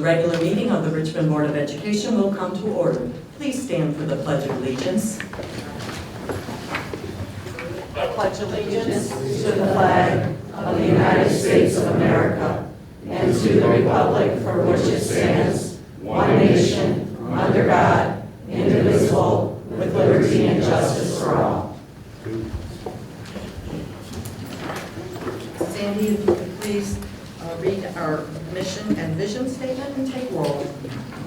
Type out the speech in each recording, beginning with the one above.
regular meeting of the Richmond Board of Education will come to order. Please stand for the Pledge of Allegiance. I pledge allegiance to the flag of the United States of America and to the republic for which it stands, one nation, under God, indivisible, with liberty and justice for all. Sandy, if you could please read our mission and vision statement and take roll.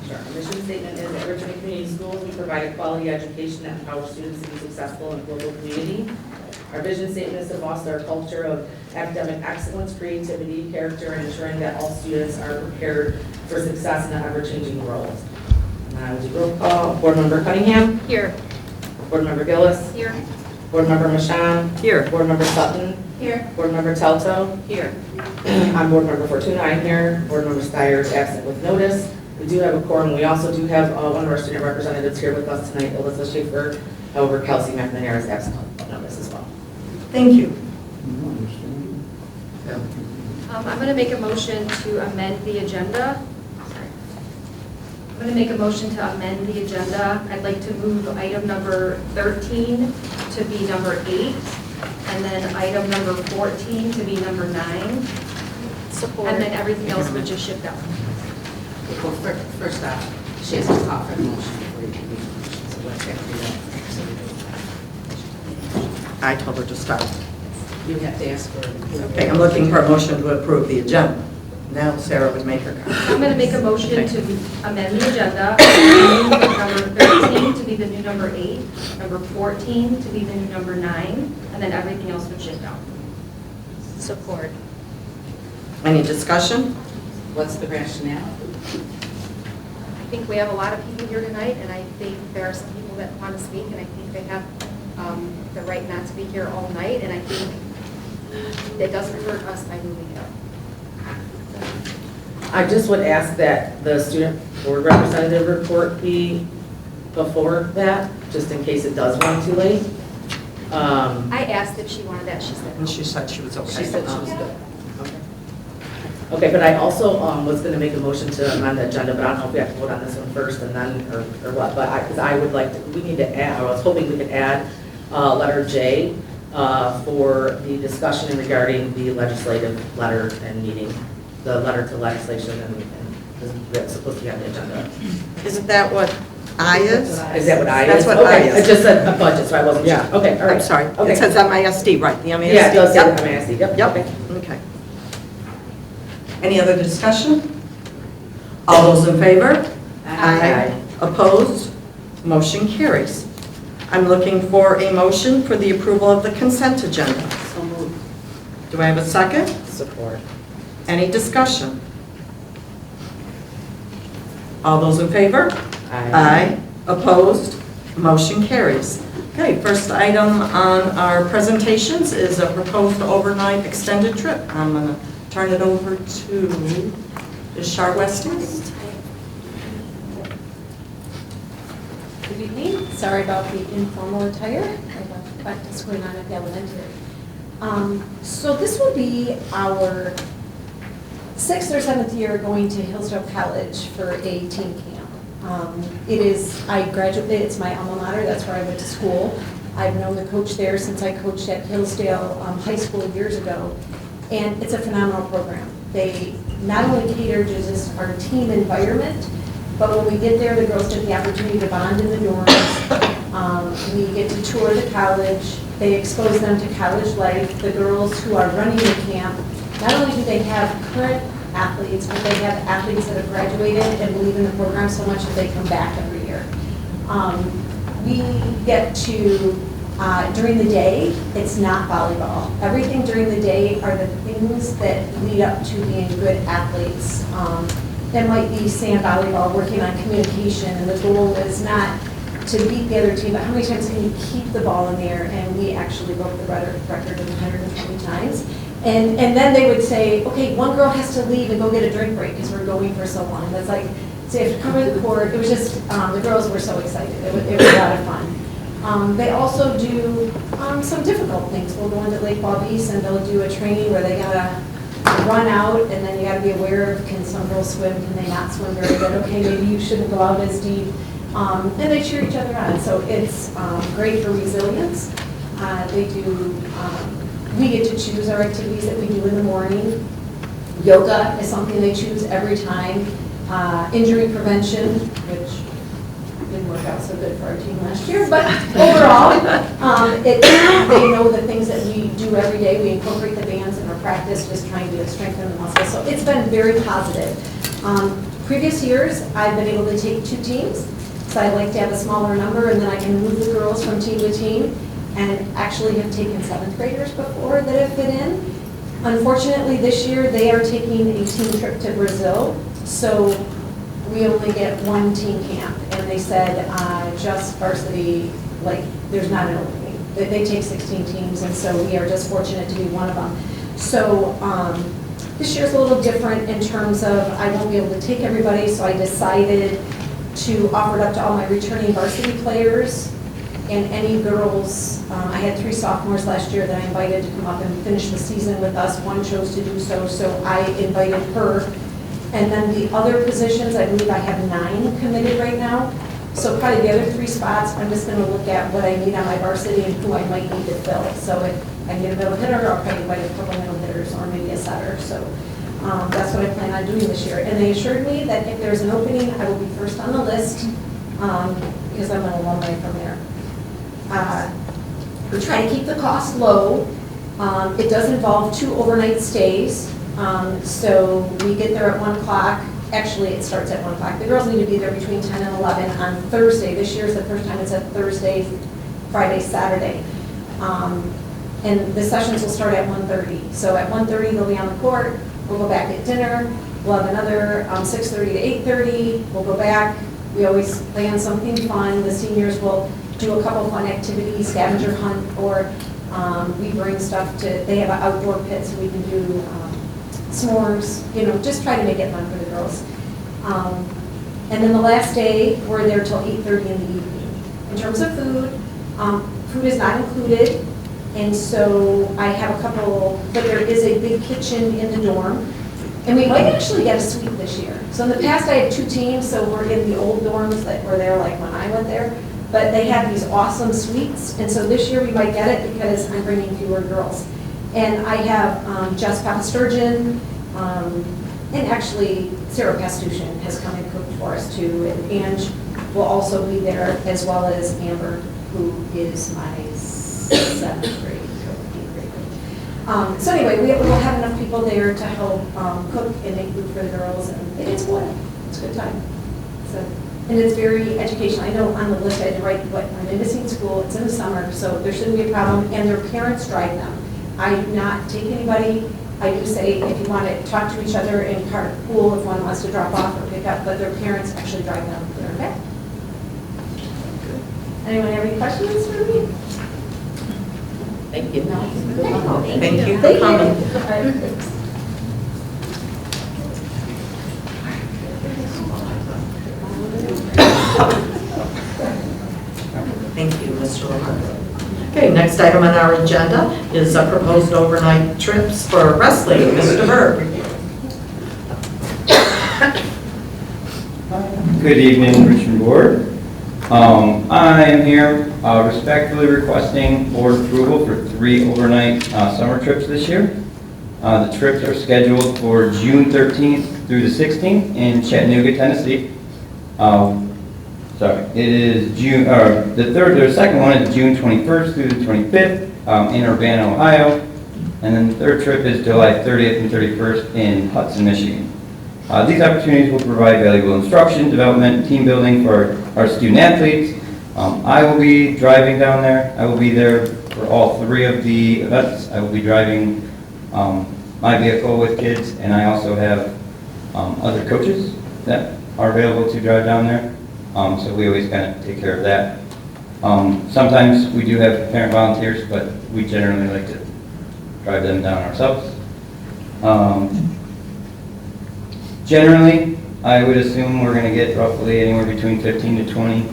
Sure. Our mission statement is at Richmond Community Schools, we provide a quality education that empowers students to be successful in the global community. Our vision statement is to foster a culture of academic excellence, creativity, character, and ensuring that all students are prepared for success in an ever-changing world. And I will do roll call. Board Member Cunningham. Here. Board Member Gillis. Here. Board Member Michon. Here. Board Member Sutton. Here. Board Member Telto. Here. I'm Board Member Fortuna. I'm here. Board Member Steyer is absent with notice. We do have a quorum. We also do have one of our student representatives here with us tonight, Alyssa Schaefer. However, Kelsey McNair is absent with notice as well. Thank you. I'm going to make a motion to amend the agenda. I'm going to make a motion to amend the agenda. I'd like to move item number 13 to be number 8, and then item number 14 to be number 9. Support. And then everything else would just shift out. Well, first off, she has to call for the motion before you can make the motion, so let's have to do that. I told her to start. You have to ask for it. Okay, I'm looking for a motion to approve the agenda. Now Sarah would make her comment. I'm going to make a motion to amend the agenda. Number 13 to be the new number 8, number 14 to be the new number 9, and then everything else would shift out. Support. Any discussion? What's the rationale? I think we have a lot of people here tonight, and I think there are some people that want to speak, and I think they have the right not to be here all night, and I think it doesn't hurt us by moving it up. I just would ask that the student board representative report be before that, just in case it does run too late. I asked if she wanted that, she said no. And she said she was okay. She said she was good. Okay, but I also was going to make a motion to amend the agenda, but I don't know if we have to vote on this one first and then, or what, but because I would like to, we need to add, I was hoping we could add letter J for the discussion regarding the legislative letter and meeting, the letter to legislation and that's supposed to be on the agenda. Isn't that what I is? Is that what I is? That's what I Okay, is. it just said a budget, so I wasn't sure. Yeah. Okay, all right. I'm sorry. Okay. It says MISD, right? The MISD. Yeah, it does say Yep. MISD. Yep. Yep. Okay. Okay. Any other discussion? All those in favor? Aye. Opposed? Motion carries. I'm looking for a motion for the approval of the consent agenda. So moved. Do I have a second? Support. Any discussion? All those in favor? Aye. Opposed? Motion carries. Okay, first item on our presentations is a proposed overnight extended trip. I'm going to turn it over to Char Weston. Good evening. Sorry about the informal attire. I have practice going on at the elementary. So this will be our 6th or 7th year going to Hillsdale College for a teen camp. I graduated, it's my alma mater, that's where I went to school. I've known the coach there since I coached at Hillsdale High School years ago. And it's a phenomenal program. They not only cater to just our team environment, but when we get there, the girls get the opportunity to bond in the dorms. We get to tour the college. They expose them to college life. The girls who are running the camp, not only do they have current athletes, but they have athletes that have graduated and believe in the program so much that they come back every year. We get to, during the day, it's not volleyball. Everything during the day are the things that lead up to being good athletes. That might be sand volleyball, working on communication, and the goal is not to beat the other team, but how many times can you keep the ball in the air? And we actually broke the record of 120 times. And then they would say, okay, one girl has to leave and go get a drink break because we're going for so long. That's like, so you have to cover the court. It was just, the girls were so excited. It was a lot of fun. They also do some difficult things. We'll go into Lake Waubese and they'll do a training where they gotta run out, and then you gotta be aware of, can some girls swim, can they not swim very good? Okay, maybe you shouldn't go out as deep. And they cheer each other on, so it's great for resilience. We get to choose our activities that we do in the morning. Yoga is something they choose every time. Injury prevention, which didn't work out so good for our team last year, but overall, they know the things that we do every day. We incorporate the bands in our practice, just trying to strengthen the muscles. So it's been very positive. Previous years, I've been able to take 2 teams, so I like to have a smaller number, and then I can move the girls from team to team, and actually have taken 7th graders before that have fit in. Unfortunately, this year, they are taking a team trip to Brazil, so we only get 1 team camp, and they said just varsity, like, there's not an opening. They take 16 teams, and so we are just fortunate to be one of them. So this year's a little different in terms of I won't be able to take everybody, so I decided to offer it up to all my returning varsity players and any girls. I had 3 sophomores last year that I invited to come up and finish the season with us. 1 chose to do so, so I invited her. And then the other positions, I believe I have 9 committed right now. So probably the other 3 spots, I'm just going to look at what I need on my varsity and who I might need to fill. So if I need a middle hitter, I'll probably invite a couple middle hitters or maybe a setter. So that's what I plan on doing this year. And they assured me that if there's an opening, I will be first on the list because I'm an alumni from there. We try to keep the cost low. It does involve 2 overnight stays. So we get there at 1 o'clock. Actually, it starts at 1 o'clock. The girls need to be there between 10 and 11 on Thursday. This year is the first time it's a Thursday, Friday, Saturday. And the sessions will start at 1:30. So at 1:30, they'll be on the court. We'll go back at dinner. We'll have another 6:30 to 8:30. We'll go back. We always plan something fun. The seniors will do a couple fun activities, scavenger hunt, or we bring stuff to, they have an outdoor pit so we can do s'mores, just try to make it fun for the girls. And then the last day, we're there till 8:30 in the evening. In terms of food, food is not included, and so I have a couple, but there is a big kitchen in the dorm, and we might actually get a suite this year. So in the past, I had 2 teams, so we're in the old dorms that were there like when I went there, but they have these awesome suites, and so this year we might get it because I'm bringing fewer girls. And I have Jess Papasturgeon, and actually Sarah Pastushin has come and cooked for us too, and Ange will also be there, as well as Amber, who is my 7th grade cook, 8th grade cook. So anyway, we'll have enough people there to help cook and make food for the girls, and it's good. It's a good time. So, and it's very educational. I know on the list I had to write, but I'm in missing school, it's in the summer, so there shouldn't be a problem, and their parents drive them. I do not take anybody. I do say if you want to talk to each other in carpool, if one wants to drop off or pick up, but their parents actually drive them there. Okay? Anyone have any questions for me? Thank you. No? Thank you for Thank you. coming. All right, thanks. Thank you, Mr. Romano. Okay, next item on our agenda is proposed overnight trips for wrestling. Mr. Berg. Good evening, Richmond Board. I am here respectfully requesting board approval for 3 overnight summer trips this year. The trips are scheduled for June 13th through the 16th in Chattanooga, Tennessee. It is the second one is June 21st through the 25th in Urbana, Ohio. And then the third trip is July 30th and 31st in Hudson, Michigan. These opportunities will provide valuable instruction, development, and team building for our student athletes. I will be driving down there. I will be there for all 3 of the events. I will be driving my vehicle with kids, and I also have other coaches that are available to drive down there. So we always kind of take care of that. Sometimes we do have parent volunteers, but we generally like to drive them down ourselves. Generally, I would assume we're going to get roughly anywhere between 15 to 20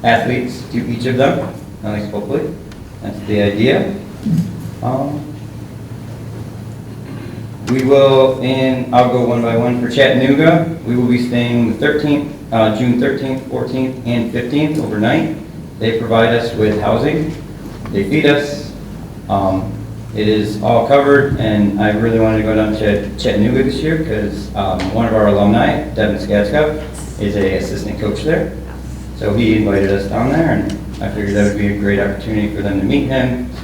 athletes to each of them, at least hopefully. That's the idea. We will, and I'll go one by one. For Chattanooga, we will be staying the 13th, June 13th, 14th, and 15th overnight. They provide us with housing. They feed us. It is all covered, and I really wanted to go down to Chattanooga this year because one of our alumni, Devin Skatska, is a assistant coach there. So he invited us down there, and I figured that would be a great opportunity for them to meet him, /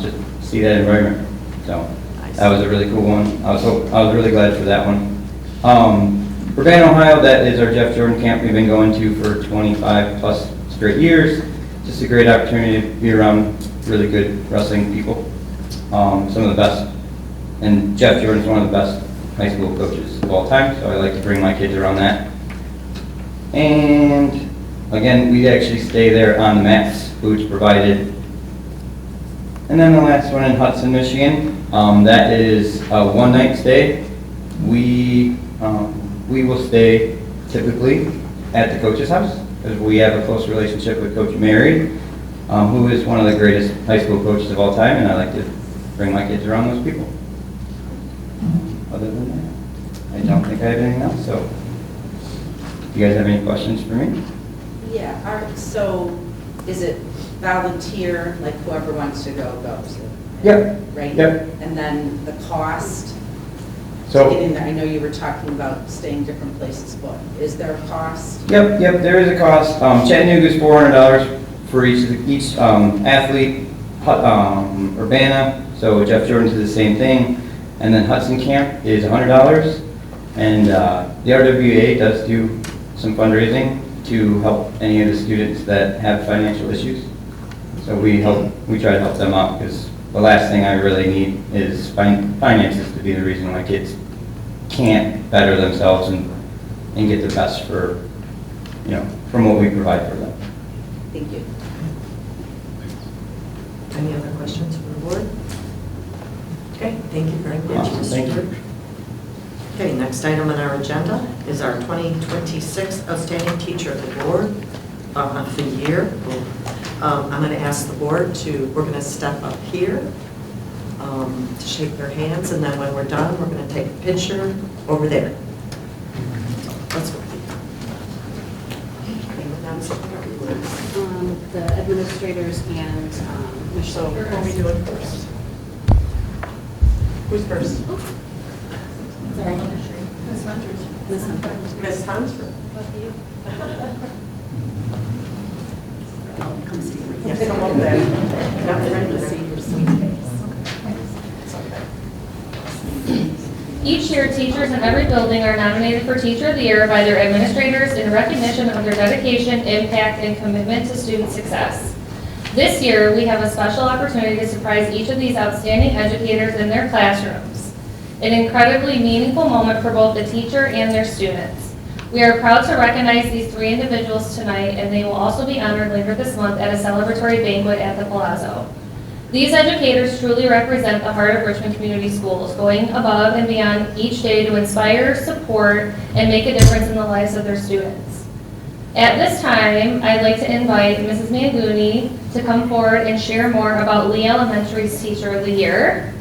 just see that environment. So that was a really cool one. I was really glad for that one. Urbana, Ohio, that is our Jeff Jordan camp we've been going to for 25 plus straight years. Just a great opportunity to be around really good wrestling people. Some of the best, and Jeff Jordan's one of the best high school coaches of all time, so I like to bring my kids around that. And again, we actually stay there on the mats, food's provided. And then the last one in Hudson, Michigan, that is a one-night stay. We will stay typically at the coach's house because we have a close relationship with Coach Mary, who is one of the greatest high school coaches of all time, and I like to bring my kids around those people. Other than that, I don't think I have anything else, so do you guys have any questions for me? Yeah, so is it volunteer, like whoever wants to go goes? Yep. Right? Yep. And then the cost? So, to get in there, I know you were talking about staying different places, but is there a cost? Yep, there is a cost. Chattanooga is $400 for each athlete. Urbana, so Jeff Jordan's is the same thing. And then Hudson Camp is $100. And the RWA does do some fundraising to help any of the students that have financial issues. So we try to help them out because the last thing I really need is finances to be the reason my kids can't better themselves and get the best for, from what we provide for them. Thank you. Any other questions from the board? Okay, thank you very much, Awesome, Mr. thank you. Dirk. Okay, next item on our agenda is our 2026 Outstanding Teacher Award of the year. I'm going to ask the board we're going to step up here to shake their hands, and then when we're done, we're going to take a picture over there. Let's go. The administrators and Michelle. So, what are we doing first? Who's first? Sorry. Ms. Hunter. Ms. Hunter. Ms. Hansford. Come see me. Yes, come over there. Not ready to see your sweet face. Each year, teachers in every building are nominated for Teacher of the Year by their administrators in recognition of their dedication, impact, and commitment to student success. This year, we have a special opportunity to surprise each of these outstanding educators in their classrooms. An incredibly meaningful moment for both the teacher and their students. We are proud to recognize these 3 individuals tonight, and they will also be honored later this month at a celebratory banquet at the Palazzo. These educators truly represent the heart of Richmond Community Schools, going above and beyond each day to inspire, support, and make a difference in the lives of their students. At this time, I'd like to invite Mrs. Manguni to come forward and share more about Lee Elementary's Teacher of the Year.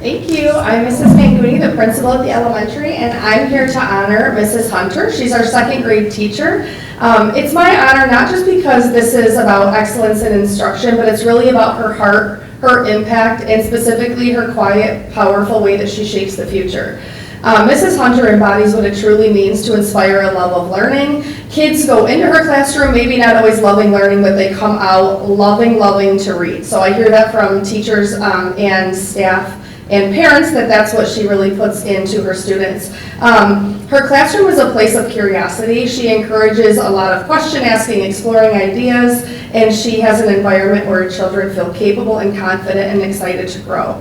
Thank you. I'm Mrs. Manguni, the principal at the elementary, and I'm here to honor Mrs. Hunter. She's our 2nd grade teacher. It's my honor not just because this is about excellence in instruction, but it's really about her heart, her impact, and specifically her quiet, powerful way that she shapes the future. Mrs. Hunter embodies what it truly means to inspire a love of learning. Kids go into her classroom, maybe not always loving learning, but they come out loving to read. So I hear that from teachers and staff and parents that's what she really puts into her students. Her classroom is a place of curiosity. She encourages a lot of question asking, exploring ideas, and she has an environment where children feel capable and confident and excited to grow.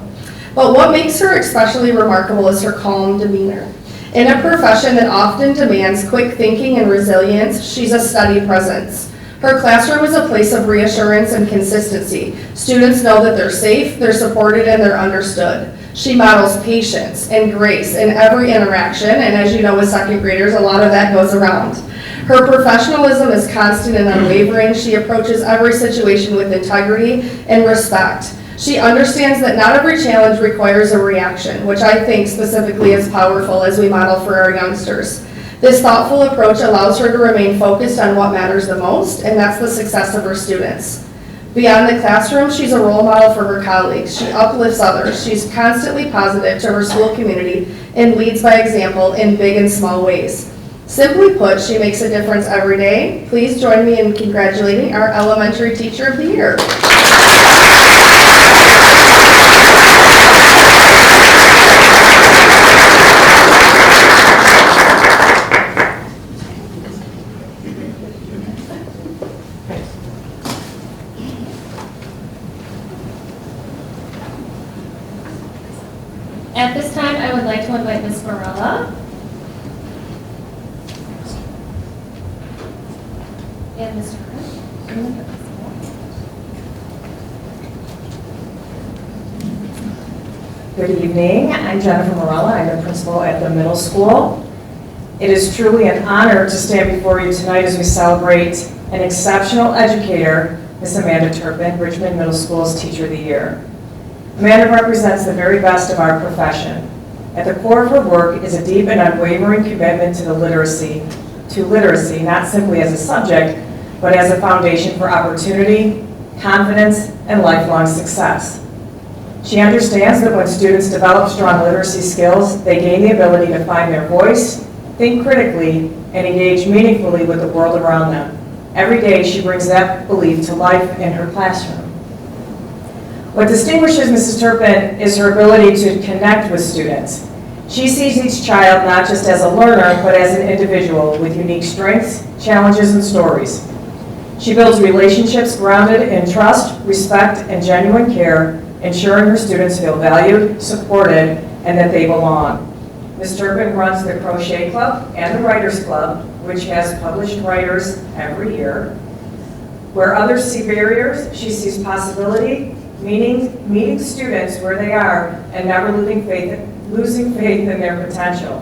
But what makes her especially remarkable is her calm demeanor. In a profession that often demands quick thinking and resilience, she's a steady presence. Her classroom is a place of reassurance and consistency. Students know that they're safe, they're supported, and they're understood. She models patience and grace in every interaction, and as you know with 2nd graders, a lot of that goes around. Her professionalism is constant and unwavering. She approaches every situation with integrity and respect. She understands that not every challenge requires a reaction, which I think specifically is powerful as we model for our youngsters. This thoughtful approach allows her to remain focused on what matters the most, and that's the success of her students. Beyond the classroom, she's a role model for her colleagues. She uplifts others. She's constantly positive to her school community and leads by example in big and small ways. Simply put, she makes a difference every day. Please join me in congratulating our Elementary Teacher of the Year. At this time, I would like to invite Ms. Morella and Mr. Chris. Good evening, I'm Jennifer Morella, I'm the principal at the middle school. It is truly an honor to stand before you tonight as we celebrate an exceptional educator, Ms. Amanda Turpin, Richmond Middle School's Teacher of the Year. Amanda represents the very best of our profession. At the core of her work is a deep and unwavering commitment to literacy, not simply as a subject, but as a foundation for opportunity, confidence, and lifelong success. She understands that when students develop strong literacy skills, they gain the ability to find their voice, think critically, and engage meaningfully with the world around them. Every day, she brings that belief to life in her classroom. What distinguishes Mrs. Turpin is her ability to connect with students. She sees each child not just as a learner, but as an individual with unique strengths, challenges, and stories. She builds relationships grounded in trust, respect, and genuine care, ensuring her students feel valued, supported, and that they belong. Ms. Turpin runs the Crochet Club and the Writers Club, which has published writers every year. Where others see barriers, she sees possibility, meeting students where they are and never losing faith in their potential.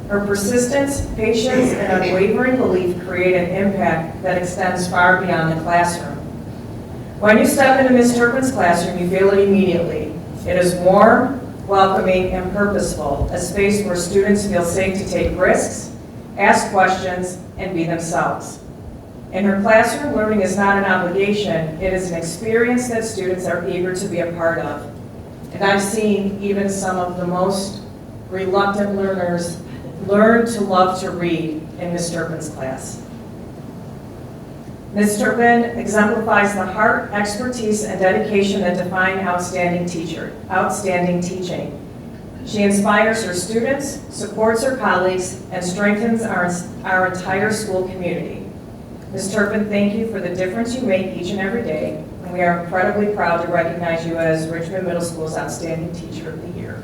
Her persistence, patience, and unwavering belief create an impact that extends far beyond the classroom. When you step into Ms. Turpin's classroom, you feel it immediately. It is warm, welcoming, and purposeful, a space where students feel safe to take risks, ask questions, and be themselves. In her classroom, learning is not an obligation, it is an experience that students are eager to be a part of. And I've seen even some of the most reluctant learners learn to love to read in Ms. Turpin's class. Ms. Turpin exemplifies the heart, expertise, and dedication that define outstanding teaching. She inspires her students, supports her colleagues, and strengthens our entire school community. Ms. Turpin, thank you for the difference you make each and every day, and we are incredibly proud to recognize you as Richmond Middle School's Outstanding Teacher of the Year.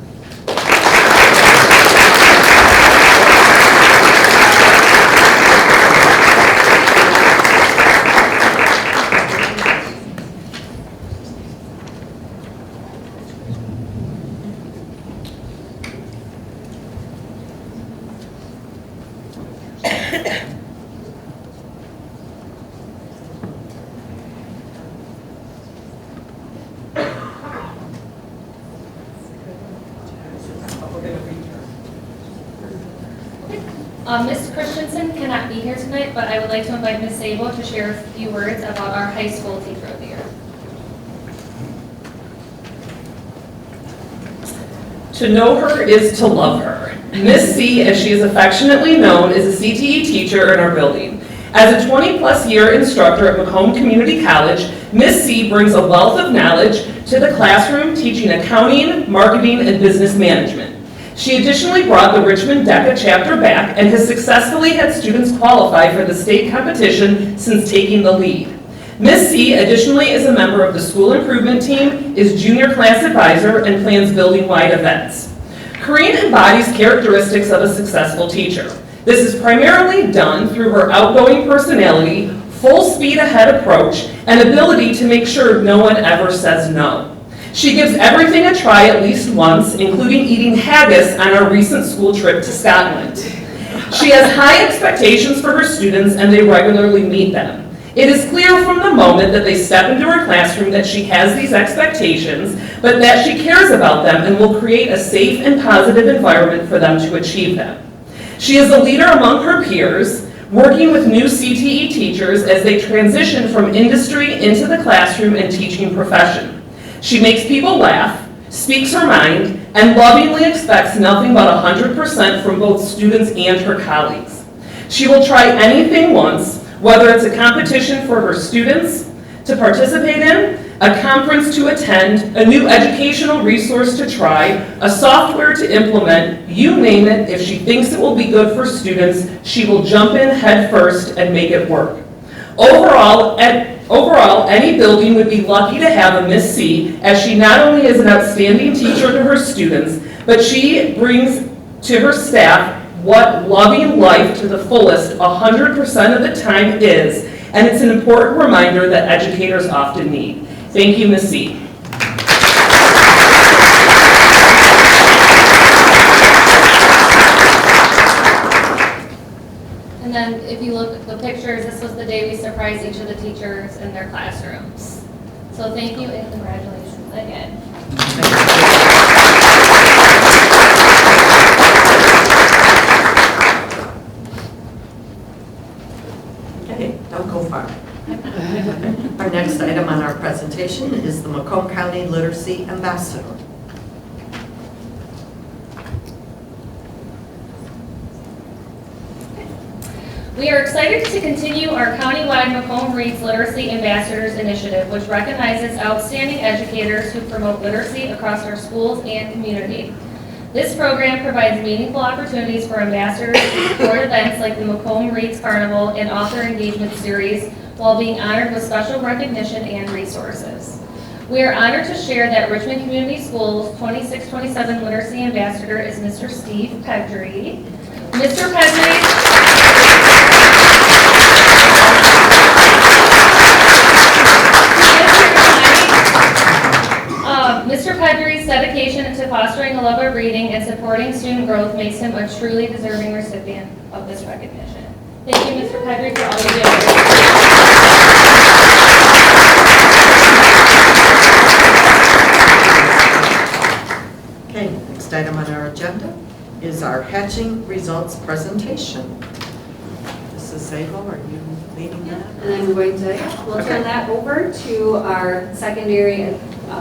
Ms. Christensen cannot be here tonight, but I would like to invite Ms. Sabo to share a few words about our high school Teacher of the Year. To know her is to love her. Miss C, as she is affectionately known, is a CTE teacher in our building. As a 20-plus year instructor at Macomb Community College, Miss C brings a wealth of knowledge to the classroom, teaching accounting, marketing, and business management. She additionally brought the Richmond DECA chapter back and has successfully had students qualify for the state competition since taking the lead. Miss C additionally is a member of the school improvement team, is junior class advisor, and plans building-wide events. Corrine embodies characteristics of a successful teacher. This is primarily done through her outgoing personality, full speed ahead approach, and ability to make sure no one ever says no. She gives everything a try at least once, including eating haggis on our recent school trip to Scotland. She has high expectations for her students, and they regularly meet them. It is clear from the moment that they step into her classroom that she has these expectations, but that she cares about them and will create a safe and positive environment for them to achieve them. She is a leader among her peers, working with new CTE teachers as they transition from industry into the classroom and teaching profession. She makes people laugh, speaks her mind, and lovingly expects nothing but 100% from both students and her colleagues. She will try anything once, whether it's a competition for her students to participate in, a conference to attend, a new educational resource to try, a software to implement, you name it. If she thinks it will be good for students, she will jump in head first and make it work. Overall, any building would be lucky to have a Miss C, as she not only is an outstanding teacher to her students, but she brings to her staff what loving life to the fullest 100% of the time is, and it's an important reminder that educators often need. Thank you, Ms. C. And then if you look at the pictures, this was the day we surprised each of the teachers in their classrooms. So thank you and congratulations again. Okay, don't go far. Our next item on our presentation is the Macomb County Literacy Ambassador. We are excited to continue our countywide Macomb Reads Literacy Ambassadors Initiative, which recognizes outstanding educators who promote literacy across our schools and community. This program provides meaningful opportunities for ambassadors to support events like the Macomb Reads Carnival and Author Engagement Series, while being honored with special recognition and resources. We are honored to share that Richmond Community Schools 2627 Literacy Ambassador is Mr. Steve Pedry. Mr. Pedry's dedication to fostering a love of reading and supporting student growth makes him a truly deserving recipient of this recognition. Thank you, Mr. Pedry, for all you do. Okay, next item on our agenda is our hatching results presentation. Mrs. Zabel, are you leading that? And I'm going to, we'll turn that over to our secondary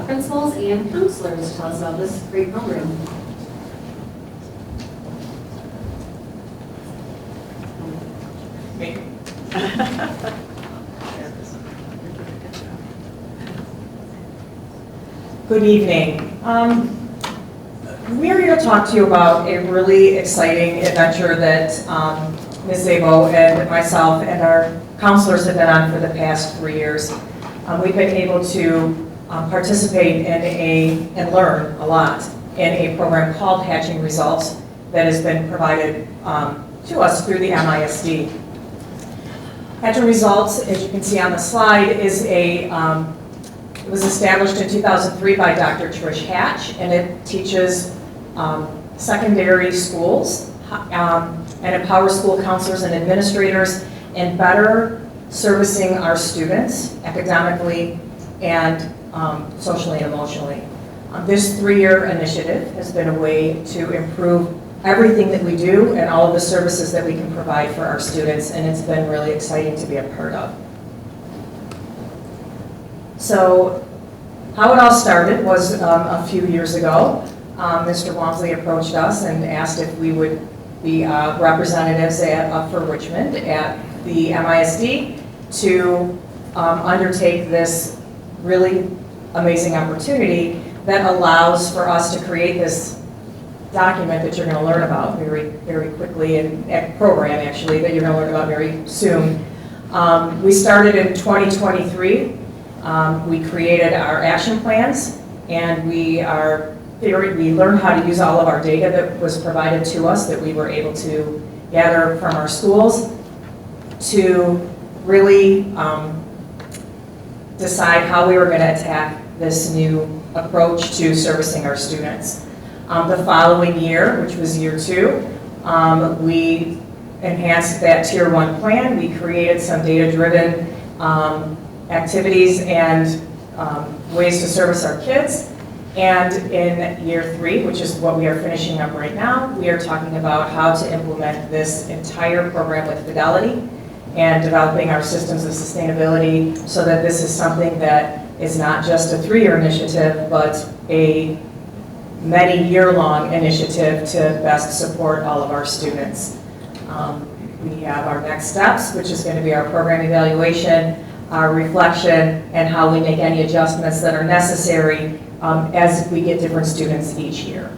principals and counselors to tell us about this great program. Good evening. We're here to talk to you about a really exciting adventure that Ms. Zabel and myself and our counselors have been on for the past 3 years. We've been able to participate in and learn a lot in a program called Hatching Results that has been provided to us through the MISD. Hatching Results, as you can see on the slide, is it was established in 2003 by Dr. Trish Hatch, and it teaches secondary schools and empowers school counselors and administrators in better servicing our students academically and socially and emotionally. This 3-year initiative has been a way to improve everything that we do and all of the services that we can provide for our students, and it's been really exciting to be a part of. So how it all started was a few years ago. Mr. Walmsley approached us and asked if we would be representatives for Richmond at the MISD to undertake this really amazing opportunity that allows for us to create this document that you're going to learn about very, very quickly, and program actually that you're going to learn about very soon. We started in 2023. We created our action plans, and we learned how to use all of our data that was provided to us that we were able to gather from our schools to really decide how we were going to attack this new approach to servicing our students. The following year, which was year 2, we enhanced that Tier 1 plan. We created some data-driven activities and ways to service our kids. And in year 3, which is what we are finishing up right now, we are talking about how to implement this entire program with fidelity and developing our systems of sustainability so that this is something that is not just a 3-year initiative, but a many year-long initiative to best support all of our students. We have our next steps, which is going to be our program evaluation, our reflection, and how we make any adjustments that are necessary as we get different students each year.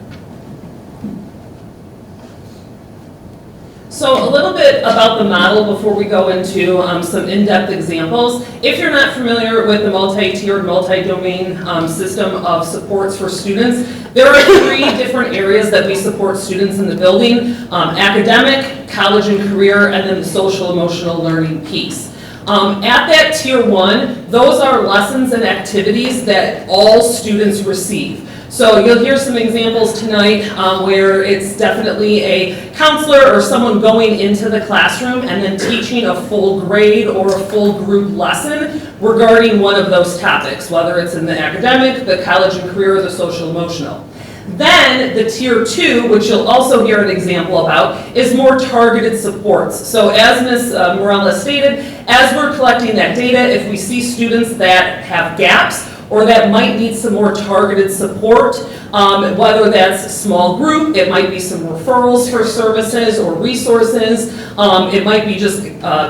So a little bit about the model before we go into some in-depth examples. If you're not familiar with the multi-tiered, multi-domain system of supports for students, there are 3 different areas that we support students in the building: academic, college and career, and then the social emotional learning piece. At that tier 1, those are lessons and activities that all students receive. So you'll hear some examples tonight where it's definitely a counselor or someone going into the classroom and then teaching a full grade or a full group lesson regarding one of those topics, whether it's in the academic, the college and career, or the social emotional. Then the tier 2, which you'll also hear an example about, is more targeted supports. So as Ms. Morella stated, as we're collecting that data, if we see students that have gaps or that might need some more targeted support, whether that's small group, it might be some referrals for services or resources, it might be just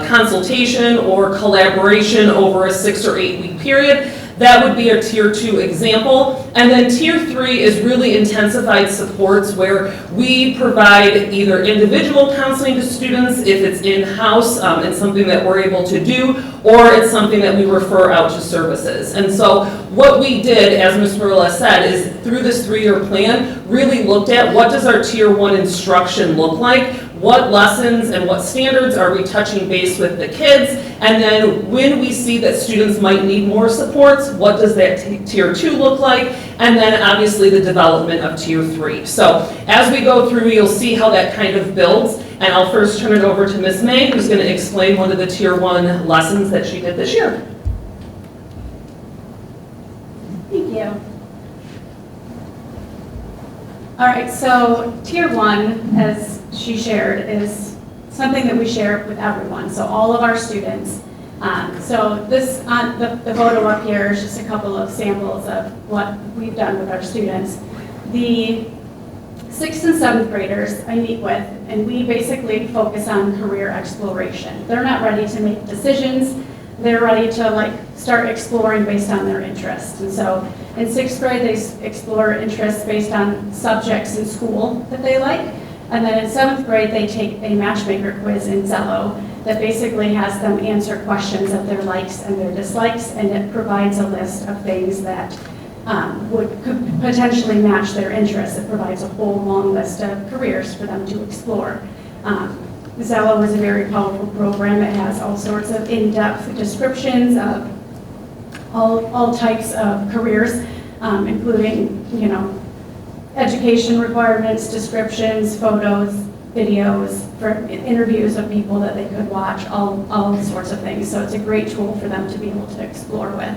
consultation or collaboration over a 6 or 8 week period. That would be a tier 2 example. And then tier 3 is really intensified supports where we provide either individual counseling to students if it's in-house and something that we're able to do, or it's something that we refer out to services. And so what we did, as Ms. Marilla said, is through this 3-year plan, really looked at what does our tier 1 instruction look like, what lessons and what standards are we touching base with the kids, and then when we see that students might need more supports, what does that tier 2 look like, and then obviously the development of tier 3. So as we go through, you'll see how that kind of builds, and I'll first turn it over to Ms. May, who's going to explain one of the tier 1 lessons that she did this year. Thank you. All right, so tier 1, as she shared, is something that we share with everyone, so all of our students. So this, on the photo up here is just a couple of samples of what we've done with our students. The 6th and 7th graders I meet with, and we basically focus on career exploration. They're not ready to make decisions. They're ready to start exploring based on their interests. And so in 6th grade, they explore interests based on subjects in school that they like. And then in 7th grade, they take a matchmaker quiz in Zello that basically has them answer questions of their likes and their dislikes, and it provides a list of things that could potentially match their interests. It provides a whole long list of careers for them to explore. Zello is a very powerful program. It has all sorts of in-depth descriptions of all types of careers, including, education requirements, descriptions, photos, videos, for interviews of people that they could watch, all sorts of things. So it's a great tool for them to be able to explore with.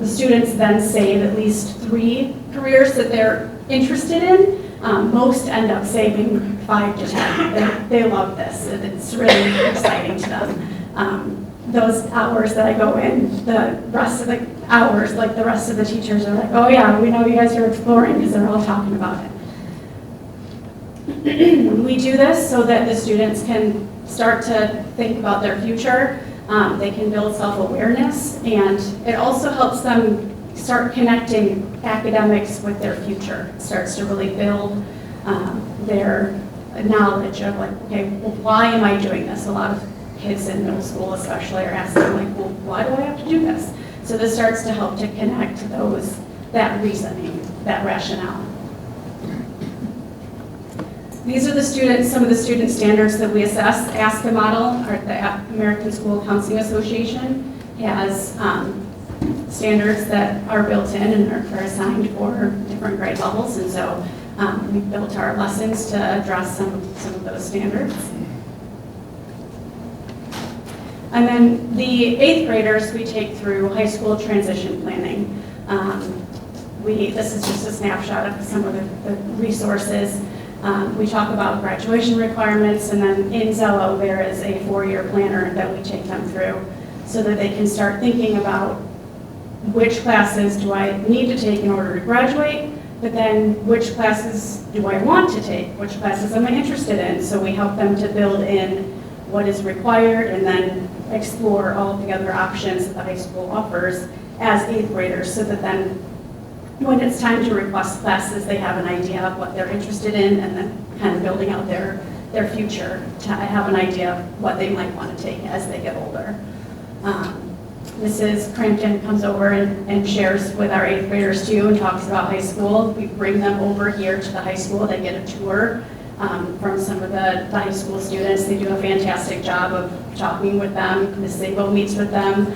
The students then save at least 3 careers that they're interested in. Most end up saving 5 to 10. They love this. It's really exciting to them. Those hours that I go in, the rest of the hours, the rest of the teachers are like, oh yeah, we know you guys are exploring because they're all talking about it. We do this so that the students can start to think about their future. They can build self-awareness, and it also helps them start connecting academics with their future. It starts to really build their knowledge of okay, well, why am I doing this? A lot of kids in middle school especially are asking well, why do I have to do this? So this starts to help to connect that reasoning, that rationale. These are some of the student standards that we assess. ASCA model, or the American School Counseling Association, has standards that are built in and are assigned for different grade levels, and so we've built our lessons to address some of those standards. And then the 8th graders, we take through high school transition planning. This is just a snapshot of some of the resources. We talk about graduation requirements, and then in Zello, there is a 4-year planner that we take them through so that they can start thinking about which classes do I need to take in order to graduate, but then which classes do I want to take, which classes am I interested in. So we help them to build in what is required and then explore all of the other options that the high school offers as 8th graders, so that then when it's time to request classes, they have an idea of what they're interested in, and then kind of building out their future to have an idea of what they might want to take as they get older. Mrs. Crampton comes over and shares with our 8th graders too, and talks about high school. We bring them over here to the high school. They get a tour from some of the high school students. They do a fantastic job of talking with them. Ms. Sabo meets with them.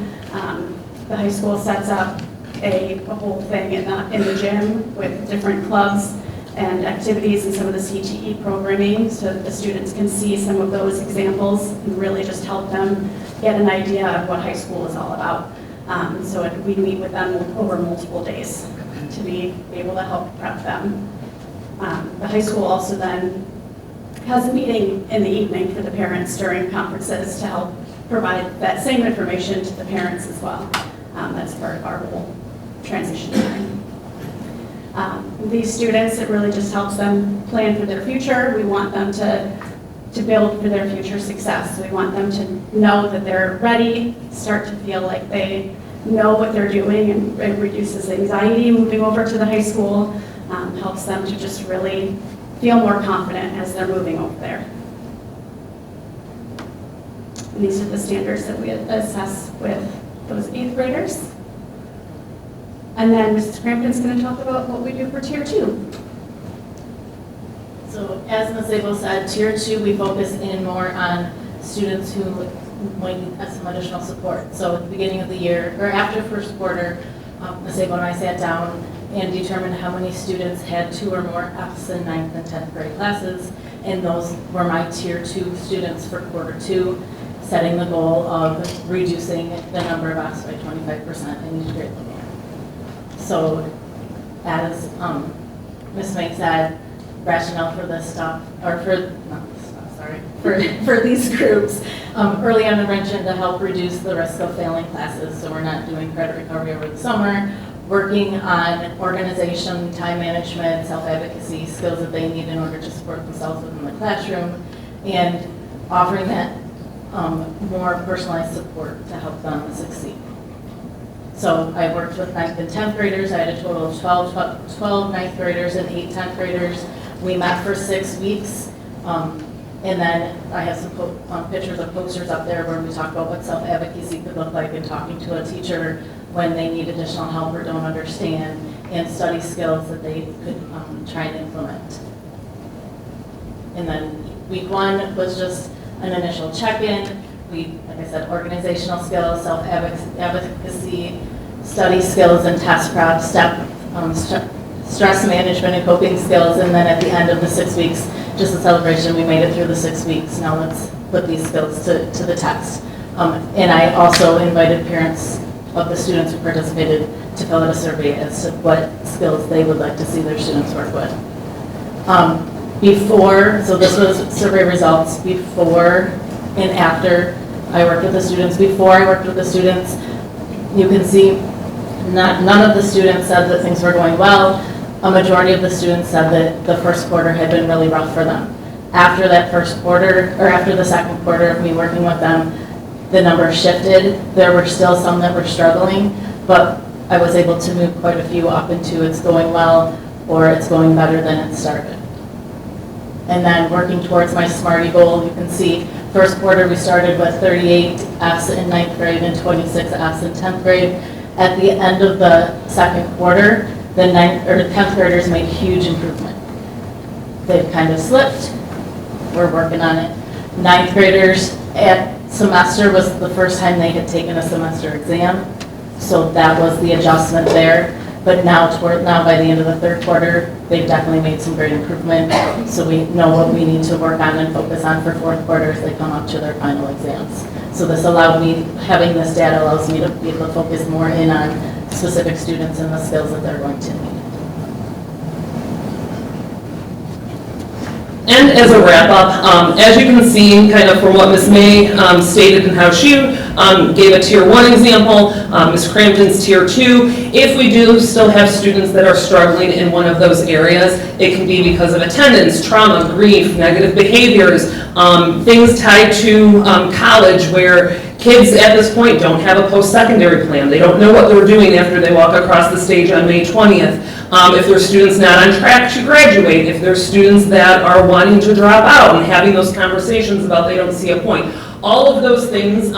The high school sets up a whole thing in the gym with different clubs and activities and some of the CTE programming, so that the students can see some of those examples and really just help them get an idea of what high school is all about. So we meet with them over multiple days to be able to help prep them. The high school also then has a meeting in the evening for the parents during conferences to help provide that same information to the parents as well. That's part of our whole transition time. These students, it really just helps them plan for their future. We want them to build for their future success. We want them to know that they're ready, start to feel like they know what they're doing, and it reduces anxiety moving over to the high school, helps them to just really feel more confident as they're moving over there. And these are the standards that we assess with those 8th graders. And then Mrs. Crampton's going to talk about what we do for Tier 2. So as Ms. Abel said, Tier 2, we focus in more on students who might need some additional support. So at the beginning of the year, or after first quarter, Ms. Abel and I sat down and determined how many students had 2 or more Fs in 9th and 10th grade classes, and those were my Tier 2 students for quarter 2, setting the goal of reducing the number of Fs by 25% in each grade level. So as Ms. May said, rationale for this stuff, or for these groups, early intervention to help reduce the risk of failing classes, so we're not doing credit recovery over the summer, working on organization, time management, self-advocacy, skills that they need in order to support themselves within the classroom, and offering that more personalized support to help them succeed. So I worked with 9th and 10th graders. I had a total of 12 9th graders and 8 10th graders. We met for 6 weeks. And then I have some pictures of posters up there where we talk about what self-advocacy could look like, and talking to a teacher when they need additional help or don't understand, and study skills that they could try and implement. And then week 1 was just an initial check-in. Like I said, organizational skills, self-advocacy, study skills and test prep, stress management and coping skills, and then at the end of the 6 weeks, just a celebration. We made it through the 6 weeks. Now let's put these skills to the test. And I also invited parents of the students who participated to fill out a survey as to what skills they would like to see their students work with. So this was survey results before and after I worked with the students. Before I worked with the students, you can see none of the students said that things were going well. A majority of the students said that the first quarter had been really rough for them. After that first quarter, or after the second quarter of me working with them, the numbers shifted. There were still some that were struggling, but I was able to move quite a few up into it's going well, or it's going better than it started. And then working towards my Smarty goal, you can see first quarter we started with 38 Fs in 9th grade and 26 Fs in 10th grade. At the end of the second quarter, the 10th graders made huge improvement. They've kind of slipped. We're working on it. 9th graders at semester was the first time they had taken a semester exam, so that was the adjustment there. But now by the end of the third quarter, they've definitely made some great improvement. So we know what we need to work on and focus on for fourth quarter as they come up to their final exams. So this allowed me, having this data allows me to be able to focus more in on specific students and the skills that they're going to need. And as a wrap-up, as you can see, kind of from what Ms. May stated and how she gave a Tier 1 example, Ms. Crampton's Tier 2, if we do still have students that are struggling in one of those areas, it can be because of attendance, trauma, grief, negative behaviors, things tied to college where kids at this point don't have a post-secondary plan. They don't know what they're doing after they walk across the stage on May 20th. If there's students not on track to graduate, if there's students that are wanting to drop out and having those conversations about they don't see a point. All of those things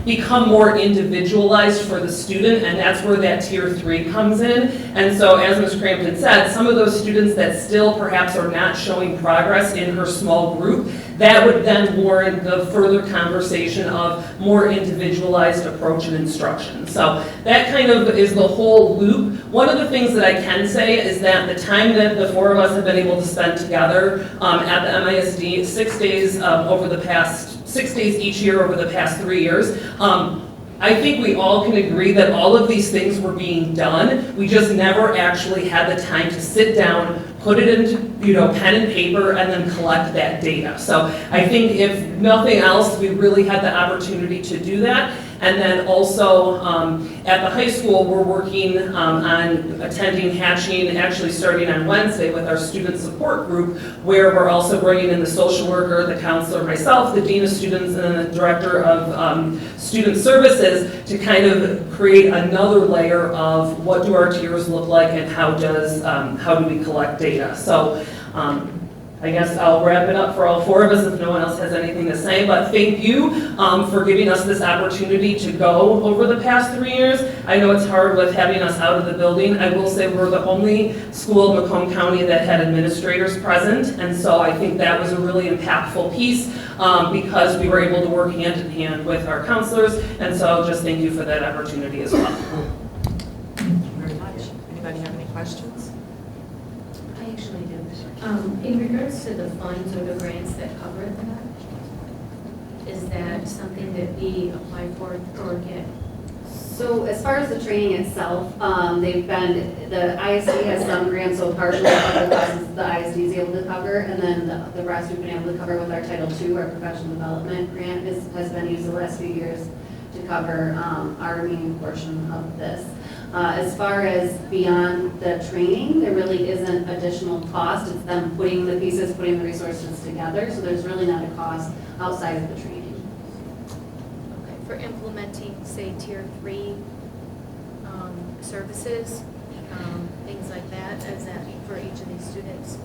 become more individualized for the student, and that's where that Tier 3 comes in. And so, as Ms. Crampton said, some of those students that still perhaps are not showing progress in her small group, that would then warrant the further conversation of more individualized approach and instruction. So that kind of is the whole loop. One of the things that I can say is that the time that the four of us have been able to spend together at the MISD, 6 days over the past 6 days each year over the past 3 years. I think we all can agree that all of these things were being done. We just never actually had the time to sit down, put it into, pen and paper, and then collect that data. So I think if nothing else, we really had the opportunity to do that. And then also at the high school, we're working on attending hatching, actually starting on Wednesday with our student support group, where we're also bringing in the social worker, the counselor, myself, the dean of students, and the director of student services to kind of create another layer of what do our tiers look like and how do we collect data. So I guess I'll wrap it up for all four of us if no one else has anything to say, but thank you for giving us this opportunity to go over the past 3 years. I know it's hard with having us out of the building. I will say we're the only school in Macomb County that had administrators present, and so I think that was a really impactful piece because we were able to work hand in hand with our counselors, and so just thank you for that opportunity as well. Thank you very much. Anybody have any questions? I actually do. In regards to the funds or the grants that cover that, is that something that we apply for or get? So as far as the training itself, the ISD has some grants, so partially cover the classes the ISD is able to cover, and then the rest we've been able to cover with our Title II, our professional development grant has been used the last few years to cover our remaining portion of this. As far as beyond the training, there really isn't additional cost. It's them putting the pieces, putting the resources together, so there's really not a cost outside of the training. Okay, for implementing, say, Tier 3 services, things like that, is that for each of these students?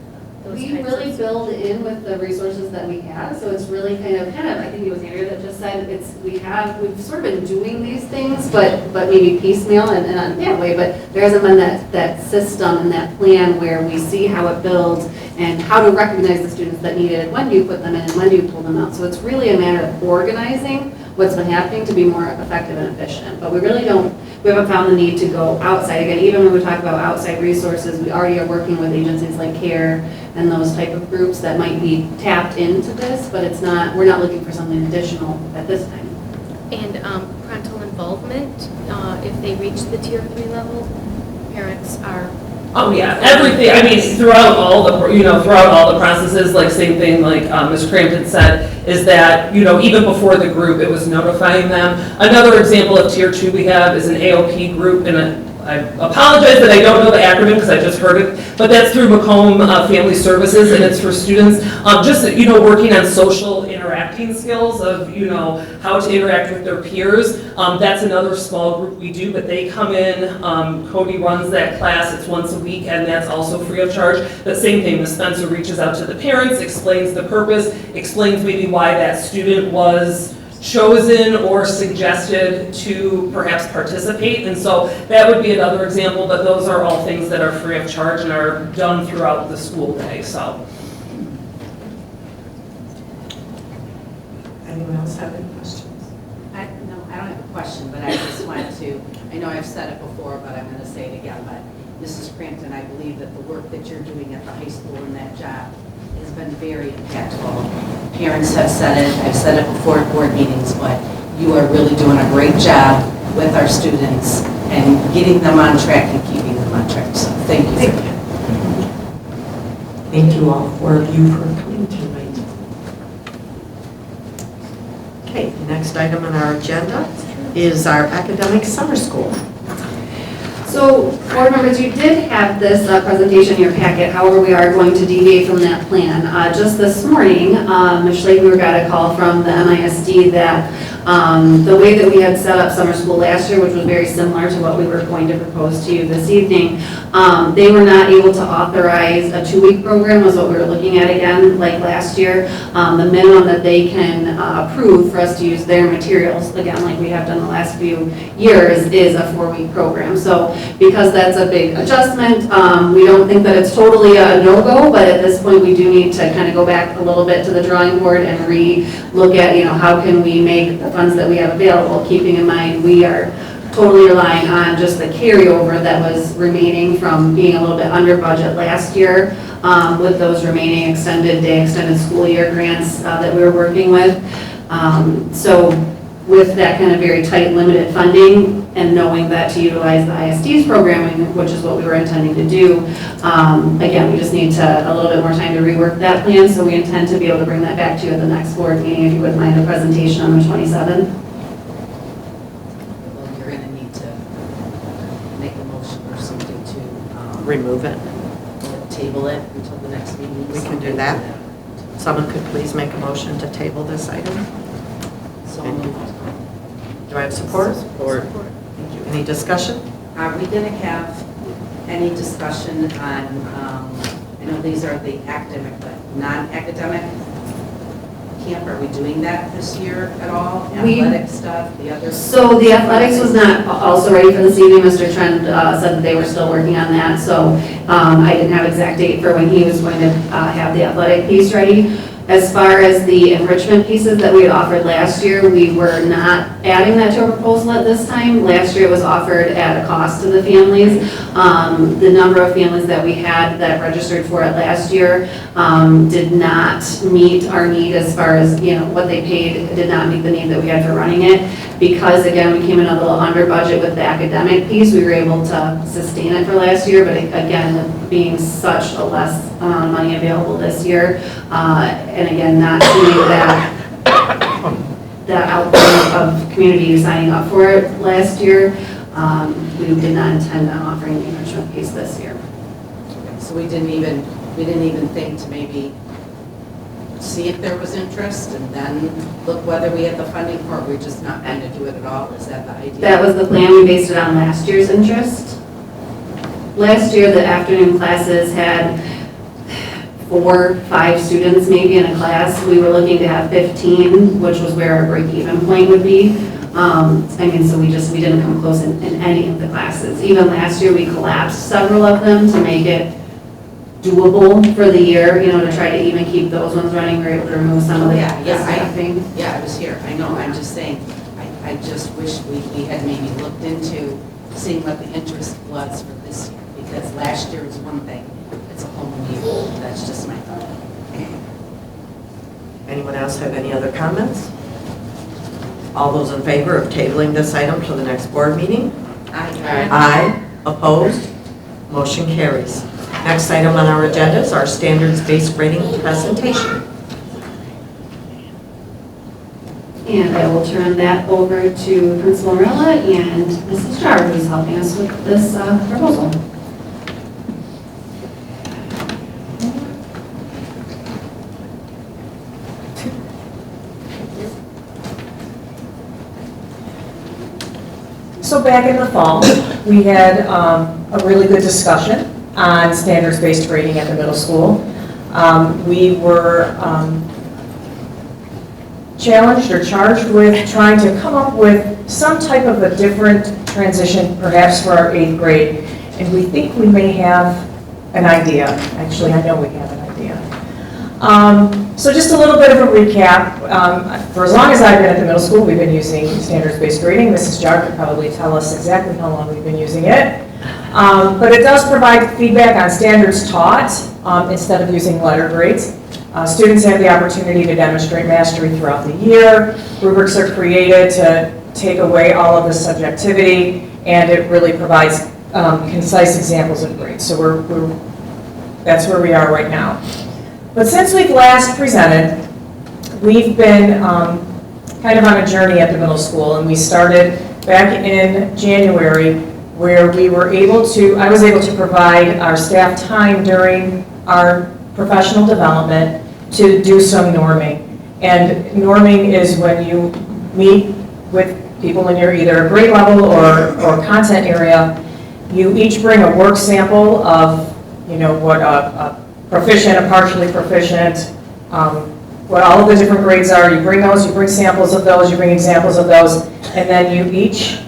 We really build in with the resources that we have, so it's really kind of, I think it was Andrea that just said, we've sort of been doing these things, but maybe piecemeal and not in that way, but there hasn't been that system and that plan where we see how it builds and how to recognize the students that need it, when do you put them in and when do you pull them out. So it's really a matter of organizing what's been happening to be more effective and efficient, but we haven't found the need to go outside. Again, even when we talk about outside resources, we already are working with agencies like CARE and those type of groups that might be tapped into this, but we're not looking for something additional at this time. And parental involvement, if they reach the Tier 3 level, parents are... Oh yeah, everything. I mean, throughout all the processes, like same thing, like Ms. Crampton said, is that even before the group, it was notifying them. Another example of Tier 2 we have is an AOP group, and I apologize that I don't know the acronym because I just heard it, but that's through Macomb Family Services, and it's for students just working on social interacting skills of how to interact with their peers. That's another small group we do, but they come in. Cody runs that class. It's once a week, and that's also free of charge. The same thing. Ms. Spencer reaches out to the parents, explains the purpose, explains maybe why that student was chosen or suggested to perhaps participate, and so that would be another example, but those are all things that are free of charge and are done throughout the school day. So Anyone else have any questions? No, I don't have a question, but I just want to, I know I've said it before, but I'm going to say it again, but Mrs. Crampton, I believe that the work that you're doing at the high school in that job has been very impactful. Parents have said it, I've said it before at board meetings, but you are really doing a great job with our students and getting them on track and keeping them on track. So thank you. Thank you. Thank you all, four of you, for coming tonight. Okay, the next item on our agenda is our academic summer school. So, board members, you did have this presentation in your packet. However, we are going to deviate from that plan. Just this morning, Ms. Schlager got a call from the MISD that the way that we had set up summer school last year, which was very similar to what we were going to propose to you this evening, they were not able to authorize a 2-week program was what we were looking at again, like last year. The minimum that they can approve for us to use their materials, again, like we have done the last few years, is a 4-week program. So because that's a big adjustment, we don't think that it's totally a no-go, but at this point we do need to kind of go back a little bit to the drawing board and re-look at, how can we make the funds that we have available, keeping in mind we are totally relying on just the carryover that was remaining from being a little bit under budget last year with those remaining extended day, extended school year grants that we were working with. So with that kind of very tight limited funding and knowing that to utilize the ISD's programming, which is what we were intending to do, again, we just need a little bit more time to rework that plan, so we intend to be able to bring that back to you at the next board meeting, if you wouldn't mind a presentation on the 27th. Well, you're going to need to make a motion or something to Remove it. table it until the next meeting. We can do that. Someone could please make a motion to table this item. So Do I have support? Support. Thank you. Any discussion? are we going to have any discussion on, I know these are the academic, but non-academic camp? Are we doing that this year at all? Athletic stuff, the other? So the athletics was not also ready for this evening. Mr. Trent said that they were still working on that, so I didn't have exact date for when he was going to have the athletic piece ready. As far as the enrichment pieces that we had offered last year, we were not adding that to a proposal at this time. Last year it was offered at a cost to the families. The number of families that we had that registered for it last year did not meet our need as far as, what they paid, did not meet the need that we had for running it. Because again, we came in a little under budget with the academic piece, we were able to sustain it for last year, but again, with being such a less amount of money available this year, and again, not seeing that outcome of community signing up for it last year, we did not intend on offering the enrichment piece this year. So we didn't even think to maybe see if there was interest and then look whether we had the funding for it. We're just not going to do it at all. Is that the idea? That was the plan. We based it on last year's interest. Last year, the afternoon classes had 4, 5 students maybe in a class. We were looking to have 15, which was where our break-even point would be. So we didn't come close in any of the classes. Even last year, we collapsed several of them to make it doable for the year, to try to even keep those ones running. We were able to remove some of the staffing. I was here. I know. I'm just saying, I just wish we had maybe looked into seeing what the interest was for this year. Because last year was one thing. It's a whole new year. That's just my thought. Anyone else have any other comments? All those in favor of tabling this item to the next board meeting? Aye. Aye. Opposed? Motion carries. Next item on our agenda is our standards-based grading presentation. And I will turn that over to Principal Morella and Mrs. Jar, who's helping us with this proposal. So back in the fall, we had a really good discussion on standards-based grading at the middle school. We were challenged or charged with trying to come up with some type of a different transition, perhaps for our 8th grade. And we think we may have an idea. Actually, I know we have an idea. So just a little bit of a recap. For as long as I've been at the middle school, we've been using standards-based grading. Mrs. Jar could probably tell us exactly how long we've been using it. But it does provide feedback on standards taught instead of using letter grades. Students have the opportunity to demonstrate mastery throughout the year. Rubrics are created to take away all of the subjectivity, and it really provides concise examples of grades. So that's where we are right now. But since we've last presented, we've been kind of on a journey at the middle school, and we started back in January where I was able to provide our staff time during our professional development to do some norming. And norming is when you meet with people in your either grade level or content area. You each bring a work sample of, what a proficient, a partially proficient, what all of the different grades are. You bring those, you bring samples of those, you bring examples of those, and then you each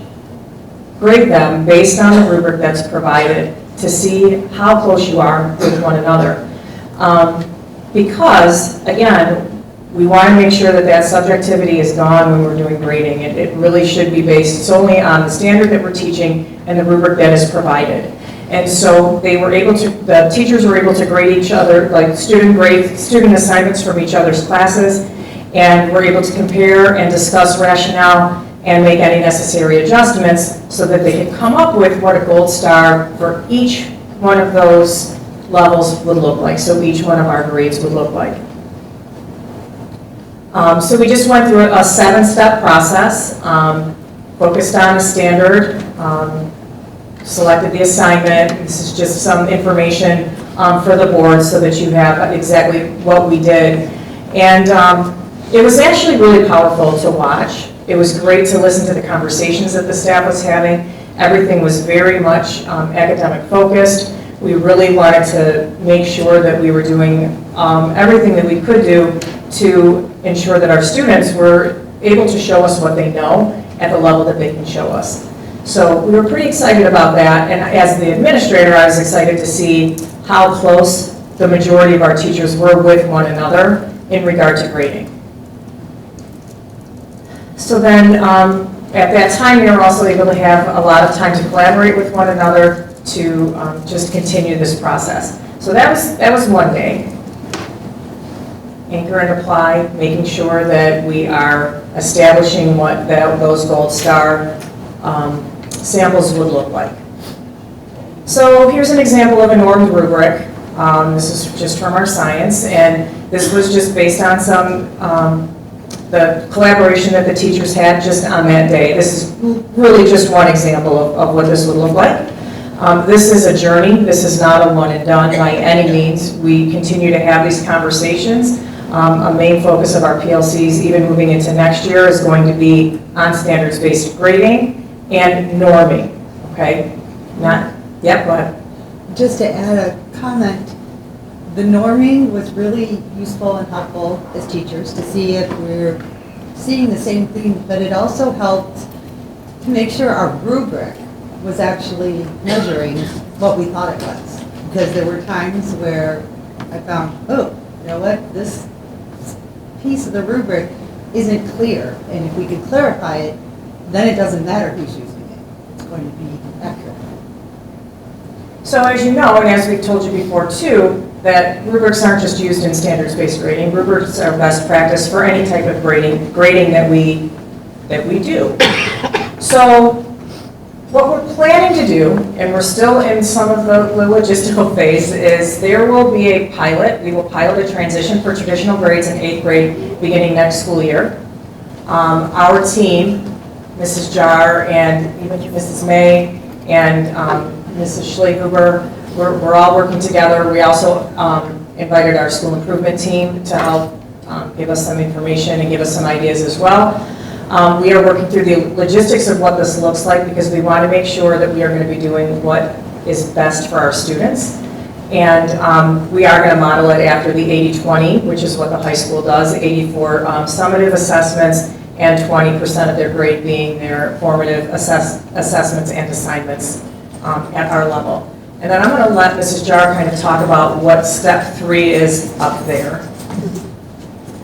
grade them based on the rubric that's provided to see how close you are with one another. Because, again, we want to make sure that that subjectivity is gone when we're doing grading. It really should be based solely on the standard that we're teaching and the rubric that is provided. And so the teachers were able to grade each other, like student assignments from each other's classes, and were able to compare and discuss rationale and make any necessary adjustments so that they could come up with what a gold star for each one of those levels would look like, so each one of our grades would look like. So we just went through a 7-step process, focused on the standard, selected the assignment. This is just some information for the board so that you have exactly what we did. And it was actually really powerful to watch. It was great to listen to the conversations that the staff was having. Everything was very much academic focused. We really wanted to make sure that we were doing everything that we could do to ensure that our students were able to show us what they know at the level that they can show us. So we were pretty excited about that, and as the administrator, I was excited to see how close the majority of our teachers were with one another in regard to grading. So then, at that time, we were also able to have a lot of time to collaborate with one another to just continue this process. So that was one day. Anchor and apply, making sure that we are establishing what those gold star samples would look like. So here's an example of a normed rubric. This is just from our science, and this was just based on the collaboration that the teachers had just on that day. This is really just one example of what this would look like. This is a journey. This is not a one and done by any means. We continue to have these conversations. A main focus of our PLCs, even moving into next year, is going to be on standards-based grading and norming, okay? Go ahead. Just to add a comment, the norming was really useful and helpful as teachers to see if we're seeing the same thing, but it also helped to make sure our rubric was actually measuring what we thought it was. Because there were times where I found, oh, you know what, this piece of the rubric isn't clear, and if we could clarify it, then it doesn't matter who's using it. It's going to be accurate. So as you know, and as we've told you before too, that rubrics aren't just used in standards-based grading. Rubrics are best practice for any type of grading that we do. So what we're planning to do, and we're still in some of the logistical phase, is there will be a pilot. We will pilot a transition for traditional grades in 8th grade beginning next school year. Our team, Mrs. Jar and even Mrs. May and Mrs. Schlegelber, we're all working together. We also invited our school improvement team to help give us some information and give us some ideas as well. We are working through the logistics of what this looks like because we want to make sure that we are going to be doing what is best for our students. And we are going to model it after the 80-20, which is what the high school does, 84 summative assessments and 20% of their grade being their formative assessments and assignments at our level. And then I'm going to let Mrs. Jar kind of talk about what step 3 is up there.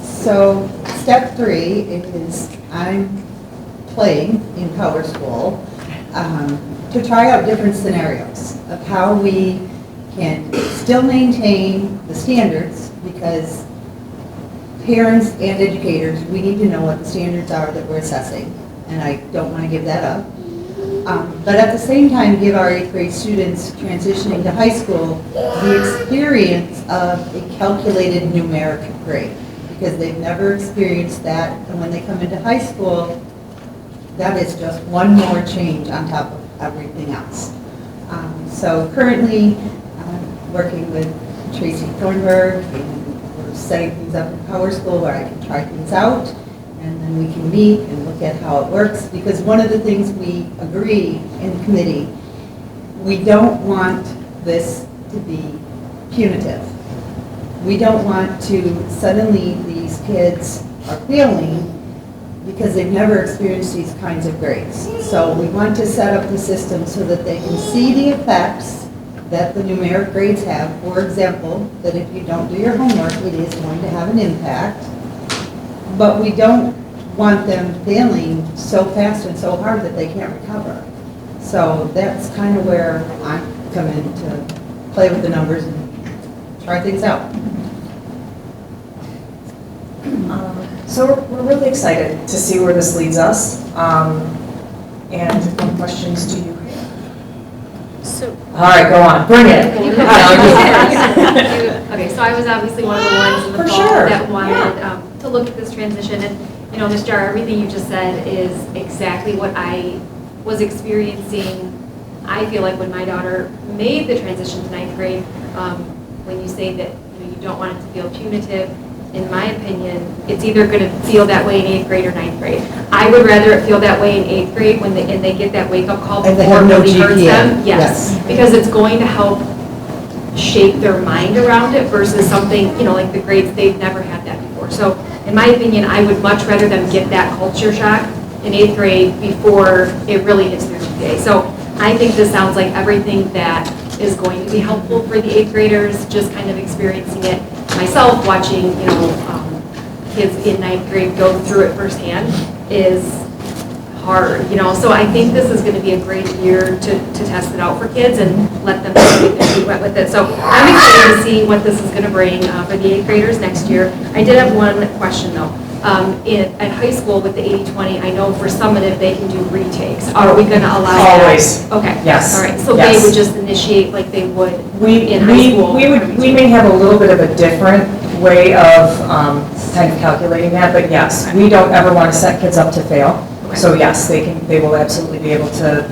So step 3 is I'm playing in Power School to try out different scenarios of how we can still maintain the standards, because parents and educators, we need to know what the standards are that we're assessing, and I don't want to give that up. But at the same time, give our 8th grade students transitioning to high school the experience of a calculated numeric grade, because they've never experienced that, and when they come into high school, that is just one more change on top of everything else. So currently, I'm working with Tracy Thornburg, and we're setting things up in Power School where I can try things out, and then we can meet and look at how it works, because one of the things we agree in committee, we don't want this to be punitive. We don't want to suddenly these kids are failing because they've never experienced these kinds of grades. So we want to set up the system so that they can see the effects that the numeric grades have. For example, that if you don't do your homework, it is going to have an impact. But we don't want them failing so fast and so hard that they can't recover. So that's kind of where I come in to play with the numbers and try things out. So we're really excited to see where this leads us. And what questions do you have? So. All right, go on, bring it. Okay, so I was obviously one of the ones in the For fall sure. that wanted to look at this transition. And, you know, Ms. Jar, everything you just said is exactly what I was experiencing. I feel like when my daughter made the transition to 9th grade, when you say that you don't want it to feel punitive, in my opinion, it's either going to feel that way in 8th grade or 9th grade. I would rather it feel that way in 8th grade when they get that wake-up call And they before have it no really hurts GPA. them. Yes, because it's going to help shape their mind around it versus something, like the grades, they've never had that before. So in my opinion, I would much rather them get that culture shock in 8th grade before it really hits their GPA. So I think this sounds like everything that is going to be helpful for the 8th graders, just kind of experiencing it myself, watching, kids in 9th grade go through it firsthand is hard, So I think this is going to be a great year to test it out for kids and let them get their feet wet with it. So I'm excited to see what this is going to bring for the 8th graders next year. I did have one question though. At high school with the 80-20, I know for summative they can do retakes. Are we going to allow that? Always. Okay. Yes. All right. So Yes. they would just initiate like they would We in high school. we may have a little bit of a different way of kind of calculating that, but yes, we don't ever want to set kids up to fail. So yes, they will absolutely be able to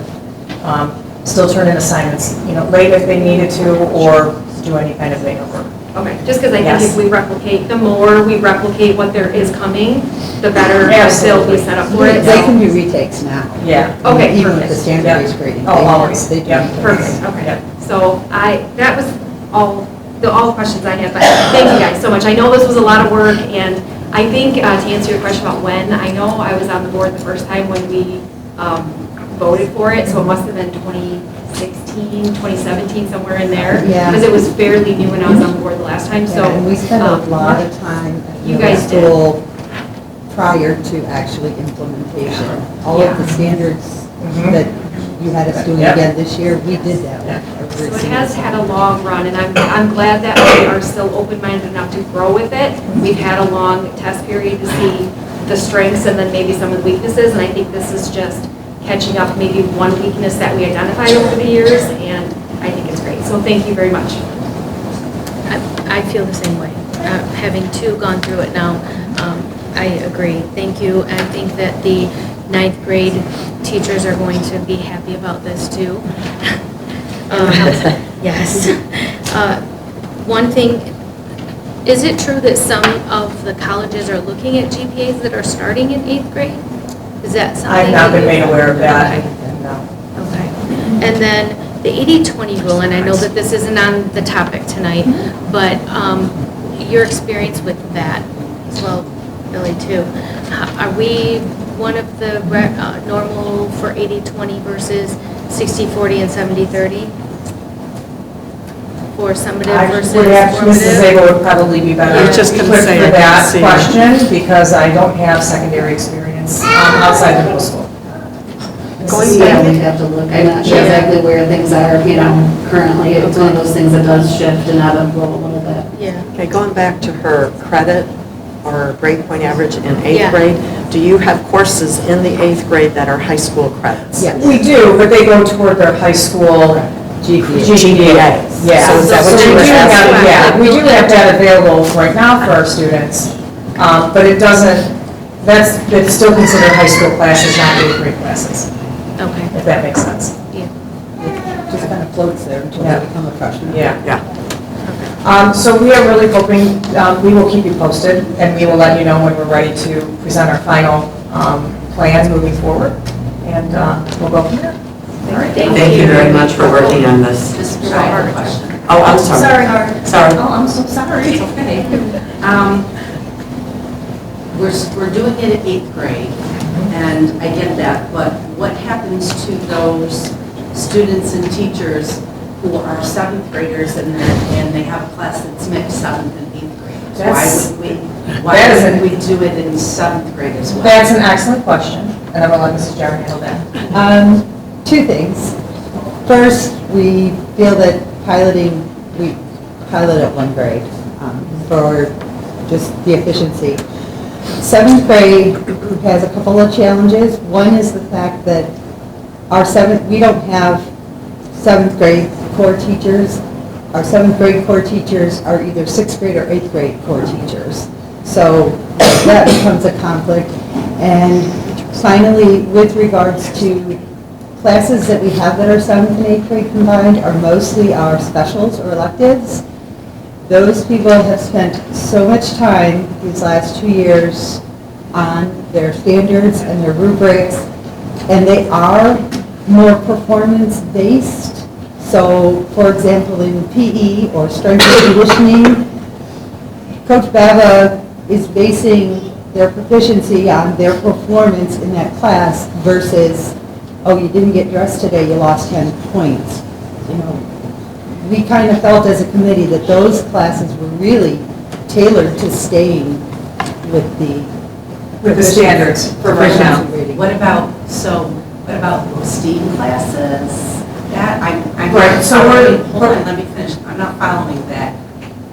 still turn in assignments, late if they needed to, or do any kind of makeup work. Okay, just because I think Yes. if we replicate, the more we replicate what there is coming, the better they'll Absolutely. be set up for it. They can do retakes now. Yeah. Okay, Even with the perfect. standardized grading. Oh, always. They do. Yeah. Perfect, okay. Yeah. So that was all the questions I had, but thank you guys so much. I know this was a lot of work, and I think to answer your question about when, I know I was on the board the first time when we voted for it, so it must have been 2016, 2017, somewhere in there. Yeah. Because it was fairly new when I was on the board the last time, so. Yeah, and we spent a lot of time at You middle guys did. school prior to actually implementation. All of the standards that you had us doing Yep. again this year, we did that. So it has had a long run, and I'm glad that we are still open-minded enough to grow with it. We've had a long test period to see the strengths and then maybe some of the weaknesses, and I think this is just catching up maybe one weakness that we identified over the years, and I think it's great. So thank you very much. I feel the same way. Having gone through it now, I agree. Thank you. I think that the 9th grade teachers are going to be happy about this too. Yes. One thing, is it true that some of the colleges are looking at GPAs that are starting in 8th grade? Is that something? I've not been made aware of that. Okay. No. Okay. And then the 80-20 rule, and I know that this isn't on the topic tonight, but your experience with that as well, Billy, too. Are we one of the normal for 80-20 versus 60-40 and 70-30? For summative versus Mrs. formative? Zabel would probably be better I was just gonna equipped say, for I that didn't see question, because I don't have secondary experience outside the middle school. Going back, we have to look, I'm not sure exactly where things are, currently. It's one of those things that does shift and ebb and flow a little bit. Yeah. Okay, going back to her credit or grade point average in eighth Yeah. grade. Do you have courses in the eighth grade that are high school credits? Yes. We do, but they go toward their high school GPAs. Yeah. So is that what So you we were do have- asking? Yeah, we do have that available right now for our students, but it doesn't, it's still considered high school classes, not eighth grade classes, Okay. if that makes sense. Just kind of floats there until Yeah. they become a freshman. Yeah. So we are really hoping, we will keep you posted, and we will let you know when we're ready to present our final plans moving forward, and we'll go from there. All right. Thank you very much for working on this. Mr. I have a question. Oh, I'm sorry. Sorry. Oh, I'm so sorry. It's okay. We're doing it at eighth grade, and I get that, but what happens to those students and teachers who are seventh graders and they have a class that's mixed seventh and eighth grade? Why wouldn't we do it in seventh grade as well? That's an excellent question, and I'm going to let Mrs. Jarrett handle that. Two things. First, we feel that we pilot at one grade for just the efficiency. Seventh grade has a couple of challenges. One is the fact that we don't have seventh grade core teachers. Our seventh grade core teachers are either sixth grade or eighth grade core teachers. So that becomes a conflict. And finally, with regards to classes that we have that are seventh and eighth grade combined are mostly our specials or electives. Those people have spent so much time these last 2 years on their standards and their rubrics, and they are more performance-based. So, for example, in PE or strength and conditioning, Coach Bava is basing their proficiency on their performance in that class versus, oh, you didn't get dressed today, you lost 10 points. You know, we kind of felt as a committee that those classes were really tailored to staying with the standards For right now. proficiency rating. What about STEAM classes? That, I'm Right, not so following, we're- hold on, let me finish. I'm not following that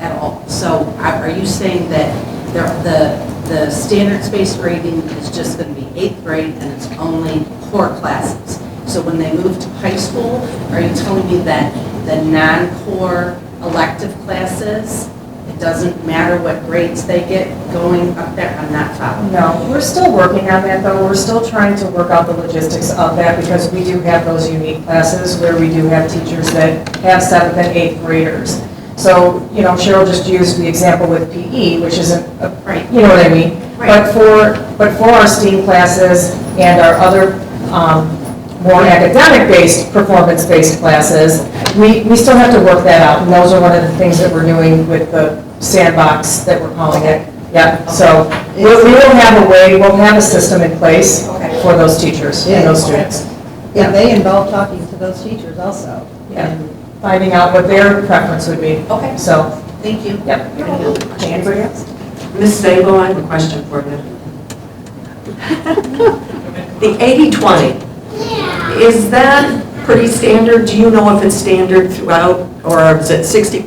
at all. So are you saying that the standards-based rating is just going to be eighth grade and it's only core classes? So when they move to high school, are you telling me that the non-core elective classes, it doesn't matter what grades they get going up there? I'm not following. No, we're still working on that, though. We're still trying to work out the logistics of that because we do have those unique classes where we do have teachers that have seventh and eighth graders. So, you know, Cheryl just used the example with PE, which isn't, Right. you know what I mean? Right. But for our STEAM classes and our other more academic-based, performance-based classes, we still have to work that out. And those are one of the things that we're doing with the sandbox that we're calling it. Yeah, so we will have a way, we'll have a system in place for those teachers and those students. Yeah, they involve talking to those teachers also. Yeah. And Finding out what their preference would be. Okay. So, Thank you. yep. Anybody else? Ms. Sabo, I have a question for you. The 80-20, is that pretty standard? Do you know if it's standard throughout, or is it 60-40,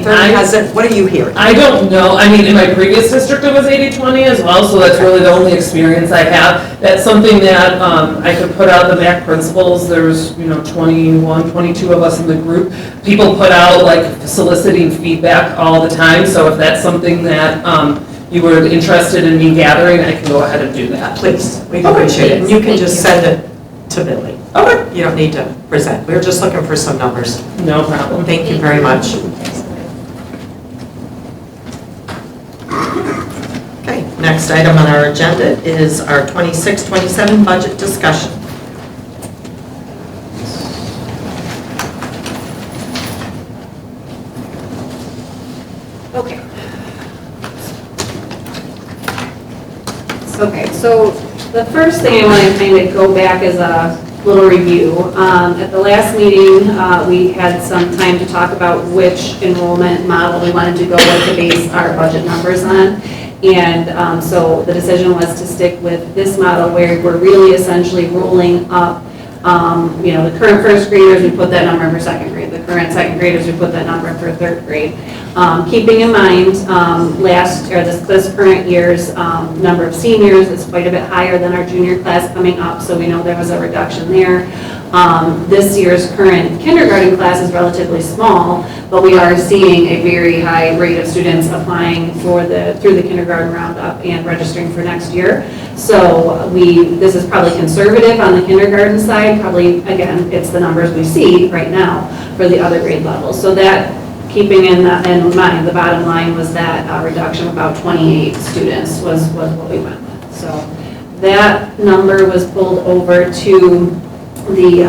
70-30? What are you hearing? I don't know. I mean, in my previous district, it was 80-20 as well, so that's really the only experience I have. That's something that I could put out the MAC principals. There's, 21, 22 of us in the group. People put out, like, soliciting feedback all the time, so if that's something that you were interested in me gathering, I can go ahead and do that. Please, we'd appreciate it. And you can just send it to Billy. Okay. You don't need to present. We're just looking for some numbers. No problem. Thank you very much. Okay, next item on our agenda is our 26-27 budget discussion. Okay. Okay, so the first thing I want to kind of go back is a little review. At the last meeting, we had some time to talk about which enrollment model we wanted to go with to base our budget numbers on. And so the decision was to stick with this model where we're really essentially rolling up, the current first graders, we put that number for second grade. The current second graders, we put that number for third grade. Keeping in mind, this current year's number of seniors is quite a bit higher than our junior class coming up, so we know there was a reduction there. This year's current kindergarten class is relatively small, but we are seeing a very high rate of students applying through the kindergarten roundup and registering for next year. So this is probably conservative on the kindergarten side. Probably, again, it's the numbers we see right now for the other grade levels. So that, keeping in mind, the bottom line was that reduction of about 28 students was what we went with. So that number was pulled over to the,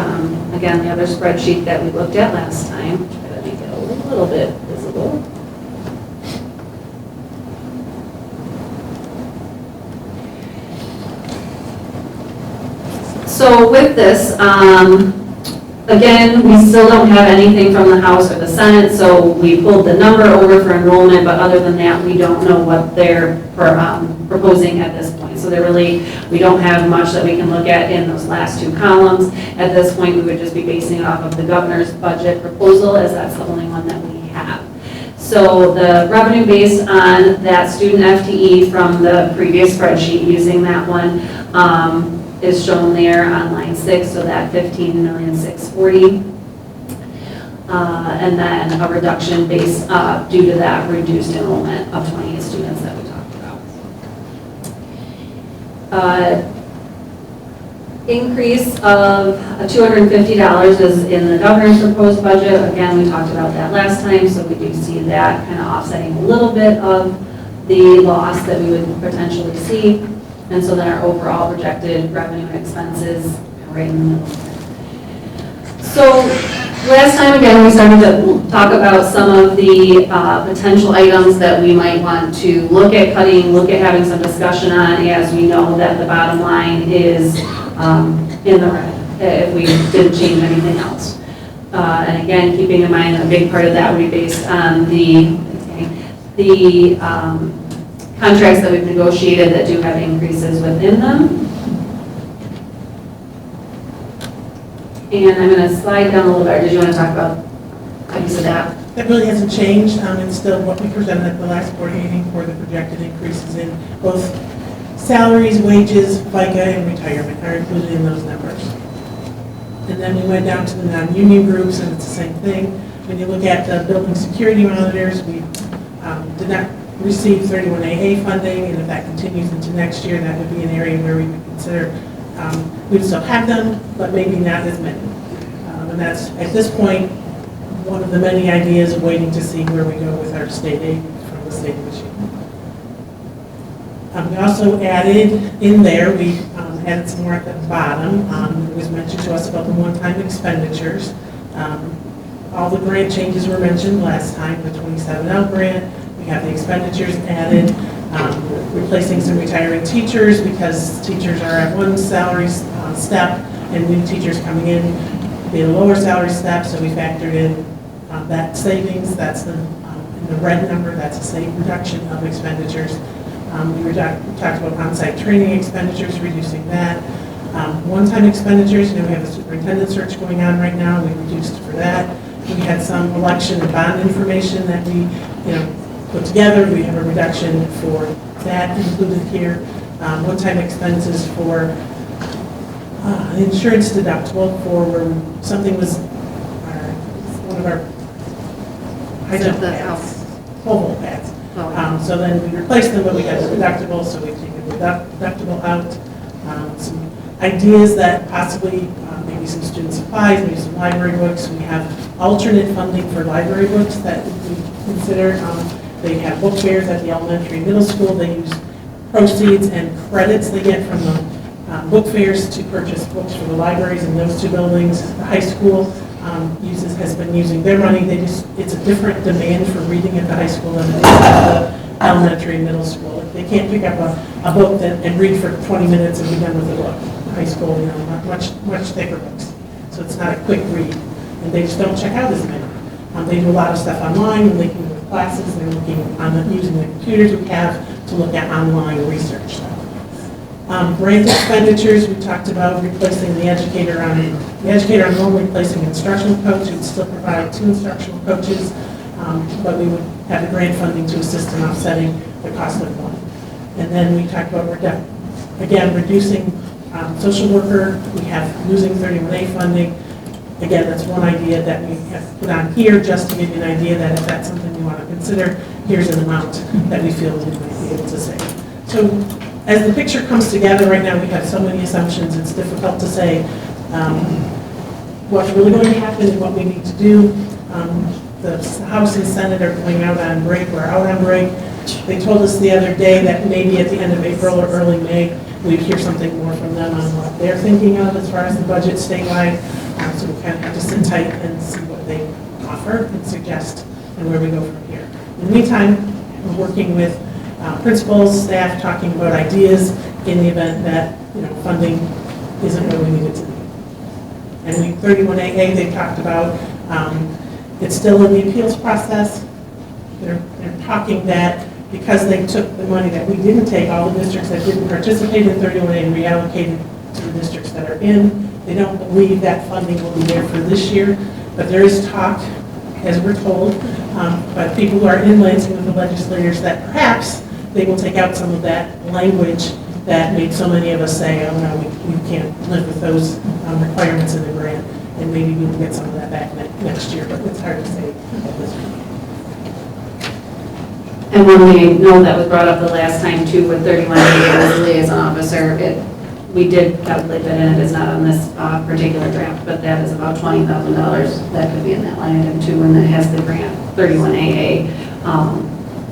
again, the other spreadsheet that we looked at last time. Try to make it a little bit visible. So with this, again, we still don't have anything from the House or the Senate, so we pulled the number over for enrollment, but other than that, we don't know what they're proposing at this point. So we don't have much that we can look at in those last two columns. At this point, we would just be basing it off of the governor's budget proposal, as that's the only one that we have. So the revenue based on that student FTE from the previous spreadsheet, using that one, is shown there on line 6, so that $15,640,000. And then a reduction based due to that reduced enrollment of 28 students that we talked about. Increase of $250 is in the governor's proposed budget. Again, we talked about that last time, so we do see that kind of offsetting a little bit of the loss that we would potentially see. And so then our overall projected revenue and expenses right in the middle. So last time, again, we started to talk about some of the potential items that we might want to look at cutting, look at having some discussion on, as we know that the bottom line is in the red if we didn't change anything else. And again, keeping in mind a big part of that would be based on the contracts that we've negotiated that do have increases within them. And I'm going to slide down a little bit. Did you want to talk about a piece of that? That really hasn't changed. It's still what we presented at the last board meeting for the projected increases in both salaries, wages, FICA, and retirement are included in those numbers. And then we went down to the non-union groups, and it's the same thing. When you look at the building security monitors, we did not receive 31AA funding, and if that continues into next year, that would be an area where we would consider, we'd still have them, but maybe not as many. And that's, at this point, one of the many ideas of waiting to see where we go with our state aid from the state of Michigan. We also added in there, we added some more at the bottom. It was mentioned to us about the one-time expenditures. All the grant changes were mentioned last time, the 27L grant. We have the expenditures added, replacing some retiring teachers because teachers are at one salary step and new teachers coming in be at a lower salary step, so we factored in that savings. That's in the red number, that's a safe reduction of expenditures. We talked about on-site training expenditures, reducing that. One-time expenditures, we have a superintendent search going on right now, we reduced for that. We had some election and bond information that we put together. We have a reduction for that included here. One-time expenses for insurance deductible for where something was one of our high jump pads, pole pads. So then we replaced them, but we had the deductible, so we've taken the deductible out. Some ideas that possibly maybe some student supplies, maybe some library books. We have alternate funding for library books that we consider. They have book fairs at the elementary and middle school. They use proceeds and credits they get from the book fairs to purchase books for the libraries in those two buildings. The high school has been using their money. It's a different demand for reading at the high school than it is at the elementary and middle school. They can't pick up a book and read for 20 minutes and be done with the book. The high school, much thicker books. So it's not a quick read. And they just don't check out as many. They do a lot of stuff online and linking with classes. They're looking on using the computers we have to look at online research stuff. Grant expenditures, we talked about replacing the educator on home, replacing instructional coach. We'd still provide 2 instructional coaches, but we would have the grant funding to assist in offsetting the cost of one. And then we talked about, again, reducing social worker. We have losing 31A funding. Again, that's one idea that we have put on here just to give you an idea that if that's something you want to consider, here's an amount that we feel we might be able to save. So as the picture comes together right now, we have so many assumptions, it's difficult to say what's really going to happen and what we need to do. The House and Senate are going out on break. We're out on break. They told us the other day that maybe at the end of April or early May, we'd hear something more from them on what they're thinking of as far as the budget statewide. So we kind of have to sit tight and see what they offer and suggest and where we go from here. In the meantime, we're working with principals, staff, talking about ideas in the event that funding isn't where we need it to be. And 31AA, they talked about, it's still in the appeals process. They're talking that because they took the money that we didn't take, all the districts that didn't participate in 31A and reallocated to the districts that are in, they don't believe that funding will be there for this year, but there is talk, as we're told, by people who are in Lansing with the legislators, that perhaps they will take out some of that language that made so many of us say, oh no, we can't live with those requirements in the grant, and maybe we will get some of that back next year, but it's hard to say at this point. And when we know that was brought up the last time too with 31A as a liaison officer, we did calculate that, and it is not on this particular draft, but that is about $20,000 that could be in that line item too, and that has the grant 31AA.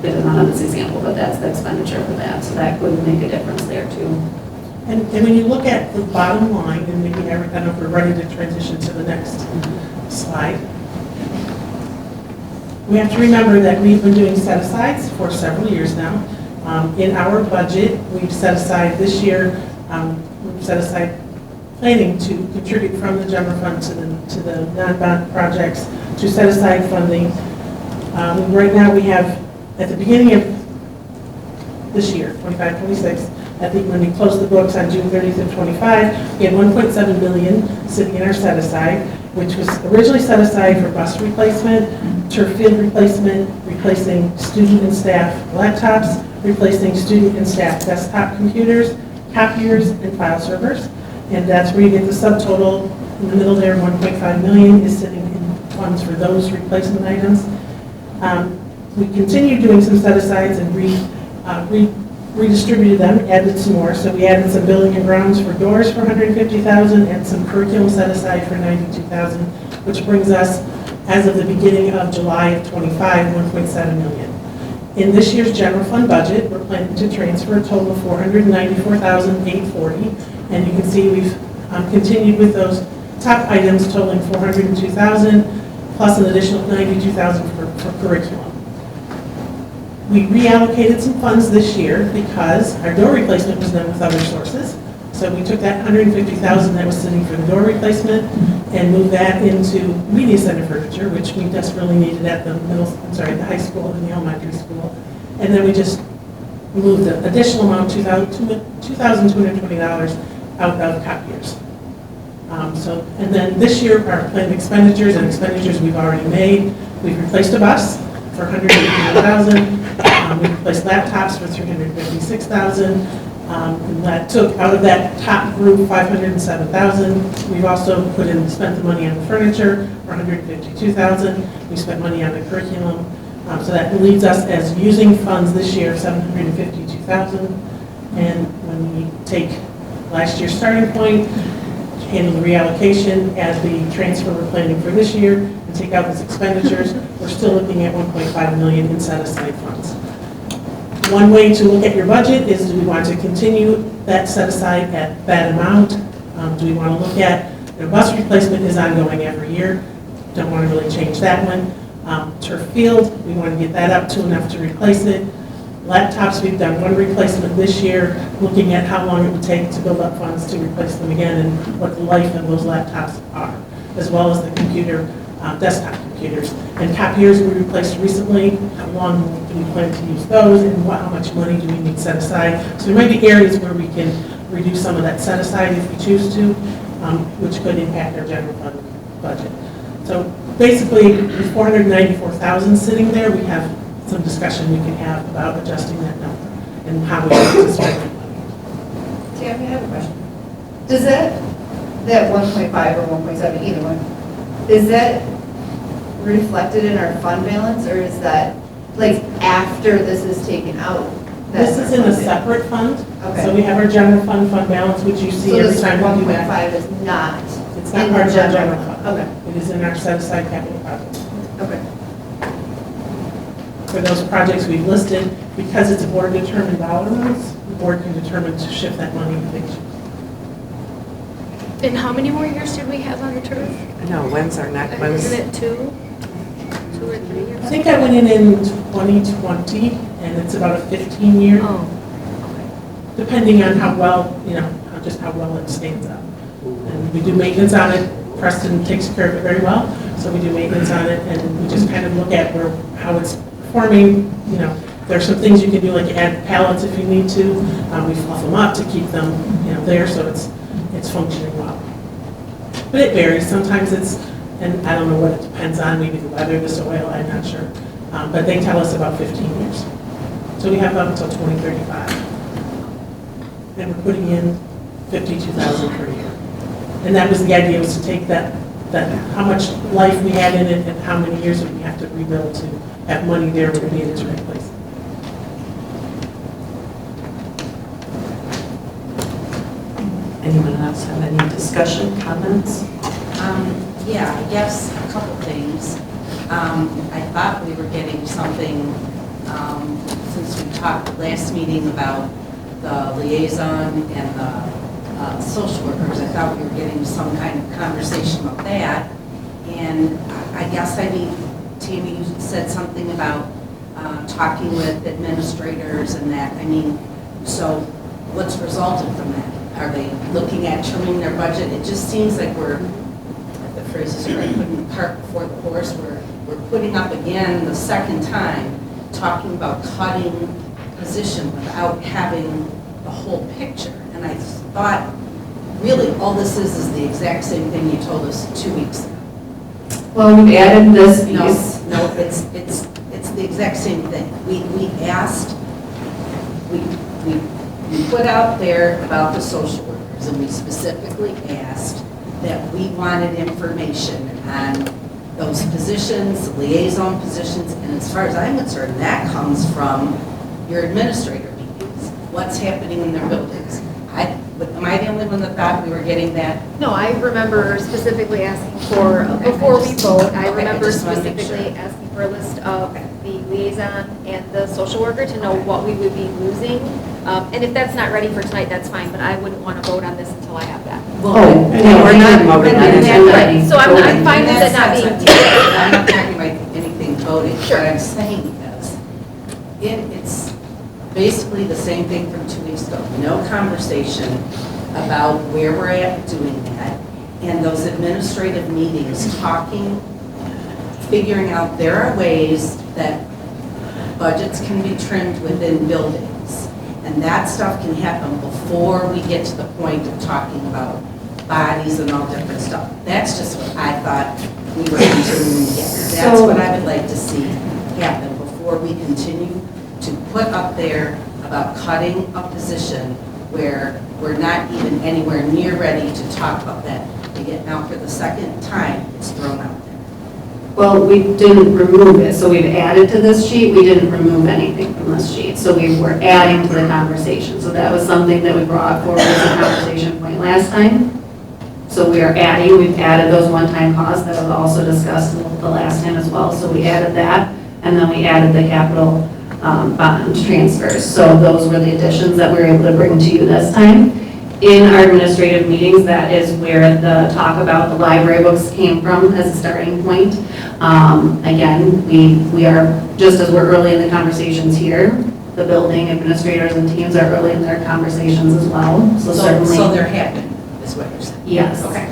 It is not on this example, but that's the expenditure for that, so that would make a difference there too. And when you look at the bottom line, and maybe I don't know if we're ready to transition to the next slide. We have to remember that we've been doing set-asides for several years now. In our budget, we've set aside this year, we've set aside planning to contribute from the general fund to the non-bond projects to set aside funding. Right now we have, at the beginning of this year, 25-26, when we closed the books on June 30th of 25, we had $1.7 billion sitting in our set-aside, which was originally set aside for bus replacement, turf field replacement, replacing student and staff laptops, replacing student and staff desktop computers, copiers, and file servers. And that's where you get the subtotal in the middle there, 1.5 million is sitting in funds for those replacement items. We continued doing some set-asides and redistributed them, added some more. So we added some building and grounds for doors for $150,000 and some curriculum set aside for $92,000, which brings us, as of the beginning of July of 25, $1.7 million. In this year's general fund budget, we're planning to transfer a total of $494,840, and you can see we've continued with those top items totaling $402,000 plus an additional $92,000 for curriculum. We reallocated some funds this year because our door replacement was done with other sources. So we took that $150,000 that was sitting for the door replacement and moved that into media center furniture, which we desperately needed at the the high school and the elementary school. And then we just moved the additional amount, $2,220 out of copiers. And then this year, our planned expenditures we've already made. We've replaced a bus for $150,000. We replaced laptops for $356,000. And that took out of that top group $507,000. We've also spent the money on the furniture for $152,000. We spent money on the curriculum. So that leaves us as using funds this year of $752,000. And when we take last year's starting point, handle the reallocation, add the transfer we're planning for this year, and take out those expenditures, we're still looking at $1.5 million in set-aside funds. One way to look at your budget is, do we want to continue that set-aside at that amount? Do we want to look at, bus replacement is ongoing every year, don't want to really change that one. Turf field, we want to get that up to enough to replace it. Laptops, we've done one replacement this year, looking at how long it would take to build up funds to replace them again and what the life of those laptops are, as well as the desktop computers. And copiers we replaced recently, how long do we plan to use those, and how much money do we need set aside? So there might be areas where we can reduce some of that set aside if we choose to, which could impact our general fund budget. So basically, with 494,000 sitting there, we have some discussion we can have about adjusting that number and how we want to spend that money. Tammy, I have a question. Does that 1.5 or 1.7, either one, is that reflected in our fund balance, or is that, like, after this is taken out? This is in a separate fund. Okay. So we have our general fund balance, which you see every time we do that. So this 1.5 is not It's not in part the of our general fund. Okay. It is in our set-aside capital projects. Okay. For those projects we've listed, because it's board-determined dollar amounts, the board can determine to shift that money if they choose. And how many more years did we have on the turf? No, when's our next, Isn't it 2 or 3 years? I think I went in 2020, and it's about a 15-year, Oh, depending on how well, just how well it stands up. And we do maintenance on it. Preston takes care of it very well, so we do maintenance on it, and we just kind of look at how it's performing. There's some things you can do, like add pallets if you need to. We fluff them up to keep them, there, so it's functioning well. But it varies. Sometimes and I don't know what it depends on, maybe the weather, the soil, I'm not sure. But they tell us about 15 years. So we have up until 2035. And we're putting in 52,000 per year. And that was the idea, was to take that how much life we had in it and how many years we have to rebuild to have money there to be in its right place. anyone else have any discussion, comments? Yeah, I guess a couple things. I thought we were getting something, since we talked last meeting about the liaison and the social workers, I thought we were getting some kind of conversation about that. And I guess, Tammy, you said something about talking with administrators and that. So what's resulted from that? Are they looking at trimming their budget? It just seems like we're, if the phrase is correct, putting the cart before the horse. We're putting up again the second time, talking about cutting position without having the whole picture. And I thought, really, all this is the exact same thing you told us 2 weeks ago. Well, we've added this piece. No, it's the exact same thing. We asked, we put out there about the social workers, and we specifically asked that we wanted information on those positions, liaison positions, and as far as I'm concerned, that comes from your administrator meetings. What's happening in their buildings? Am I the only one that thought we were getting that? No, I remember specifically asking for, before we vote, I remember just wanna make specifically sure. asking for a list of the liaison and the social worker to know what we would be losing. And if that's not ready for tonight, that's fine, but I wouldn't want to vote on this until I have that. No, we're not voting on it. Right, so I'm fine with it not being tabled. I'm not talking about anything voting. Sure. What I'm saying is, it's basically the same thing from 2 weeks ago. No conversation about where we're at doing that, and those administrative meetings, talking, figuring out there are ways that budgets can be trimmed within buildings. And that stuff can happen before we get to the point of talking about bodies and all different stuff. That's just what I thought we were continuing to get. That's what I would like to see happen before we continue to put up there about cutting a position where we're not even anywhere near ready to talk about that. Again, now for the second time, it's thrown out there. Well, we didn't remove it, so we've added to this sheet, we didn't remove anything from this sheet, so we were adding to the conversation. So that was something that we brought forward as a conversation point last time. So we are adding, we've added those one-time costs that was also discussed the last time as well, so we added that, and then we added the capital bond transfers. So those were the additions that we were able to bring to you this time. In our administrative meetings, that is where the talk about the library books came from as a starting point. Again, we are, just as we're early in the conversations here, the building administrators and teams are early in their conversations as well. So certainly. So they're happening, is what you're saying? Yes. Okay.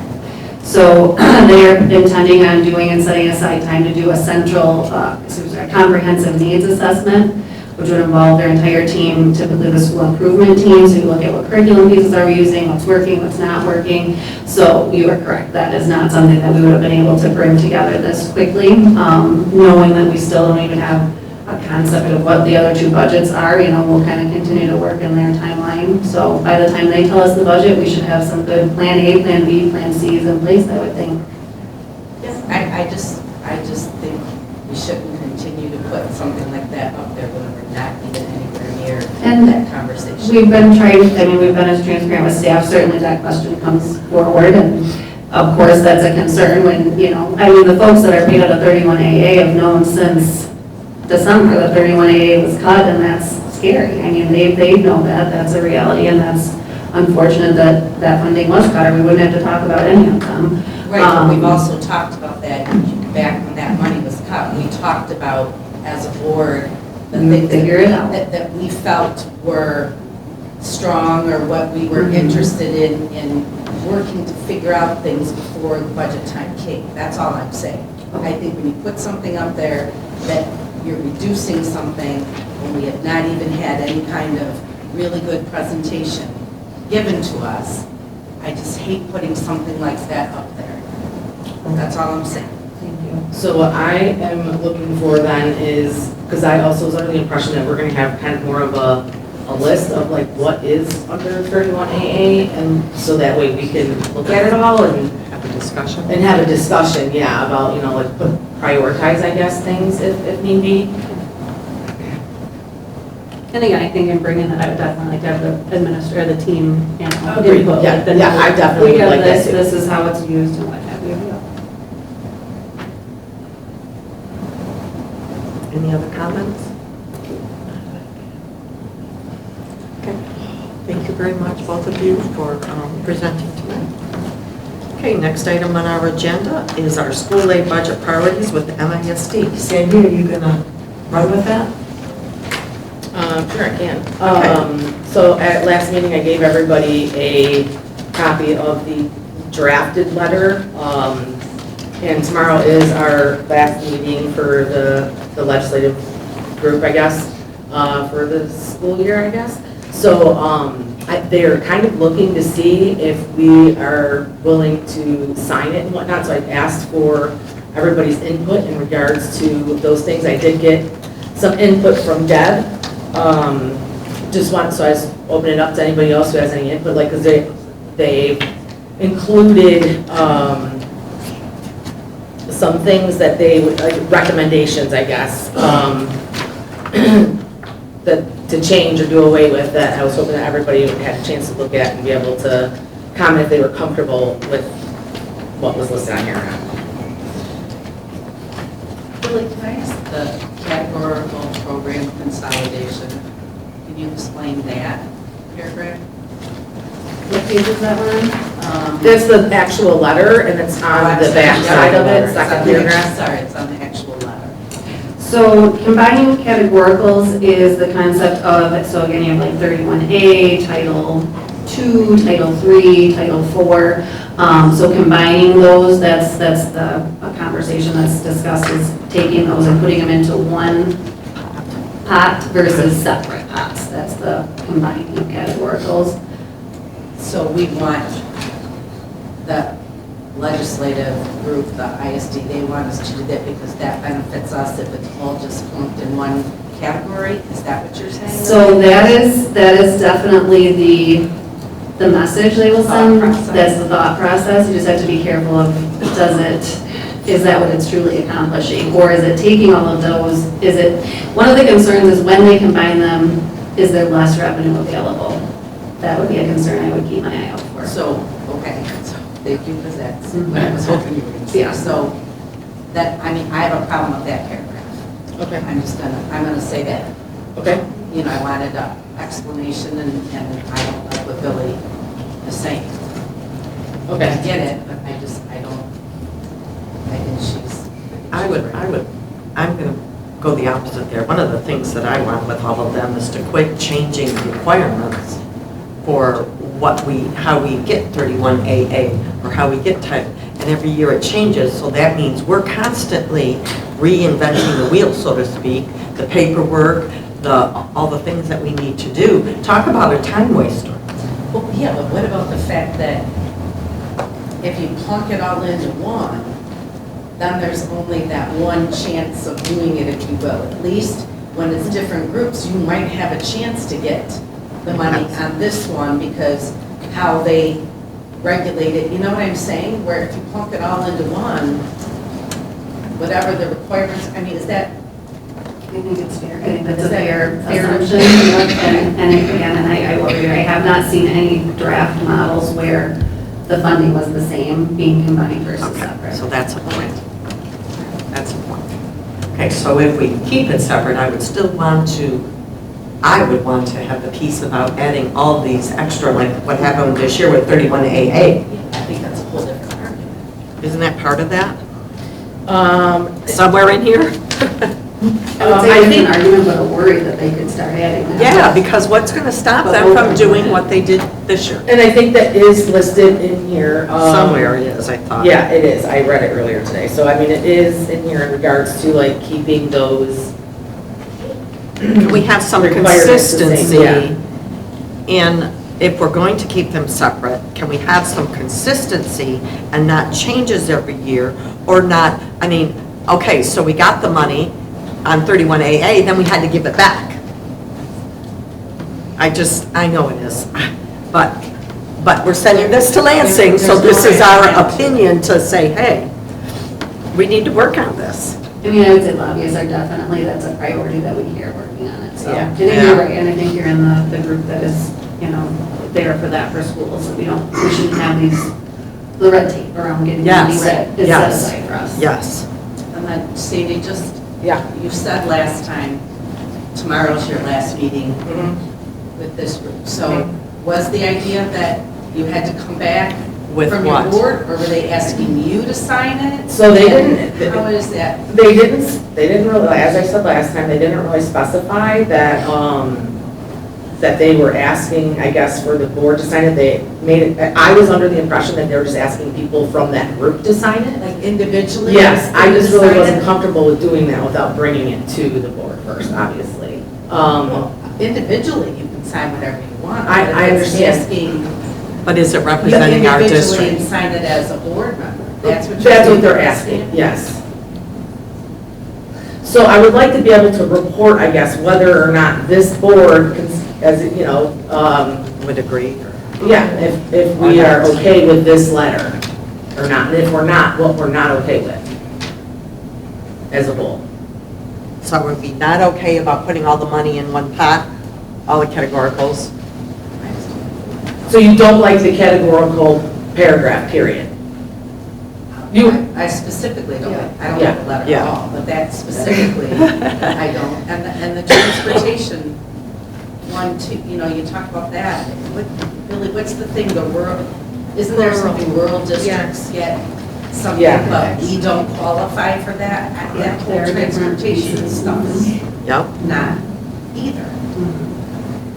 So they're intending on doing and setting aside time to do a central, a comprehensive needs assessment which would involve their entire team, typically the school improvement team, so you look at what curriculum pieces are we using, what's working, what's not working. So you are correct, that is not something that we would have been able to bring together this quickly, knowing that we still don't even have a concept of what the other two budgets are. You know, we'll kind of continue to work in their timeline. So by the time they tell us the budget, we should have some good plan A, plan B, plan C's in place, I would think. I just think we shouldn't continue to put something like that up there when we're not even anywhere near that conversation. We've been trying, we've been as transparent with staff, certainly that question comes forward, and of course, that's a concern when, you know, the folks that are paid out of 31AA have known since December that 31AA was cut, and that's scary. They know that, that's a reality, and that's unfortunate that that funding was cut, or we wouldn't have to talk about any of them. Right, but we've also talked about that back when that money was cut. We talked about, as a board, the things that we felt were strong or what we were interested in working to figure out things before the budget time came. That's all I'm saying. I think when you put something up there that you're reducing something when we have not even had any kind of really good presentation given to us, I just hate putting something like that up there. That's all I'm saying. Thank you. So what I am looking for then is, because I also was under the impression that we're going to have kind of more of a list of like what is under 31AA, and so that way we can look at it all and Have a discussion. and have a discussion, yeah, about, you know, like prioritize, I guess, things if need be. And again, I think in bringing that, I would definitely like to have the administrator, the team, you know, Agreed. input. Yeah, yeah, I definitely We have would like that this, too. this is how it's used and what have you. Any other comments? Okay, thank you very much, both of you, for presenting tonight. Okay, next item on our agenda is our school aid budget priorities with the MISD. Sandy, are you gonna run with that? Sure, I can. So at last meeting, I gave everybody a copy of the drafted letter. And tomorrow is our last meeting for the legislative group, I guess, for the school year, I guess. So they're kind of looking to see if we are willing to sign it and whatnot. So I've asked for everybody's input in regards to those things. I did get some input from Deb. So I was opening it up to anybody else who has any input, like, because they included some things that they would, like recommendations, I guess, that to change or do away with, that I was hoping that everybody had a chance to look at and be able to comment if they were comfortable with what was listed on here. Billy, can I ask the categorical program consolidation? Can you explain that paragraph? What page is that on? That's the actual letter, and it's on the back side of it, second paragraph. Sorry, it's on the actual letter. So combining categoricals is the concept of, so again, you have like 31A, Title II, Title III, Title IV. So combining those, that's a conversation that's discussed, is taking those and putting them into one pot versus separate pots. That's the combining of categoricals. So we want the legislative group, the ISD, they want us to do that because that benefits us if it's all just clumped in one category? Is that what you're saying? So that is definitely the message they will send. That's the thought process. You just have to be careful of, is that what it's truly accomplishing? Or is it taking all of those, one of the concerns is when they combine them, is there less revenue available? That would be a concern I would keep my eye out for. So, okay, so thank you, because that's what I was hoping you were going to say. Yeah. So that, I have a problem with that paragraph. Okay. I'm gonna say that. Okay. You know, I wanted an explanation and I don't like what Billy is saying. Okay. I get it, but I think she's. I'm going to go the opposite there. One of the things that I want with all of them is to quit changing requirements for how we get 31AA or how we get type, and every year it changes, so that means we're constantly reinventing the wheel, so to speak, the paperwork, all the things that we need to do. Talk about a time waster. Well, yeah, but what about the fact that if you plunk it all into one, then there's only that one chance of doing it, if you will. At least when it's different groups, you might have a chance to get the money on this one because how they regulate it, you know what I'm saying? Where if you plunk it all into one, whatever the requirements, I mean, is that? I think it's fair. I think that's a fair assumption. And again, I will agree, I have not seen any draft models where the funding was the same, being combined versus separate. So that's a point. That's a point. Okay, so if we keep it separate, I would want to have the piece about adding all these extra, like what happened this year with 31AA. I think that's a whole different argument. Isn't that part of that? Somewhere in here? I would say it's an argument, but a worry that they could start adding that. Yeah, because what's going to stop them from doing what they did this year? And I think that is listed in here. Somewhere it is, I thought. Yeah, it is. I read it earlier today. So, I mean, it is in here in regards to like keeping those. We have some requirements the same, consistency in, if we're going to keep them separate, can we have some consistency and not changes every year or not, I mean, okay, so we got the money on 31AA, then we had to give it back. I know it is, but we're sending this to Lansing, so this is our opinion to say, hey, we need to work on this. I mean, I would say lobbyists are definitely, that's a priority that we hear working on it, so. Yeah. I think you're right, and I think you're in the group that is, there for that for schools, so we shouldn't have the red tape around getting money set aside for us. Yes. And then Sadie, you said last time, tomorrow's your last meeting with this group. So was the idea that you had to come back With from what? your board, or were they asking you to sign it? So they didn't. How is that? They didn't really, as I said last time, they didn't really specify that, that they were asking, I guess, for the board to sign it. They made it, I was under the impression that they were just asking people from that group to sign it. Like individually? Yes, I just really Sign wasn't it? comfortable with doing that without bringing it to the board first, obviously. Well, individually, you can sign whatever you want. I but it's understand. asking But is it representing our individually and district? sign it as a board member. That's what They're asking, yes. So I would like to be able to report, I guess, whether or not this board, as, Would agree? yeah, if we are okay with this letter or not, and if we're not, what we're not okay with as a whole. So would we not okay about putting all the money in one pot, all the categoricals? So you don't like the categorical paragraph, period? I specifically don't, I don't Yeah. like the letter Yeah. at all, but that specifically, I don't. And the transportation one, too, you talk about that. Billy, what's the thing, the rural, isn't there something rural districts get something, Yeah. but we don't qualify for that? That whole transportation stuff is Yep. not either.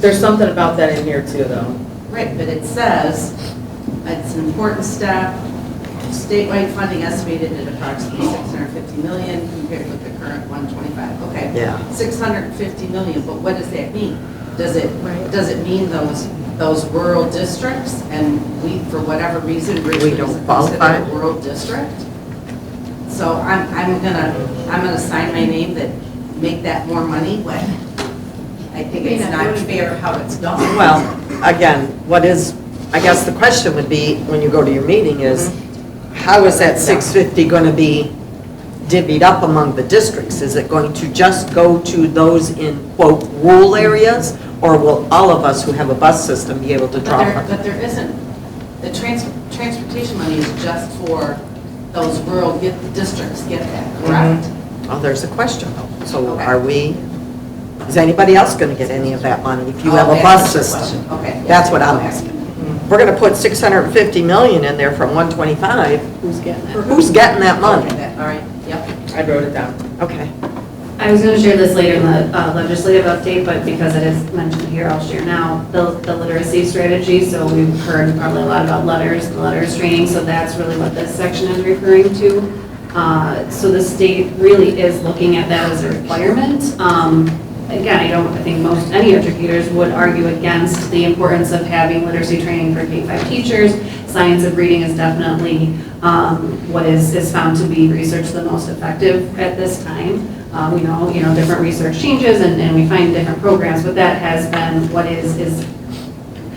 There's something about that in here too, though. Right, but it says, it's an important step, statewide funding estimated at approximately 650 million compared with the current 125. Okay. Yeah. 650 million, but what does that mean? Does it mean those rural districts, and we, for whatever reason, Richmond don't isn't qualify? considered a rural district? So I'm gonna sign my name that make that more money when I think it's not fair how it's done. Well, again, I guess the question would be, when you go to your meeting is, how is that 650 going to be divvied up among the districts? Is it going to just go to those in, quote, rural areas? Or will all of us who have a bus system be able to draw from it? But there isn't, the transportation money is just for those rural districts, get that, correct? Oh, there's a question though. So is anybody else going to get any of that money if you have a bus system? Okay. That's what I'm asking. We're going to put 650 million in there from 125. Who's getting that? Who's getting that money? All right, yep. I wrote it down. Okay. I was going to share this later in the legislative update, but because it is mentioned here, I'll share now. The literacy strategy, so we've heard probably a lot about letters, the letters training, so that's really what this section is referring to. So the state really is looking at that as a requirement. again, I think most, any educators would argue against the importance of having literacy training for K-5 teachers. Science of reading is definitely what is found to be research the most effective at this time. We know, different research changes and we find different programs, but that has been what is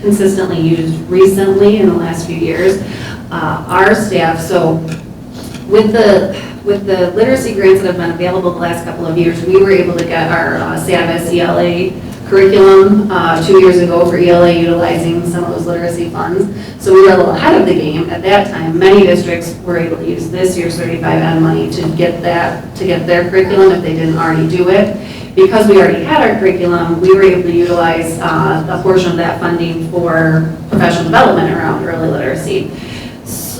consistently used recently in the last few years. Our staff, so with the literacy grants that have been available the last couple of years, we were able to get our SAVIS ELA curriculum 2 years ago for ELA utilizing some of those literacy funds. So we were a little ahead of the game at that time. Many districts were able to use this year's 35N money to get their curriculum if they didn't already do it. Because we already had our curriculum, we were able to utilize a portion of that funding for professional development around early literacy.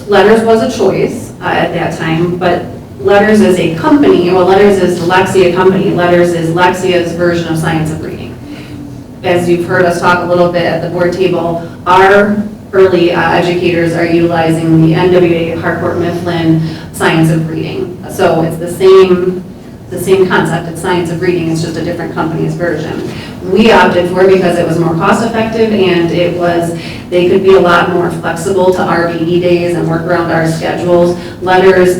Letters was a choice at that time, but Letters is a company, well, Letters is the Lexia company. Letters is Lexia's version of Science of Reading. As you've heard us talk a little bit at the board table, our early educators are utilizing the NWA Harcourt Mifflin Science of Reading. So it's the same concept, it's Science of Reading, it's just a different company's version. We opted for it because it was more cost effective and they could be a lot more flexible to our PD days and work around our schedules. Letters,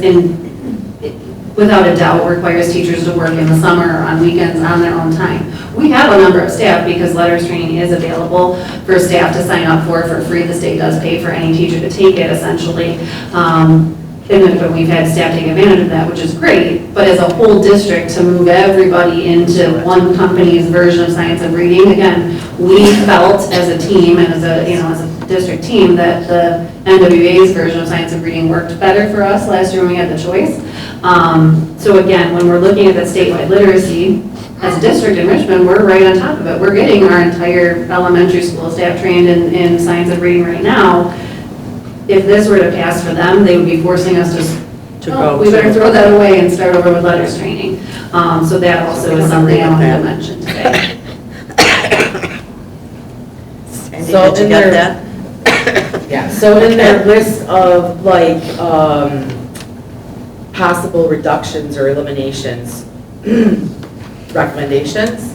without a doubt, requires teachers to work in the summer or on weekends on their own time. We have a number of staff because Letters training is available for staff to sign up for free. The state does pay for any teacher to take it essentially. And we've had staff take advantage of that, which is great, but as a whole district to move everybody into one company's version of Science of Reading, again, we felt as a team and as a district team that the NWA's version of Science of Reading worked better for us last year when we had the choice. So again, when we're looking at that statewide literacy, as a district in Richmond, we're right on top of it. We're getting our entire elementary school staff trained in Science of Reading right now. If this were to pass for them, they would be forcing us we better throw that away and start over with Letters training. So that also is something I wanted to mention today. Sandy, So did you in get their- that? Yeah, so in their list of like possible reductions or eliminations, recommendations,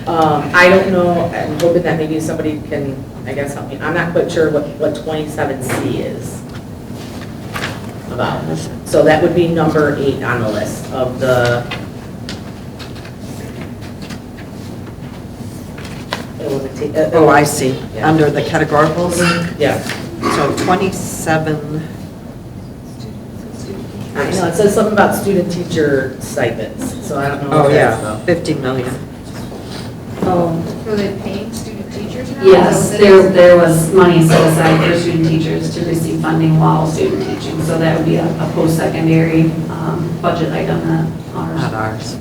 I don't know, I'm hoping that maybe somebody can, I guess, help me. I'm not quite sure what 27C is about. So that would be number 8 on the list of the, Oh, I see, Yeah. under the categoricals. yeah. So 27, I know, it says something about student teacher stipends, so I don't know. oh if that's yeah, 50 million. Are they paying student teachers now? Yes, there was money set aside for student teachers to receive funding while student teaching, so that would be a post-secondary budget item that Not ours.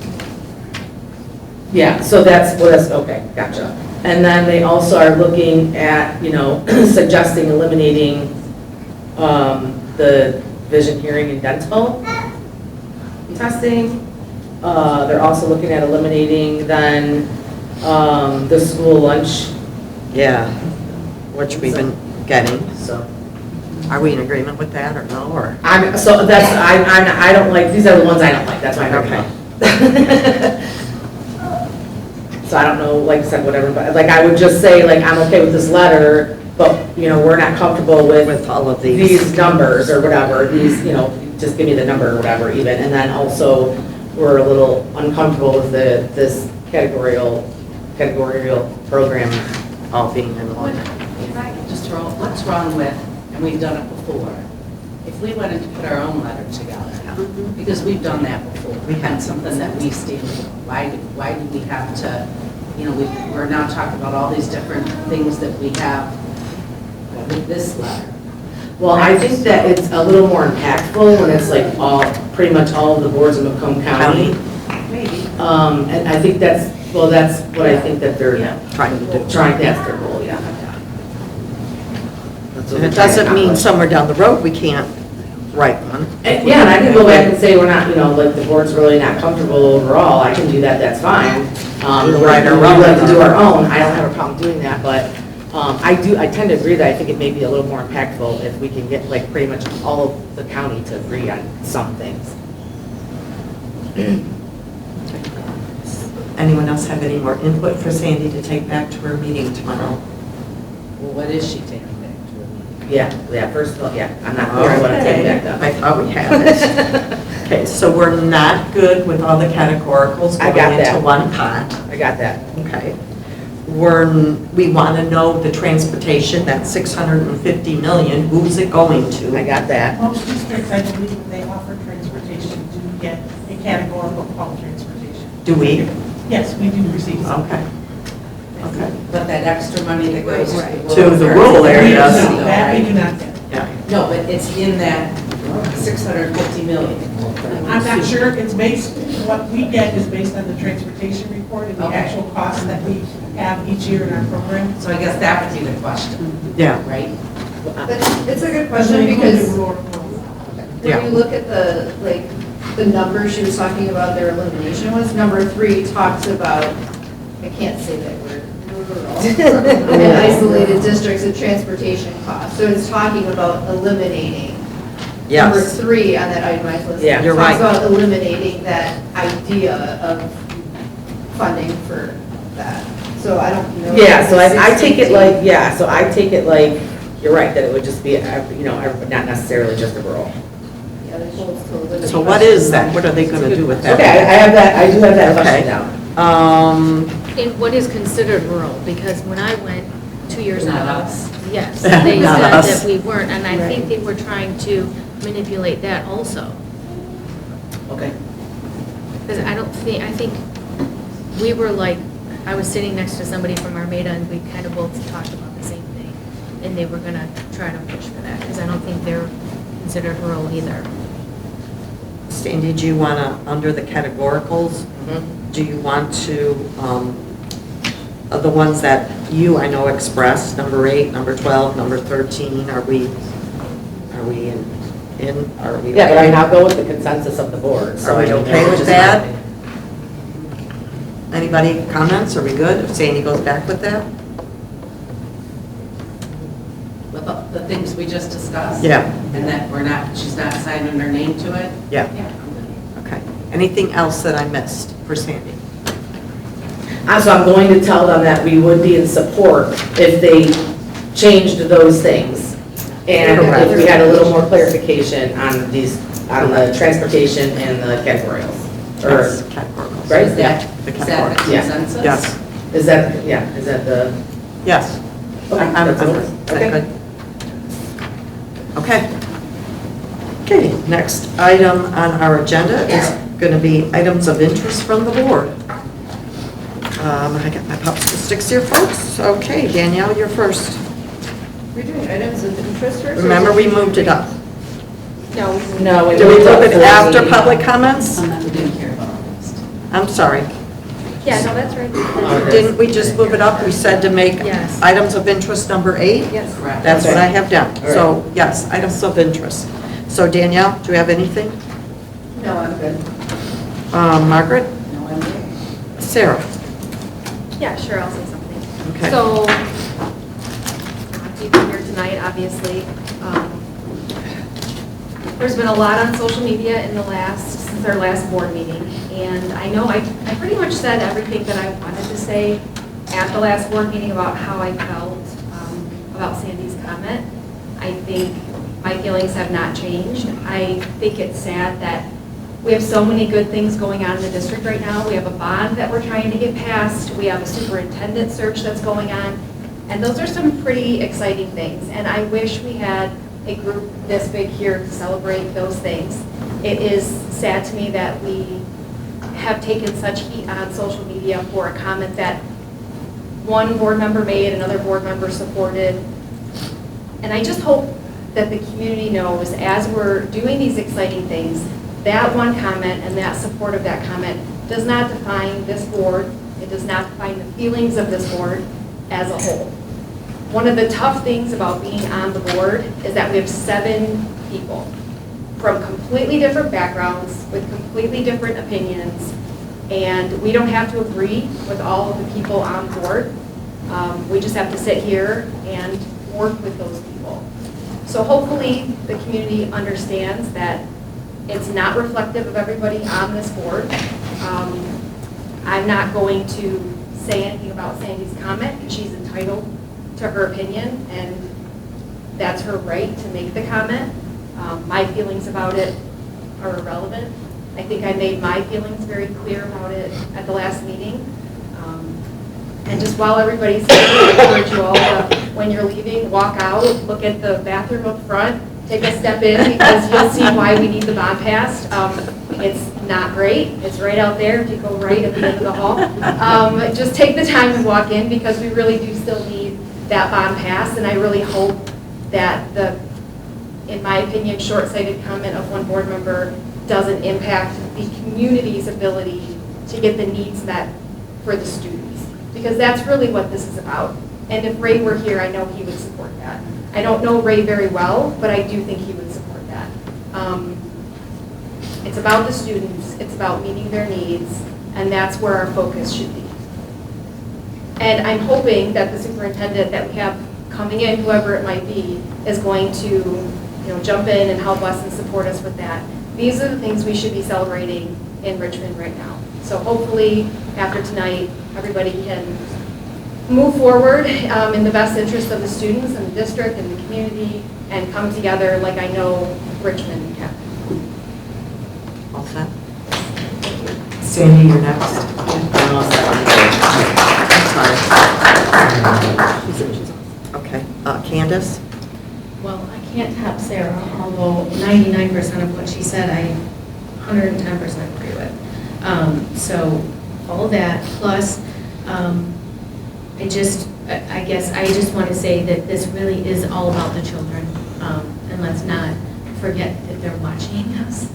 Yeah, so that's, okay, gotcha. And then they also are looking at, suggesting eliminating the vision, hearing, and dental testing. They're also looking at eliminating then the school lunch. Yeah, which we've been getting. So Are we in agreement with that or no, or? I don't like, these are the ones I don't like, that's why I'm bringing them up. So I don't know, like I said, whatever, but like I would just say, like, I'm okay with this letter, but, we're not comfortable with all of these numbers or whatever, just give me the number or whatever even. And then also, we're a little uncomfortable with this categorical program all being in one. If I could just throw, what's wrong with, and we've done it before, if we wanted to put our own letter together, because we've done that before, we had something that we stand for, why do we have to, we're now talking about all these different things that we have with this letter. Well, I think that it's a little more impactful when it's like pretty much all of the boards in Macomb County. Maybe. And I think that's what I think that they're Trying to do. that's their goal, yeah. And it doesn't mean somewhere down the road we can't write one. Yeah, and I can go back and say we're not, like the board's really not comfortable overall, I can do that, that's fine. Write our We'd own. like to do our own, I don't have a problem doing that, but I tend to agree that I think it may be a little more impactful if we can get like pretty much all of the county to agree on some things. Anyone else have any more input for Sandy to take back to her meeting tomorrow? Well, what is she taking back to her meeting? Yeah, first of all, yeah, I'm not clear on what I'm taking back I though. thought we had it. Okay, so we're not good with all the categoricals I got going into that. one pot. I got that. Okay. We want to know the transportation, that 650 million, who's it going to? I got that. Most districts, I believe, when they offer transportation, do get a categorical called transportation. Do we? Yes, we do receive some. Okay. Okay. But that extra money that goes To the rural areas. No, that we do not get. Yeah. No, but it's in that 650 million. I'm not sure, it's based, what we get is based on the transportation report and the Okay. actual costs that we have each year in our program. So I guess that would be the question, Yeah. right? But it's a good And question they include because the rural- Yeah. when you look at the number she was talking about their elimination was, number 3 talks about, I can't say that word, rural, and isolated districts and transportation costs. So it's talking about eliminating. Number Yes. 3 on that itemized list. Yeah, you're right. Talks about eliminating that idea of funding for that. So I don't know. Yeah, so I take it 618. like, yeah, so I take it like, you're right, that it would just be, not necessarily just a rural. Yeah, there's goals to eliminate. So what is that? What are they going to do with that? Okay, I have that, I do have that question Okay. down. And what is considered rural? Because when I went 2 years ago. Not us. Yes, they Not said us. that we weren't, and I think they were trying to manipulate that also. Okay. Because I think we were like, I was sitting next to somebody from Armada and we kind of both talked about the same thing. And they were gonna try to push for that, because I don't think they're considered rural either. Sandy, do you want to, under the categoricals, do you want to, the ones that you, I know, expressed, number 8, number 12, number 13, are we in, are we? Yeah, but I mean, okay? I'll go with the consensus of the board. So Are we I mean, okay with just that? my- Anybody comments? Are we good? If Sandy goes back with that? With the things we just discussed? Yeah. And that she's not signing her name to it? Yeah. Okay. Anything else that I missed for Sandy? So I'm going to tell them that we would be in support if they changed those things. And if we had a little more clarification on these, on the transportation and the categorials. Yes, Or, categoricals. right? Is that The is that the categoricals. Yeah. consensus? Yes, Is that the? yes. Okay, I'm that's good. what- Is that okay. good? Okay. Okay, next item on our agenda is going to be items of interest from the board. I got my popsicle sticks here, folks. Okay, Danielle, you're first. We're doing items of interest first? or Remember, is we it- moved it up. No. No, Did we moved up move it for after the- public comments? I'm not, we didn't care about this. I'm sorry. Yeah, no, that's right. Didn't we just move it up? We said to make Yes. items of interest number 8? Yes. Correct. That's what Okay. I have down. All right. So, yes, items of interest. So Danielle, do you have anything? No, I'm good. Margaret? No, I'm good. Sarah? Yeah, sure, I'll say something. Okay. So, people here tonight, obviously. There's been a lot on social media since our last board meeting. And I know I pretty much said everything that I wanted to say at the last board meeting about how I felt about Sandy's comment. I think my feelings have not changed. I think it's sad that we have so many good things going on in the district right now. We have a bond that we're trying to get passed. We have a superintendent search that's going on. And those are some pretty exciting things. And I wish we had a group this big here to celebrate those things. It is sad to me that we have taken such heat on social media for a comment that one board member made, another board member supported. And I just hope that the community knows, as we're doing these exciting things, that one comment and that support of that comment does not define this board. It does not define the feelings of this board as a whole. One of the tough things about being on the board is that we have 7 people from completely different backgrounds with completely different opinions, and we don't have to agree with all of the people on board. We just have to sit here and work with those people. So hopefully the community understands that it's not reflective of everybody on this board. I I'm not going to say anything about Sandy's comment, because she's entitled to her opinion, and that's her right to make the comment. My feelings about it are irrelevant. I think I made my feelings very clear about it at the last meeting. And just while everybody's here, I encourage you all to, when you're leaving, walk out, look at the bathroom up front, take a step in, because you'll see why we need the bond passed. It's not great. It's right out there if you go right at the end of the hall. Just take the time and walk in, because we really do still need that bond passed. And I really hope that the, in my opinion, short-sighted comment of one board member doesn't impact the community's ability to get the needs met for the students. Because that's really what this is about. And if Ray were here, I know he would support that. I don't know Ray very well, but I do think he would support that. It's about the students, it's about meeting their needs, and that's where our focus should be. And I'm hoping that the superintendent that we have coming in, whoever it might be, is going to jump in and help us and support us with that. These are the things we should be celebrating in Richmond right now. So hopefully, after tonight, everybody can move forward in the best interest of the students and the district and the community, and come together like I know Richmond can. All set? Sandy, you're next. Okay, Candace? Well, I can't top Sarah, although 99% of what she said, I 110% agree with. So all that, plus, I guess I just want to say that this really is all about the children. And let's not forget that they're watching us,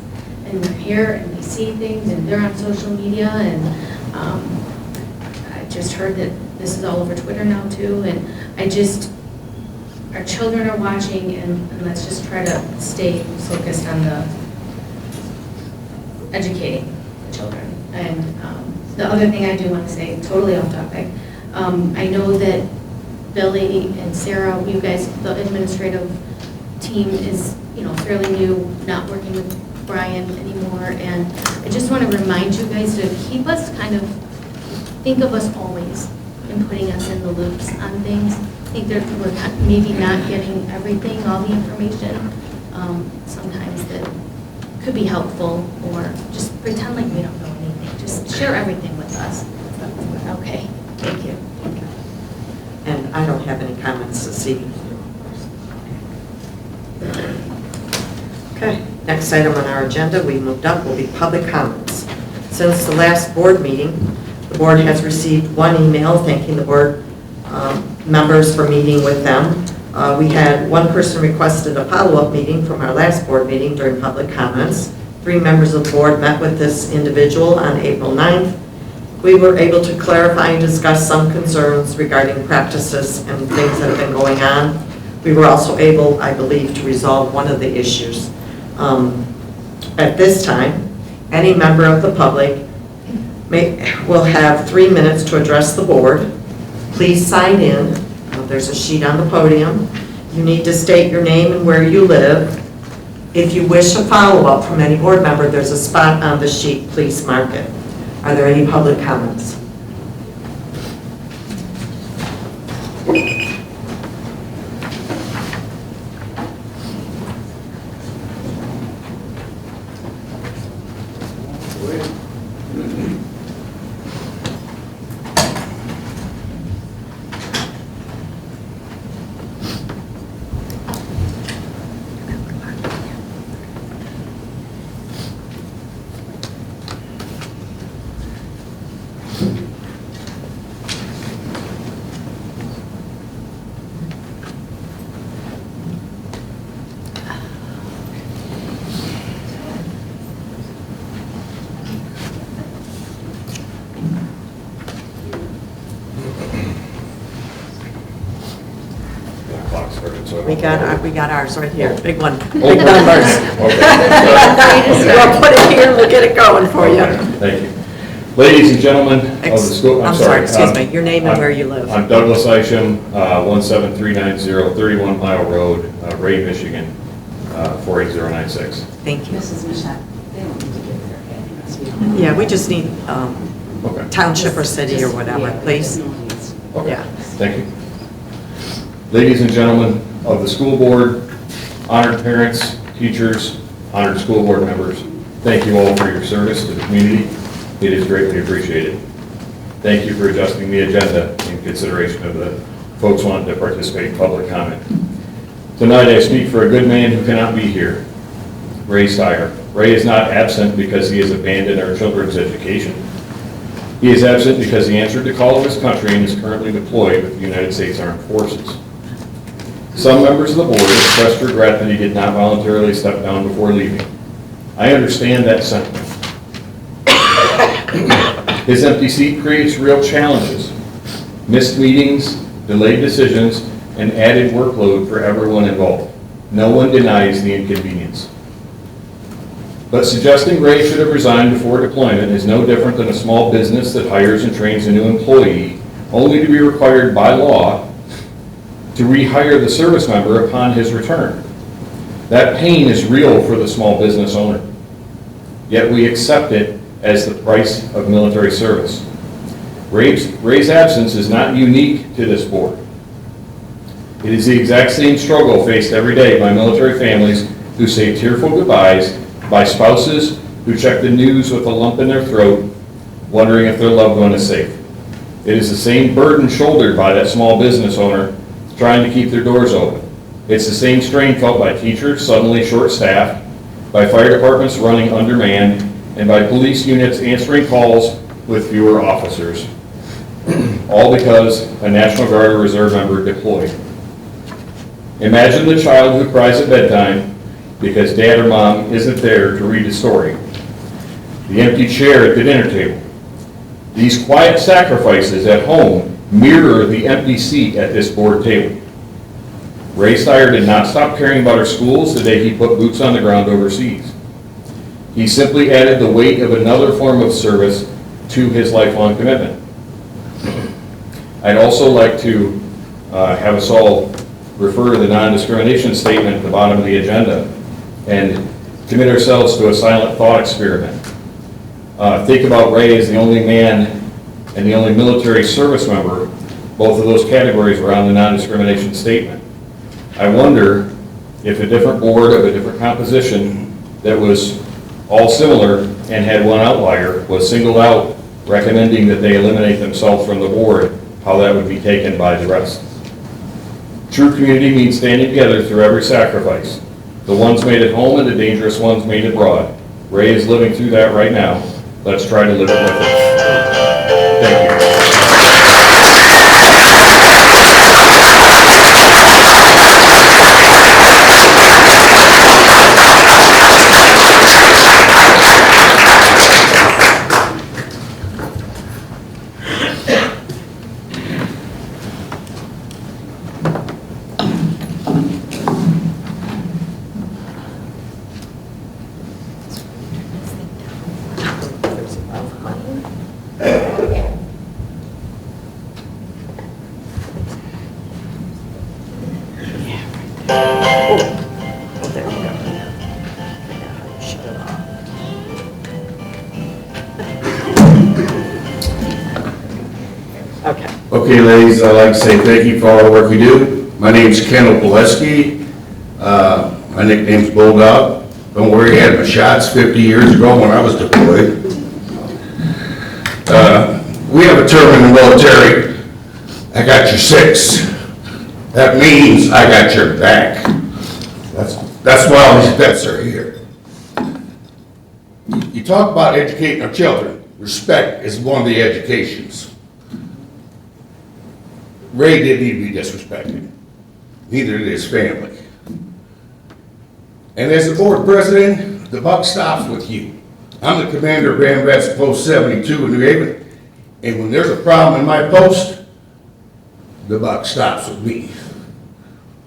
and they're here, and they see things, and they're on social media, and I just heard that this is all over Twitter now too, and our children are watching, and let's just try to stay focused on the educating the children. And the other thing I do want to say, totally off topic, I know that Billy and Sarah, you guys, the administrative team is, fairly new, not working with Brian anymore, and I just want to remind you guys to keep us think of us always in putting us in the loops on things. I think that we're maybe not getting everything, all the information, sometimes that could be helpful, or just pretend like we don't know anything. Just share everything with us. Okay, thank you. And I don't have any comments this evening. Okay, next item on our agenda, we moved up, will be public comments. Since the last board meeting, the board has received one email thanking the board members for meeting with them. We had one person requested a follow-up meeting from our last board meeting during public comments. 3 members of the board met with this individual on April 9th. We were able to clarify and discuss some concerns regarding practices and things that have been going on. We were also able, I believe, to resolve one of the issues. At this time, any member of the public will have 3 minutes to address the board. Please sign in. There's a sheet on the podium. You need to state your name and where you live. If you wish a follow-up from any board member, there's a spot on the sheet. Please mark it. Are there any public comments? We got ours right here, big one, big numbers. We'll put it here, we'll get it going for you. Thank you. Ladies and gentlemen of the school, I'm sorry, excuse me, your name and where you live. I'm Douglas Isham, 17390 31 Mile Road, Ray, Michigan, 48096. Thank you. Mrs. Michelle, they don't need to give their address. Yeah, we just need Okay. township or city or whatever, please. Okay. Yeah. Thank you. Ladies and gentlemen of the school board, honored parents, teachers, honored school board members, thank you all for your service to the community. It is greatly appreciated. Thank you for adjusting the agenda in consideration of the folks wanting to participate in public comment. Tonight I speak for a good man who cannot be here, Ray Steyer. Ray is not absent because he has abandoned our children's education. He is absent because he answered the call of his country and is currently deployed with the United States Armed Forces. Some members of the board expressed regret that he did not voluntarily step down before leaving. I understand that sentiment. His empty seat creates real challenges, missed meetings, delayed decisions, and added workload for everyone involved. No one denies the inconvenience. But suggesting Ray should have resigned before deployment is no different than a small business that hires and trains a new employee only to be required by law to rehire the service member upon his return. That pain is real for the small business owner. Yet we accept it as the price of military service. Ray's absence is not unique to this board. It is the exact same struggle faced every day by military families who say tearful goodbyes, by spouses who check the news with a lump in their throat, wondering if their loved one is safe. It is the same burden shouldered by that small business owner trying to keep their doors open. It's the same strain felt by teachers suddenly short-staffed, by fire departments running undermanned, and by police units answering calls with fewer officers. All because a National Guard or Reserve member deployed. Imagine the child who cries at bedtime because dad or mom isn't there to read a story. The empty chair at the dinner table. These quiet sacrifices at home mirror the empty seat at this board table. Ray Steyer did not stop caring about our schools the day he put boots on the ground overseas. He simply added the weight of another form of service to his lifelong commitment. I'd also like to have us all refer to the non-discrimination statement at the bottom of the agenda and commit ourselves to a silent thought experiment. Think about Ray as the only man and the only military service member. Both of those categories were on the non-discrimination statement. I wonder if a different board of a different composition that was all similar and had one outlier was singled out recommending that they eliminate themselves from the board, how that would be taken by the rest. True community means standing together through every sacrifice. The ones made at home and the dangerous ones made abroad. Ray is living through that right now. Let's try to live it with him. Thank you. Okay, ladies, I'd like to say thank you for all the work you do. My name's Kendall Pileski. My nickname's Bulldog. Don't worry, I had my shots 50 years ago when I was deployed. We have a term in the military, I got your six. That means I got your back. That's why all these vets are here. You talk about educating our children. Respect is one of the educations. Ray didn't need to be disrespected. Neither did his family. And as the board president, the buck stops with you. I'm the commander of Band Vets Post 72 in New Haven. And when there's a problem in my post, the buck stops with me.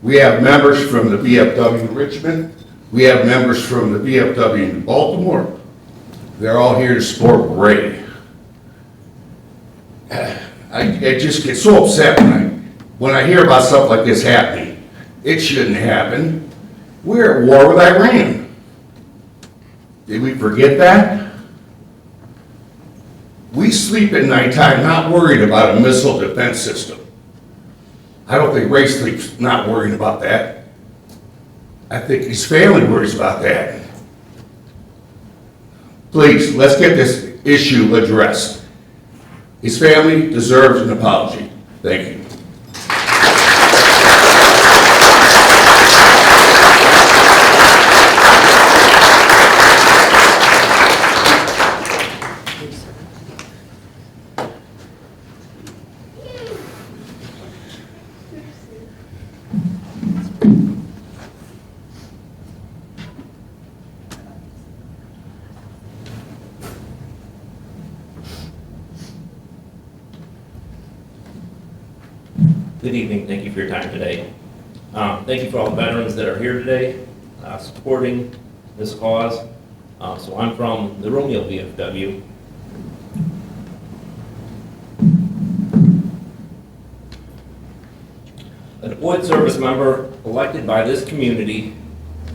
We have members from the VFW in Richmond. We have members from the VFW in Baltimore. They're all here to support Ray. I just get so upset when I hear about stuff like this happening. It shouldn't happen. We're at war with Iran. Did we forget that? We we sleep at nighttime not worried about a missile defense system. I don't think Ray sleeps not worrying about that. I think his family worries about that. Please, let's get this issue addressed. His family deserves an apology. Thank you. Good evening. Thank you for your time today. Thank you for all the veterans that are here today supporting this cause. So I'm from the Romeo VFW. A deployed service member elected by this community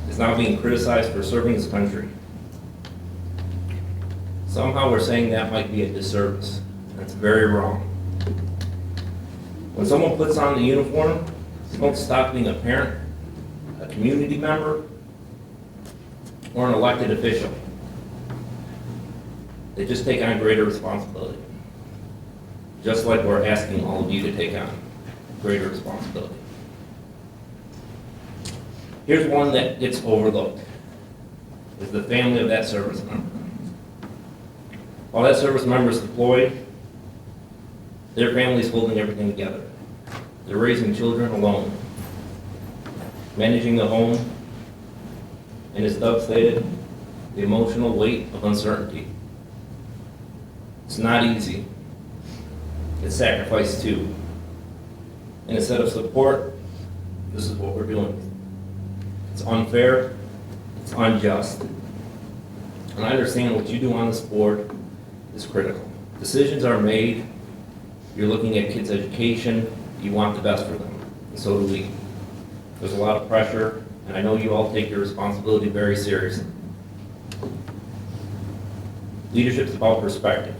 is now being criticized for serving his country. Somehow we're saying that might be a disservice. That's very wrong. When someone puts on the uniform, they don't stop being a parent, a community member, or an elected official. They just take on greater responsibility. Just like we're asking all of you to take on greater responsibility. Here's one that gets overlooked, is the family of that service member. While that service member is deployed, their family's holding everything together. They're raising children alone, managing the home, and as Doug stated, the emotional weight of uncertainty. It's not easy. It's sacrifice too. And instead of support, this is what we're doing. It's unfair, it's unjust. And I understand what you do on this board is critical. Decisions are made. You're looking at kids' education. You want the best for them, and so do we. There's a lot of pressure, and I know you all take your responsibility very seriously. Leadership is about perspective.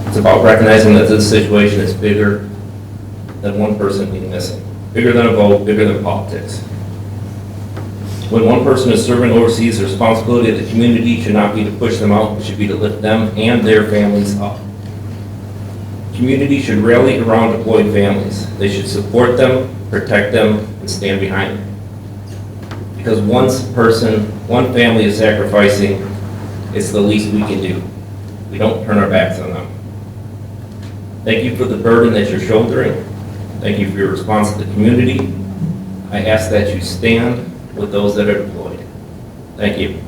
It's about recognizing that this situation is bigger than one person being missing, bigger than a vote, bigger than politics. When one person is serving overseas, the responsibility of the community should not be to push them out, it should be to lift them and their families up. Community should rally around deployed families. They should support them, protect them, and stand behind them. Because one family is sacrificing, it's the least we can do. We don't turn our backs on them. Thank you for the burden that you're shouldering. Thank you for your response to the community. I ask that you stand with those that are deployed. Thank you.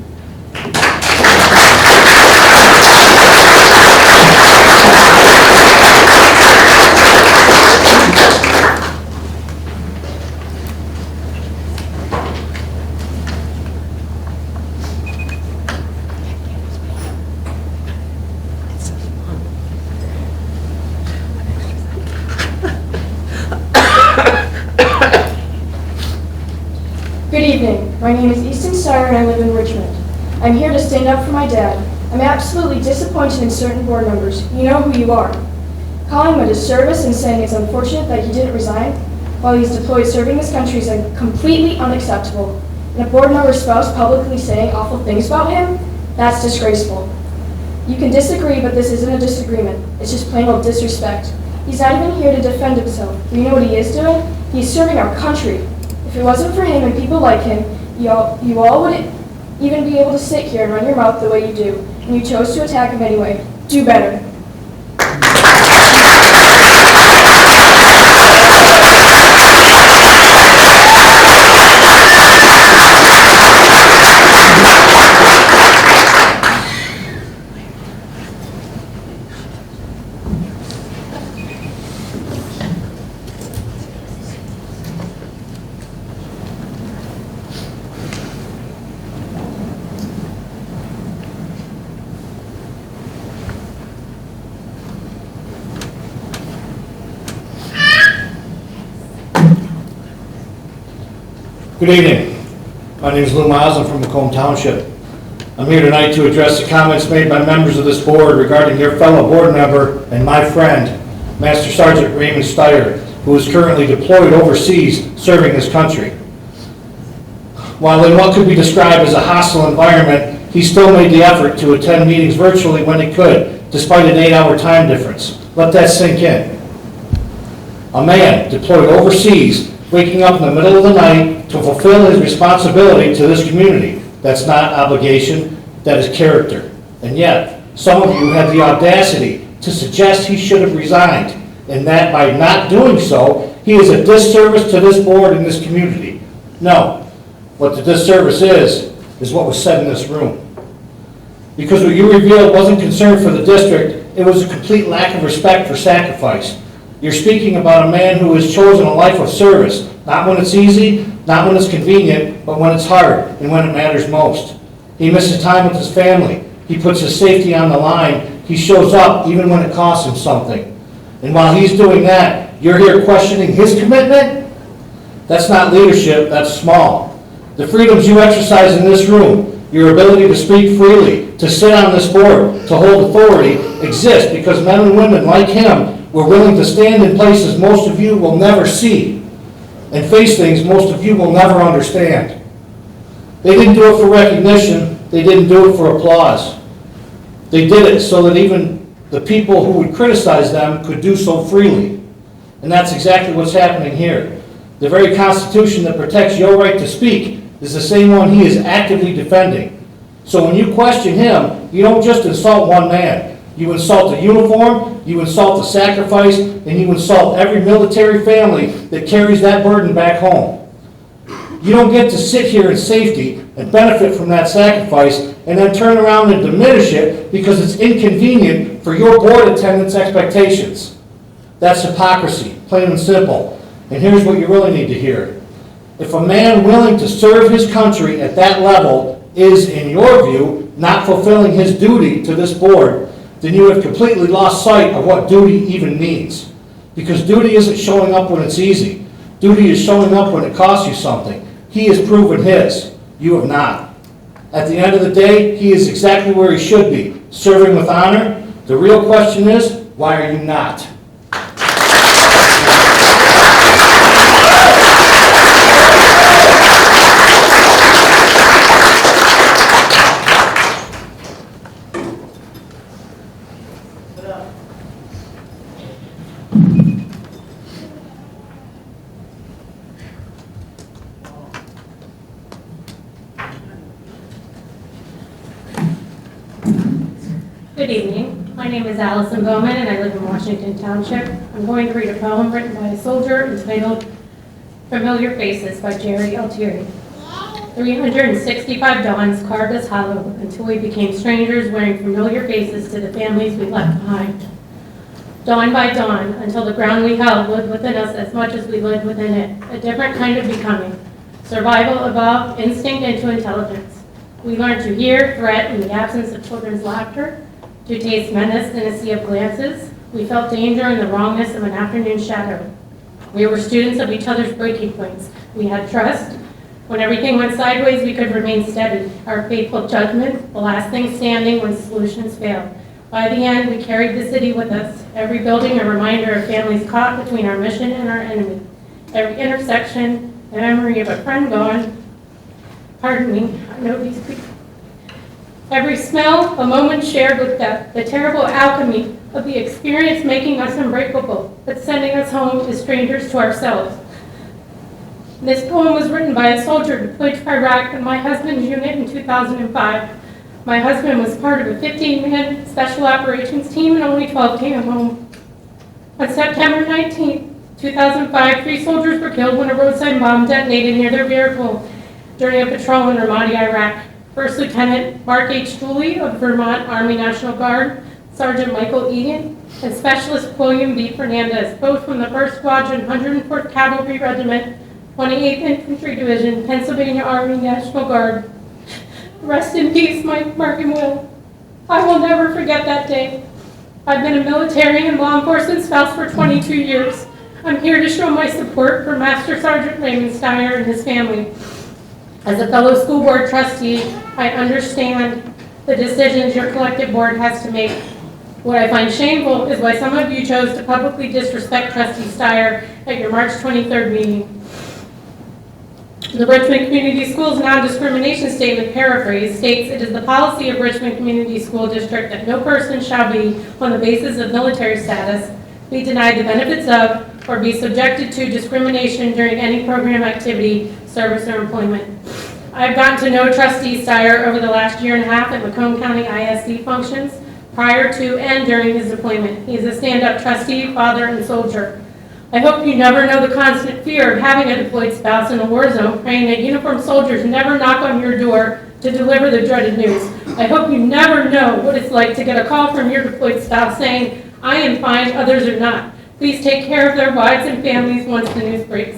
Good evening. My name is Easton Steyer and I live in Richmond. I'm here to stand up for my dad. I'm absolutely disappointed in certain board members. You know who you are. Calling him a disservice and saying it's unfortunate that he didn't resign while he's deployed serving this country is completely unacceptable. And a board member's spouse publicly saying awful things about him? That's disgraceful. You can disagree, but this isn't a disagreement. It's just plain old disrespect. He's not even here to defend himself. You know what he is doing? He's serving our country. If it wasn't for him and people like him, you all wouldn't even be able to sit here and run your mouth the way you do. And you chose to attack him anyway. Do better. Good evening. My name is Lou Miles. I'm from Macomb Township. I'm here tonight to address the comments made by members of this board regarding your fellow board member and my friend, Master Sergeant Raymond Steyer, who is currently deployed overseas serving his country. While in what could be described as a hostile environment, he still made the effort to attend meetings virtually when he could, despite an 8-hour time difference. Let that sink in. A man deployed overseas, waking up in the middle of the night to fulfill his responsibility to this community. That's not obligation, that is character. And yet, some of you had the audacity to suggest he should have resigned, and that by not doing so, he is a disservice to this board and this community. No, what the disservice is what was said in this room. Because what you revealed wasn't concern for the district, it was a complete lack of respect for sacrifice. You're speaking about a man who has chosen a life of service, not when it's easy, not when it's convenient, but when it's hard and when it matters most. He misses time with his family. He puts his safety on the line. He shows up even when it costs him something. And while he's doing that, you're here questioning his commitment? That's not leadership, that's small. The freedoms you exercise in this room, your ability to speak freely, to sit on this board, to hold authority, exist because men and women like him were willing to stand in places most of you will never see and face things most of you will never understand. They didn't do it for recognition, they didn't do it for applause. They did it so that even the people who would criticize them could do so freely. And that's exactly what's happening here. The very Constitution that protects your right to speak is the same one he is actively defending. So when you question him, you don't just insult one man. You insult the uniform, you insult the sacrifice, and you insult every military family that carries that burden back home. You don't get to sit here in safety and benefit from that sacrifice and then turn around and diminish it because it's inconvenient for your board attendance expectations. That's hypocrisy, plain and simple. And here's what you really need to hear. If a man willing to serve his country at that level is, in your view, not fulfilling his duty to this board, then you have completely lost sight of what duty even means. Because duty isn't showing up when it's easy. Duty is showing up when it costs you something. He has proven his. You have not. At the end of the day, he is exactly where he should be, serving with honor. The real question is, why are you not? Good evening. My name is Allison Bowman and I live in Washington Township. I'm going to read a poem written by a soldier entitled Familiar Faces by Jerry Altieri. 365 dawns carved us hollow until we became strangers wearing familiar faces to the families we left behind. Dawn by dawn until the ground we held lived within us as much as we lived within it, a different kind of becoming. Survival above, instinct into intelligence. We learned to hear threat in the absence of children's laughter, to taste menace in a sea of glances. We felt danger in the wrongness of an afternoon shadow. We were students of each other's breaking points. We had trust. When everything went sideways, we could remain steady. Our faithful judgment, the last thing standing when solutions failed. By the end, we carried the city with us. Every building a reminder of families caught between our mission and our enemy. Every intersection, a memory of a friend gone. Pardon me, I know these people. Every smell, a moment shared with death, the terrible alchemy of the experience making us unbreakable, but sending us home as strangers to ourselves. This poem was written by a soldier deployed to Iraq in my husband's unit in 2005. My husband was part of a 15-man special operations team and only 12 came home. On September 19, 2005, 3 soldiers were killed when a roadside bomb detonated near their vehicle during a patrol in Ramadi, Iraq. First Lieutenant Mark H. Dooley of Vermont Army National Guard, Sergeant Michael Egan, and Specialist William B. Fernandez, both from the 1st Squadron, 104th Cavalry Regiment, 28th Infantry Division, Pennsylvania Army National Guard. Rest in peace, Mark and Will. I will never forget that day. I've been a military and law enforcement spouse for 22 years. I'm here to show my support for Master Sergeant Raymond Steyer and his family. As a fellow school board trustee, I understand the decisions your collective board has to make. What I find shameful is why some of you chose to publicly disrespect Trustee Steyer at your March 23rd meeting. The Richmond Community Schools non-discrimination statement, paraphrase, states it is the policy of Richmond Community School District that no person shall be, on the basis of military status, be denied the benefits of, or be subjected to discrimination during any program, activity, service, or employment. I have gotten to know Trustee Steyer over the last year and a half at Macomb County ISD functions, prior to and during his deployment. He is a stand-up trustee, father, and soldier. I hope you never know the constant fear of having a deployed spouse in a war zone, praying that uniformed soldiers never knock on your door to deliver the dreaded news. I hope you never know what it's like to get a call from your deployed spouse saying, "I am fine, others are not. Please take care of their wives and families once the news breaks."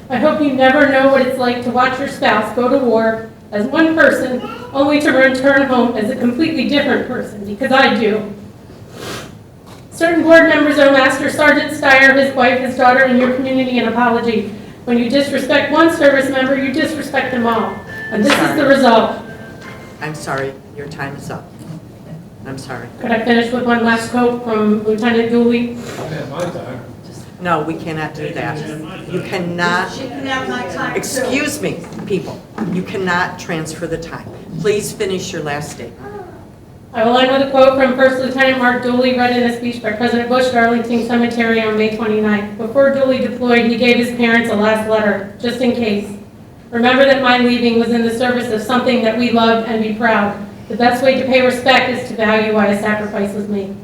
I hope you never know what it's like to watch your spouse go to war as one person, only to return home as a completely different person, because I do. Certain board members owe Master Sergeant Steyer, his wife, his daughter, and your community an apology. When you disrespect one service member, you disrespect them all. And this is the result. I'm sorry, your time is up. I'm sorry. Could I finish with one last quote from Lieutenant Dooley? No, we cannot do that. You cannot, She can have my time too. excuse me, people, you cannot transfer the time. Please finish your last statement. I will end with a quote from First Lieutenant Mark Dooley, read in a speech by President Bush at Arlington Cemetery on May 29th. Before Dooley deployed, he gave his parents a last letter, just in case. Remember that my leaving was in the service of something that we love and be proud. The best way to pay respect is to value why a sacrifice was made.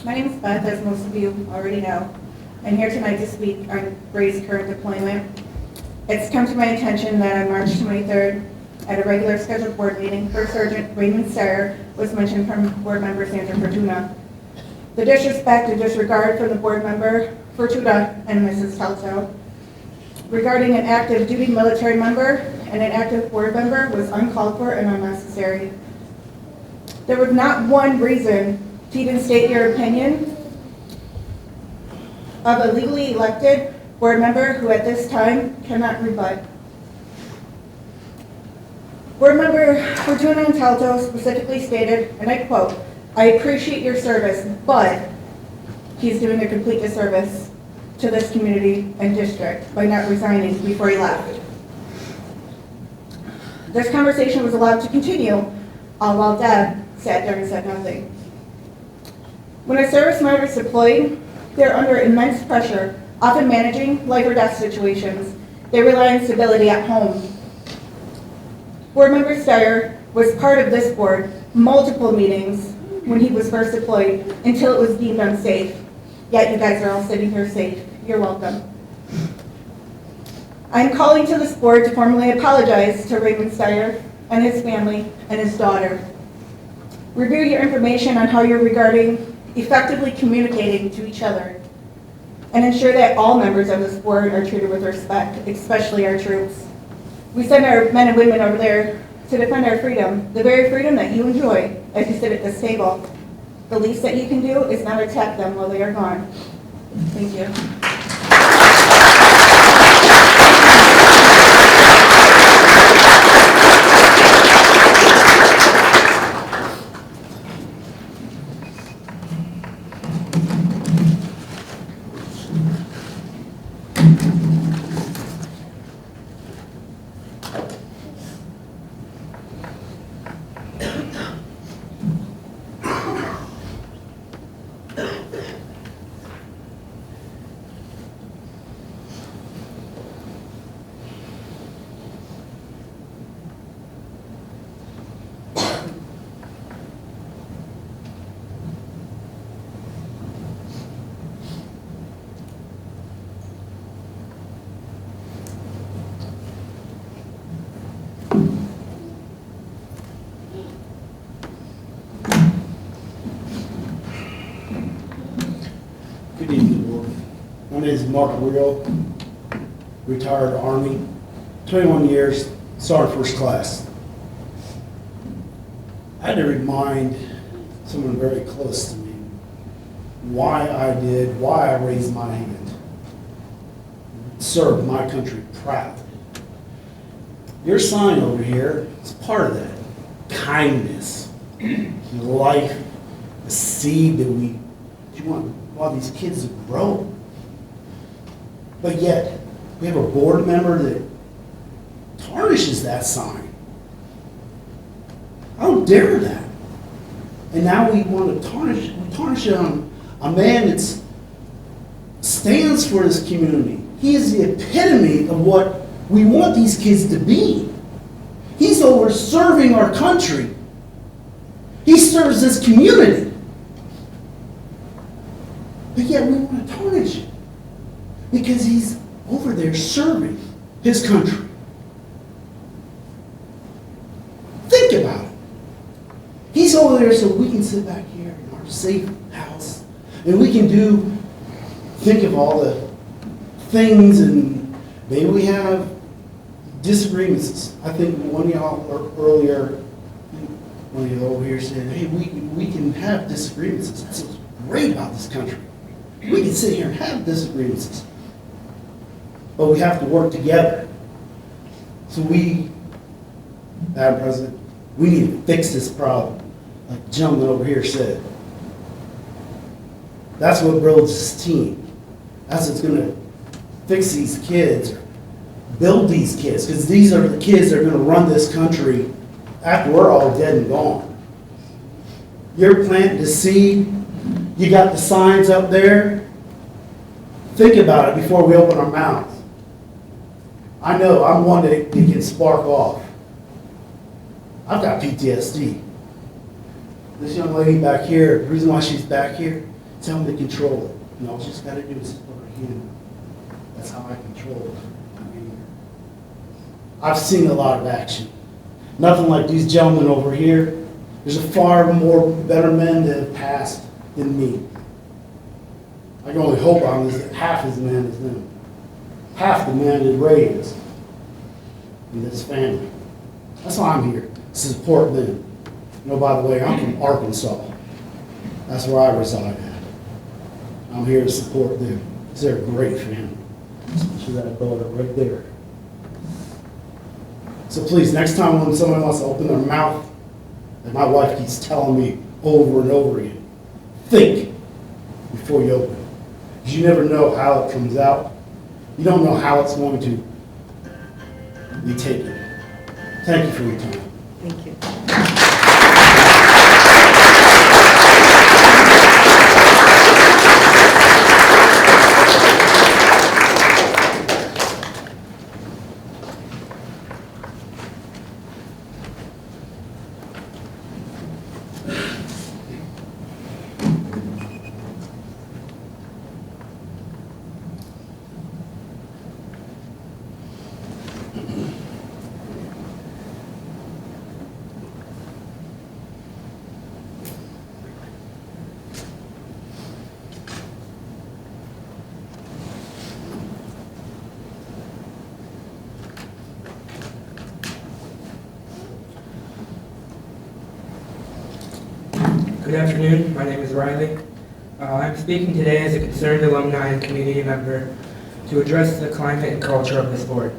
My name is Beth, as most of you already know. I'm here tonight to speak on Ray's current deployment. It's come to my attention that on March 23rd, at a regular scheduled board meeting, First Sergeant Raymond Steyer was mentioned from board member Sandra Fortuna. The disrespect and disregard from the board member Fortuna and Mrs. Telto regarding an active duty military member and an active board member was uncalled for and unnecessary. There was not one reason to even state your opinion of a legally elected board member who at this time cannot rebut. Board member Fortuna and Telto specifically stated, and I quote, "I appreciate your service, but he's doing a complete disservice to this community and district by not resigning before he left." This conversation was allowed to continue, all while Deb sat there and said nothing. When a service member is deployed, they're under immense pressure, often managing life or death situations. They rely on stability at home. Board member Steyer was part of this board, multiple meetings when he was first deployed, until it was deemed unsafe. Yet you guys are all sitting here safe. You're welcome. I'm calling to this board to formally apologize to Raymond Steyer and his family and his daughter. Review your information on how you're regarding effectively communicating to each other, and ensure that all members of this board are treated with respect, especially our troops. We send our men and women over there to defend our freedom, the very freedom that you enjoy as you sit at this table. The least that you can do is not attack them while they are gone. Thank you. name is Mark Real, retired Army, 21 years, Sergeant First Class. I had to remind someone very close to me why I raised my hand, served my country proud. Your sign over here is part of that. Kindness, life, the seed that you want all these kids to grow. But yet, we have a board member that tarnishes that sign. How dare that? And now we want to tarnish it on a man that stands for this community. He is the epitome of what we want these kids to be. He's over serving our country. He serves this community. But yet we want to tarnish it because he's over there serving his country. Think about it. He's over there so we can sit back here in our safe house and we can think of all the things, and maybe we have disagreements. I think one of y'all earlier, one of you over here said, hey, we can have disagreements. That's what's great about this country. We can sit here and have disagreements. But we have to work together. So Madam President, we need to fix this problem, like the gentleman over here said. That's what builds this team. That's what's going to fix these kids, or build these kids, because these are the kids that are going to run this country after we're all dead and gone. You're planting the seed. You got the signs up there. Think about it before we open our mouths. I know I'm one that can spark off. I've got PTSD. This young lady back here, the reason why she's back here, tell me to control it. And all she's got to do is put her hand. That's how I control it. I've seen a lot of action. Nothing like these gentlemen over here. There's a far more better men that have passed than me. I can only hope I'm half as man as them. Half the man that Ray is in this family. That's why I'm here, to support them. You know, by the way, I'm from Arkansas. That's where I reside at. I'm here to support them. They're a great family. Especially that daughter right there. So please, next time when someone wants to open their mouth, like my wife keeps telling me over and over again, think before you open it. Because you never know how it comes out. You don't know how it's going to be taken. Thank you for your time. Thank you. Good afternoon, my name is Riley. I'm speaking today as a concerned alumni and community member to address the climate and culture of this board.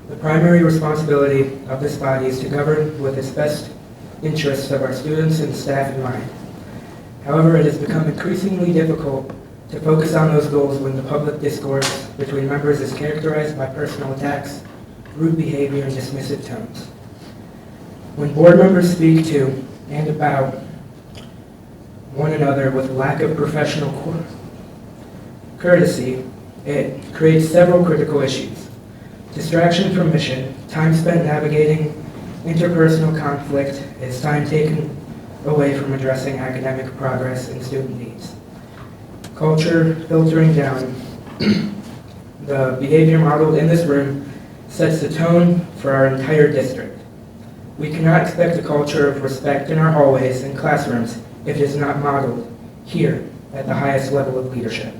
The primary responsibility of this body is to govern with its best interests of our students and staff in mind. However, it has become increasingly difficult to focus on those goals when the public discourse between members is characterized by personal attacks, rude behavior, and dismissive tones. When board members speak to and about one another with lack of professional courtesy, it creates several critical issues. Distraction from mission, time spent navigating interpersonal conflict is time taken away from addressing academic progress and student needs. Culture filtering down. The behavior modeled in this room sets the tone for our entire district. We cannot expect a culture of respect in our hallways and classrooms if it is not modeled here at the highest level of leadership.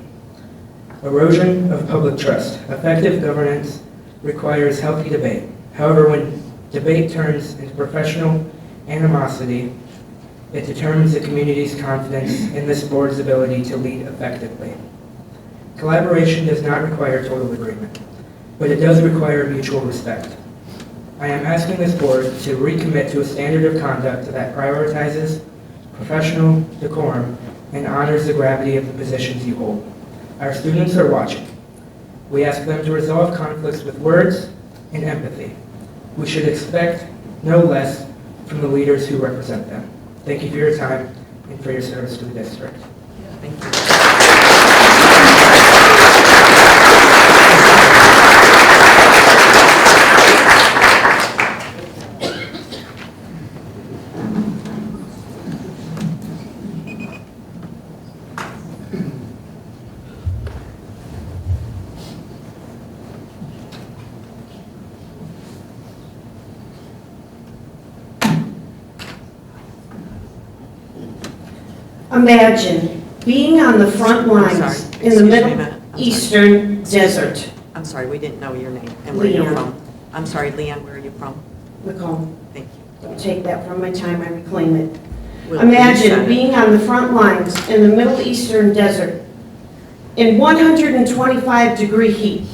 Erosion of public trust. Effective governance requires healthy debate. However, when debate turns into professional animosity, it determines the community's confidence in this board's ability to lead effectively. Collaboration does not require total agreement, but it does require mutual respect. I am asking this board to recommit to a standard of conduct that prioritizes professional decorum and honors the gravity of the positions you hold. Our students are watching. We ask them to resolve conflicts with words and empathy. We should expect no less from the leaders who represent them. Thank you for your time and for your service to the district. Thank you. Imagine being on the front lines in the Middle Eastern desert. I'm sorry, we didn't know your name and where you're Leanne. from. I'm sorry, Leanne, where are you from? Macomb. Thank you. Don't take that from my time, I reclaim it. We'll Imagine resend it. being on the front lines in the Middle Eastern desert in 125-degree heat,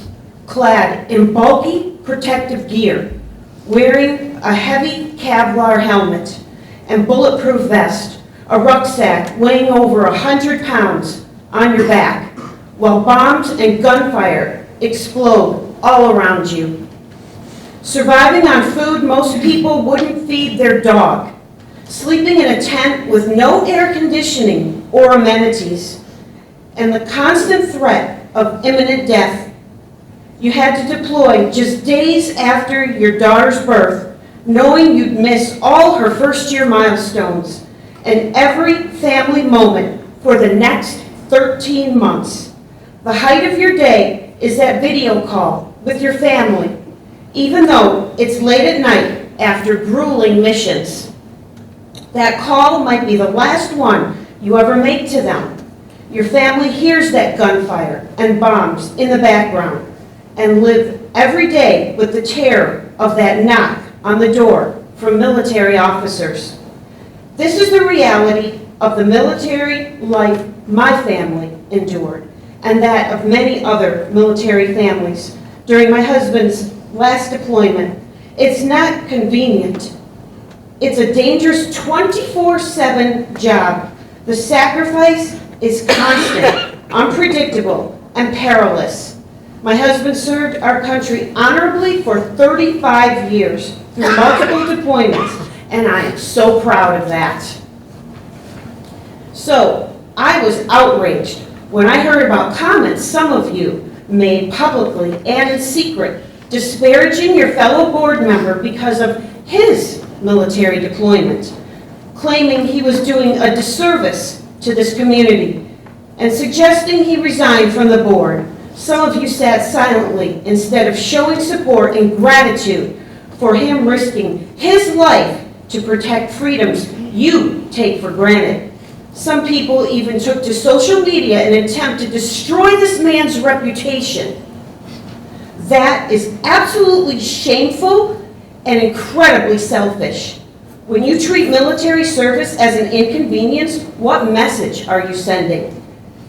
clad in bulky protective gear, wearing a heavy Kevlar helmet and bulletproof vest, a rucksack weighing over 100 pounds on your back, while bombs and gunfire explode all around you. Surviving on food most people wouldn't feed their dog. Sleeping in a tent with no air conditioning or amenities, and the constant threat of imminent death. You had to deploy just days after your daughter's birth, knowing you'd miss all her first-year milestones and every family moment for the next 13 months. The height of your day is that video call with your family, even though it's late at night after grueling missions. That call might be the last one you ever make to them. Your family hears that gunfire and bombs in the background and live every day with the terror of that knock on the door from military officers. This is the reality of the military life my family endured, and that of many other military families during my husband's last deployment. It's not convenient. It's a dangerous 24/7 job. The sacrifice is constant, unpredictable, and perilous. My husband served our country honorably for 35 years through multiple deployments, and I am so proud of that. So, I was outraged when I heard about comments some of you made publicly and in secret, disparaging your fellow board member because of his military deployment, claiming he was doing a disservice to this community, and suggesting he resign from the board. Some of you sat silently instead of showing support and gratitude for him risking his life to protect freedoms you take for granted. Some people even took to social media in an attempt to destroy this man's reputation. That is absolutely shameful and incredibly selfish. When you treat military service as an inconvenience, what message are you sending?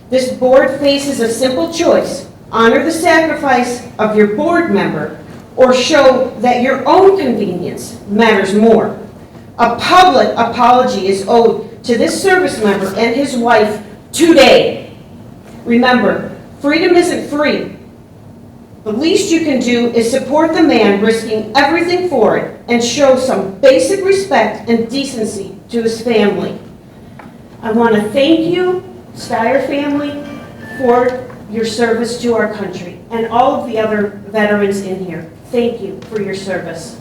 This board faces a simple choice: honor the sacrifice of your board member, or show that your own convenience matters more. A public apology is owed to this service member and his wife today. Remember, freedom isn't free. The least you can do is support the man risking everything for it and show some basic respect and decency to his family. I want to thank you, Steyer family, for your service to our country, and all of the other veterans in here. Thank you for your service.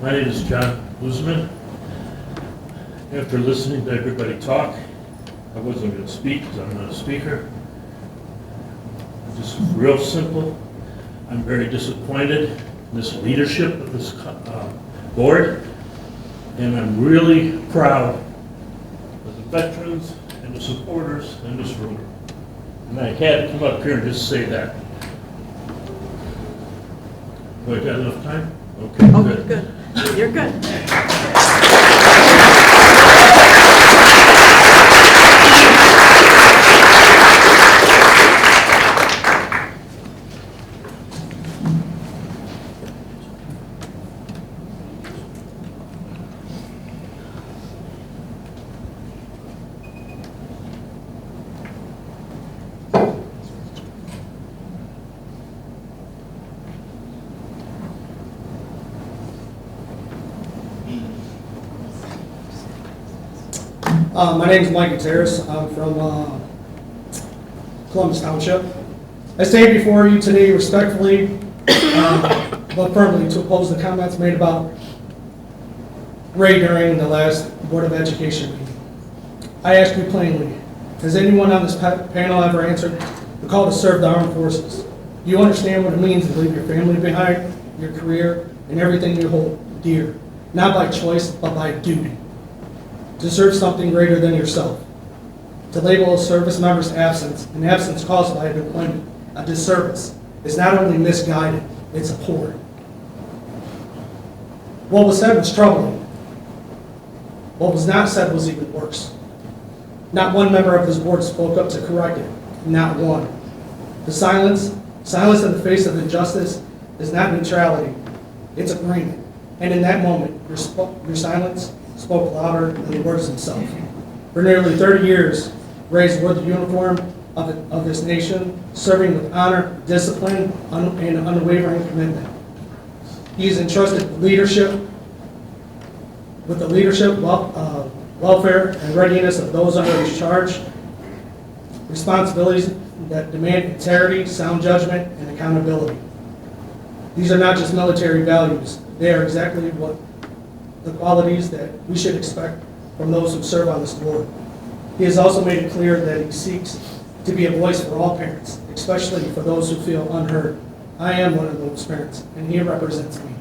My name is John Guzman. After listening to everybody talk, I wasn't going to speak because I'm not a speaker. Just real simple. I'm very disappointed in this leadership of this board, and I'm really proud of the veterans and the supporters in this room. And I had to come up here and just say that. Do I got enough time? Okay, Oh, good. good. You're good. My name is Mike Gutierrez. I'm from Columbus Township. I stand before you today respectfully, but firmly to oppose the comments made about Ray during the last Board of Education meeting. I ask you plainly, has anyone on this panel ever answered the call to serve the armed forces? Do you understand what it means to leave your family behind, your career, and everything you hold dear, not by choice, but by duty? To serve something greater than yourself. To label a service member's absence, an absence caused by an appointment, a disservice, is not only misguided, it's abhorrent. What was said was troubling. What was not said was even worse. Not one member of this board spoke up to correct it, not one. The silence in the face of injustice is not neutrality, it's agreement. And in that moment, your silence spoke louder than the words themselves. For nearly 30 years, Ray's wore the uniform of this nation, serving with honor, discipline, and unwavering commitment. He is entrusted with the leadership, welfare, and readiness of those under his charge, responsibilities that demand integrity, sound judgment, and accountability. These are not just military values. They are exactly what the qualities that we should expect from those who serve on this board. He has also made it clear that he seeks to be a voice for all parents, especially for those who feel unheard. I am one of those parents, and he represents me.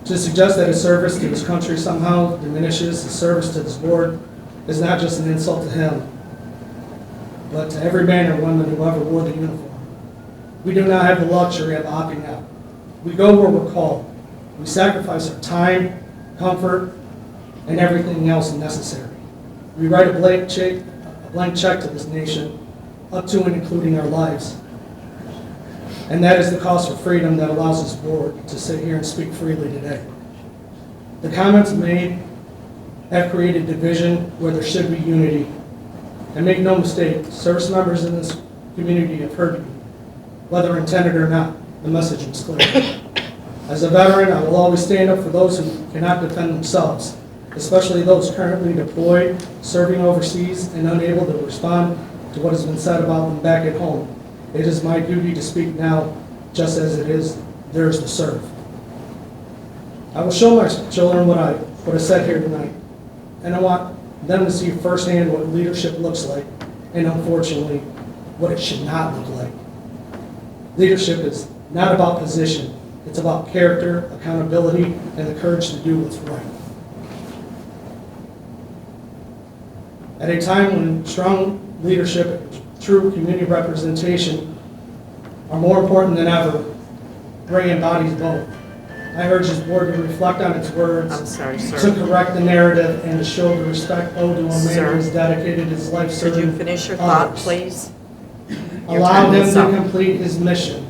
To suggest that his service to his country somehow diminishes his service to this board is not just an insult to him, but to every man or woman who ever wore the uniform. We do not have the luxury of opting out. We go where we're called. We sacrifice our time, comfort, and everything else necessary. We write a blank check to this nation, up to and including our lives. And that is the cost for freedom that allows this board to sit here and speak freely today. The comments made have created division where there should be unity. And make no mistake, service members in this community have heard you. Whether intended or not, the message was clear. As a veteran, I will always stand up for those who cannot defend themselves, especially those currently deployed, serving overseas, and unable to respond to what has been said about them back at home. It is my duty to speak now, just as it is theirs to serve. I will show my children what I said here tonight, and I want them to see firsthand what leadership looks like, and unfortunately, what it should not look like. Leadership is not about position. It's about character, accountability, and the courage to do what's right. At a time when strong leadership and true community representation are more important than ever, Ray embodies both. I urge this board to reflect on its words, I'm sorry, sir. to correct the narrative, and to show the respect owed to a man Sir, who has dedicated his life Could serving you finish your thought, others. please? Your Allow time him is to up. complete his mission.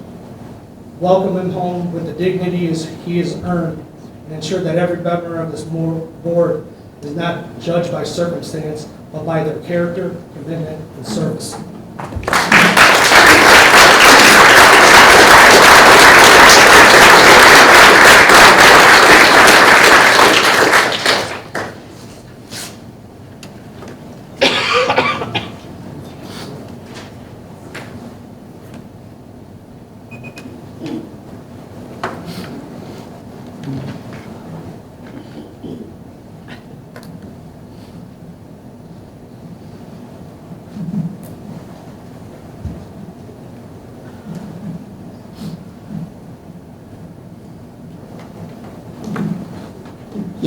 Welcome him home with the dignity he has earned, and ensure that every member of this board is not judged by circumstance, but by their character, commitment, and service. Yeah,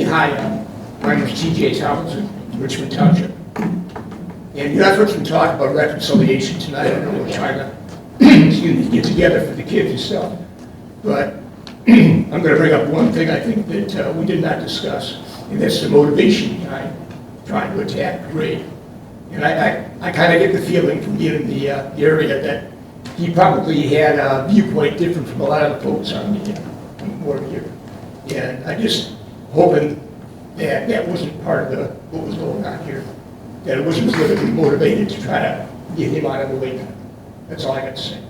hi, my name is T.J. Tomlinson, Richmond Township. And you efforts to talk about reconciliation tonight. I know we're trying to excuse me, get together for the kids and stuff. But I'm going to bring up one thing I think that we did not discuss, and that's the motivation behind trying to attack the grade. And I kind of get the feeling from being in the area that he probably had a viewpoint different from a lot of the folks on the board here. And I just hoping that that wasn't part of what was going on here. That it wasn't politically motivated to try to get him out of the way. That's all I got to say.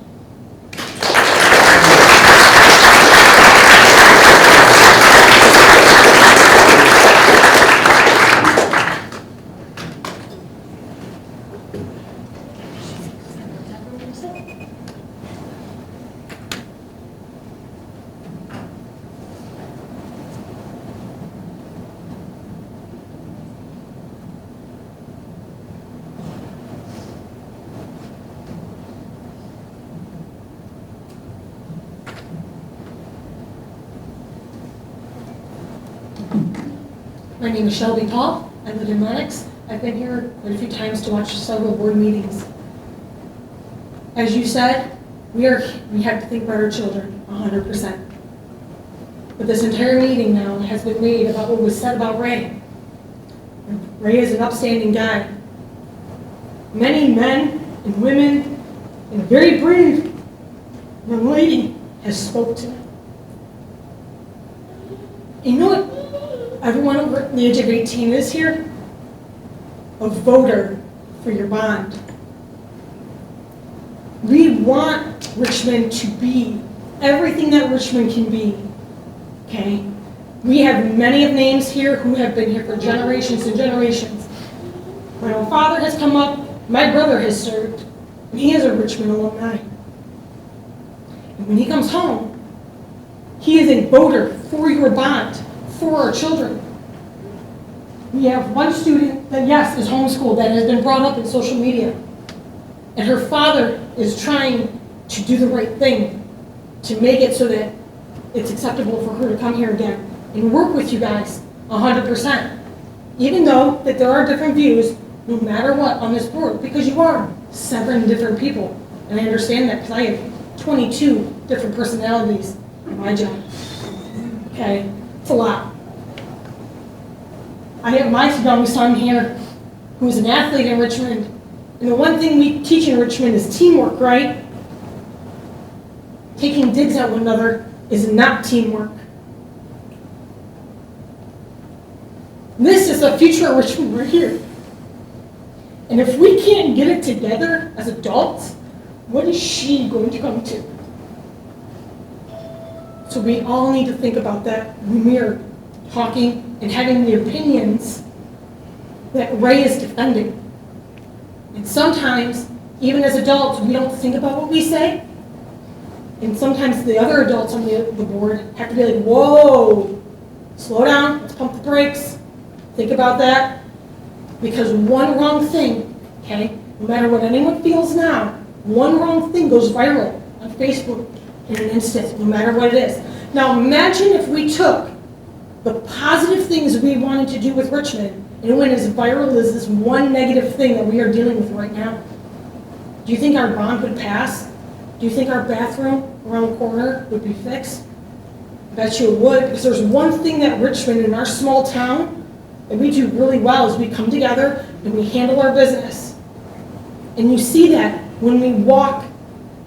My name is Shelby Paul. I live in Lenox. I've been here quite a few times to watch several board meetings. As you said, we have to think about our children 100%. But this entire meeting now has been made about what was said about Ray. Ray is an upstanding guy. Many men and women and a very brave young lady has spoke to him. You know what? Everyone over the age of 18 is here a voter for your bond. We want Richmond to be everything that Richmond can be, okay? We have many of names here who have been here for generations and generations. My own father has come up, my brother has served, and he is a Richmond alumni. And when he comes home, he is a voter for your bond, for our children. We have one student that, yes, is homeschooled, that has been brought up in social media. And her father is trying to do the right thing to make it so that it's acceptable for her to come here again and work with you guys 100%. Even though that there are different views, no matter what, on this board, because you are 7 different people. And I understand that because I have 22 different personalities in my job. Okay, it's a lot. I have my young son here who's an athlete in Richmond. And the one thing we teach in Richmond is teamwork, right? Taking digs at one another is not teamwork. This is the future of Richmond right here. And if we can't get it together as adults, what is she going to come to? So we all need to think about that when we are talking and having the opinions that Ray is defending. And sometimes, even as adults, we don't think about what we say. And sometimes the other adults on the board have to be like, whoa, slow down, let's pump the brakes. Think about that. Because one wrong thing, okay, no matter what anyone feels now, one wrong thing goes viral on Facebook in an instant, no matter what it is. Now imagine if we took the positive things we wanted to do with Richmond and it went as viral as this one negative thing that we are dealing with right now. Do you think our bond would pass? Do you think our bathroom around the corner would be fixed? I bet you it would, because there's one thing that Richmond in our small town that we do really well is we come together and we handle our business. And you see that when we walk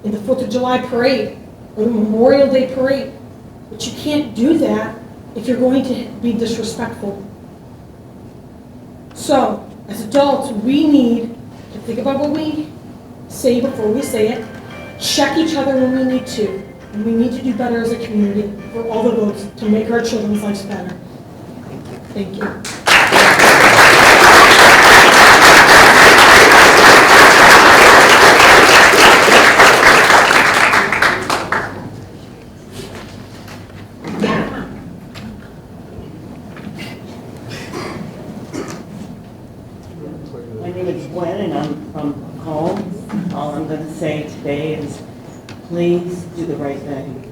in the 4th of July parade or the Memorial Day parade. But you can't do that if you're going to be disrespectful. So, as adults, we need to think about what we say before we say it, check each other when we need to, and we need to do better as a community for all the votes to make our children's lives better. Thank you. going to say today is, please do the right thing.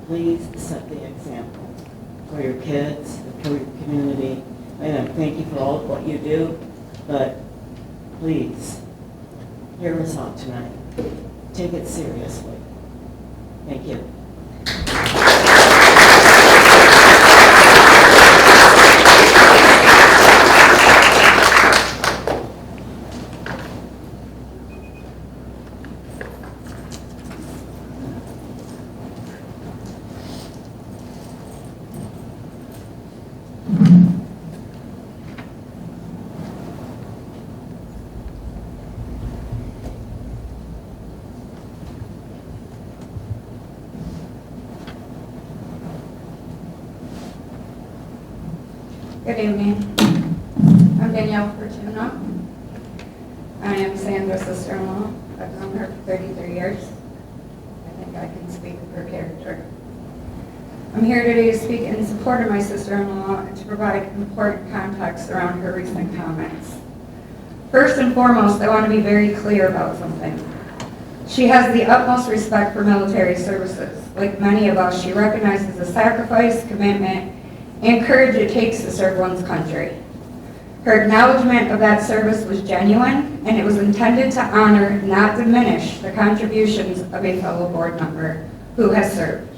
Please set the example for your kids, for your community. And thank you for all of what you do, but please, hear us out tonight. Take it seriously. Thank you. Good evening. I'm Danielle Fortuna. I am Sandra's sister-in-law. I've known her for 33 years. I think I can speak of her character. I'm here today to speak in support of my sister-in-law and to provide important context around her recent comments. First and foremost, I want to be very clear about something. She has the utmost respect for military services. Like many of us, she recognizes the sacrifice, commitment, and courage it takes to serve one's country. Her acknowledgement of that service was genuine, and it was intended to honor, not diminish, the contributions of a fellow board member who has served.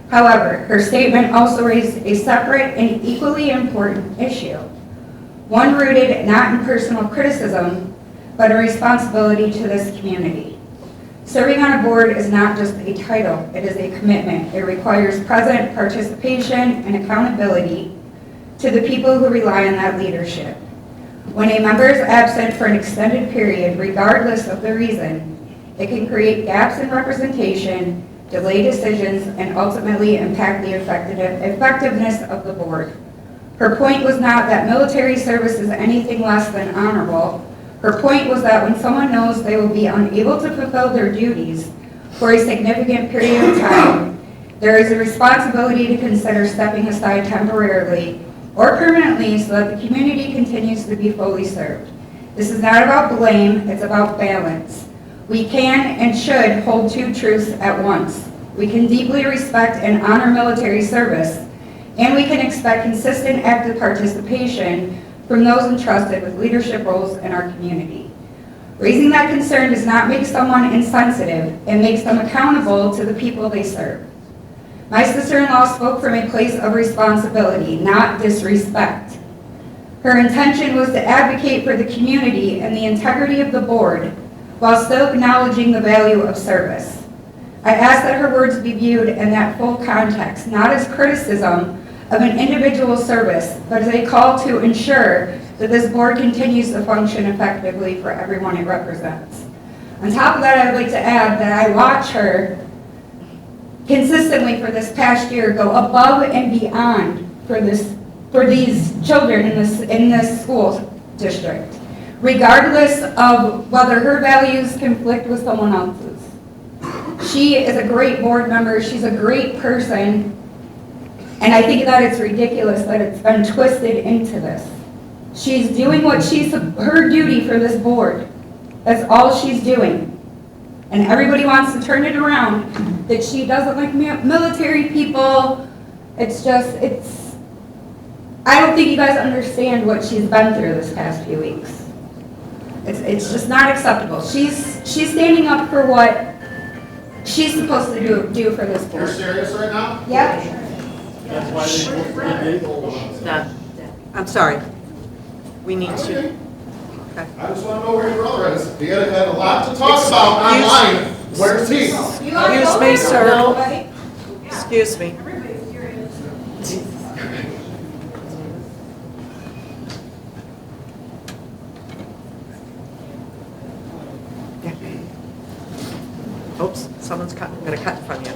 However, her statement also raised a separate and equally important issue, one rooted not in personal criticism, but a responsibility to this community. Serving on a board is not just a title, it is a commitment. It requires present participation and accountability to the people who rely on that leadership. When a member is absent for an extended period, regardless of the reason, it can create gaps in representation, delay decisions, and ultimately impact the effectiveness of the board. Her point was not that military service is anything less than honorable. Her point was that when someone knows they will be unable to fulfill their duties for a significant period of time, there is a responsibility to consider stepping aside temporarily or permanently so that the community continues to be fully served. This is not about blame, it's about balance. We can and should hold two truths at once. We can deeply respect and honor military service, and we can expect consistent active participation from those entrusted with leadership roles in our community. Raising that concern does not make someone insensitive, it makes them accountable to the people they serve. My sister-in-law spoke from a place of responsibility, not disrespect. Her intention was to advocate for the community and the integrity of the board while still acknowledging the value of service. I ask that her words be viewed in that full context, not as criticism of an individual service, but as a call to ensure that this board continues to function effectively for everyone it represents. On top of that, I'd like to add that I watch her consistently for this past year go above and beyond for these children in this school district, regardless of whether her values conflict with someone else's. She is a great board member, she's a great person, and I think that it's ridiculous that it's been twisted into this. She's doing what her duty for this board. That's all she's doing. And everybody wants to turn it around, that she doesn't like military people. I don't think you guys understand what she's been through this past few weeks. It's just not acceptable. She's standing up for what she's supposed to do for this board. You're serious right now? Yep. That's why I'm sorry. We need to. I just want to know where your brother is. He had a lot to talk about online. Where's he? Excuse me, sir. Excuse me. Oops, someone's gonna cut from you.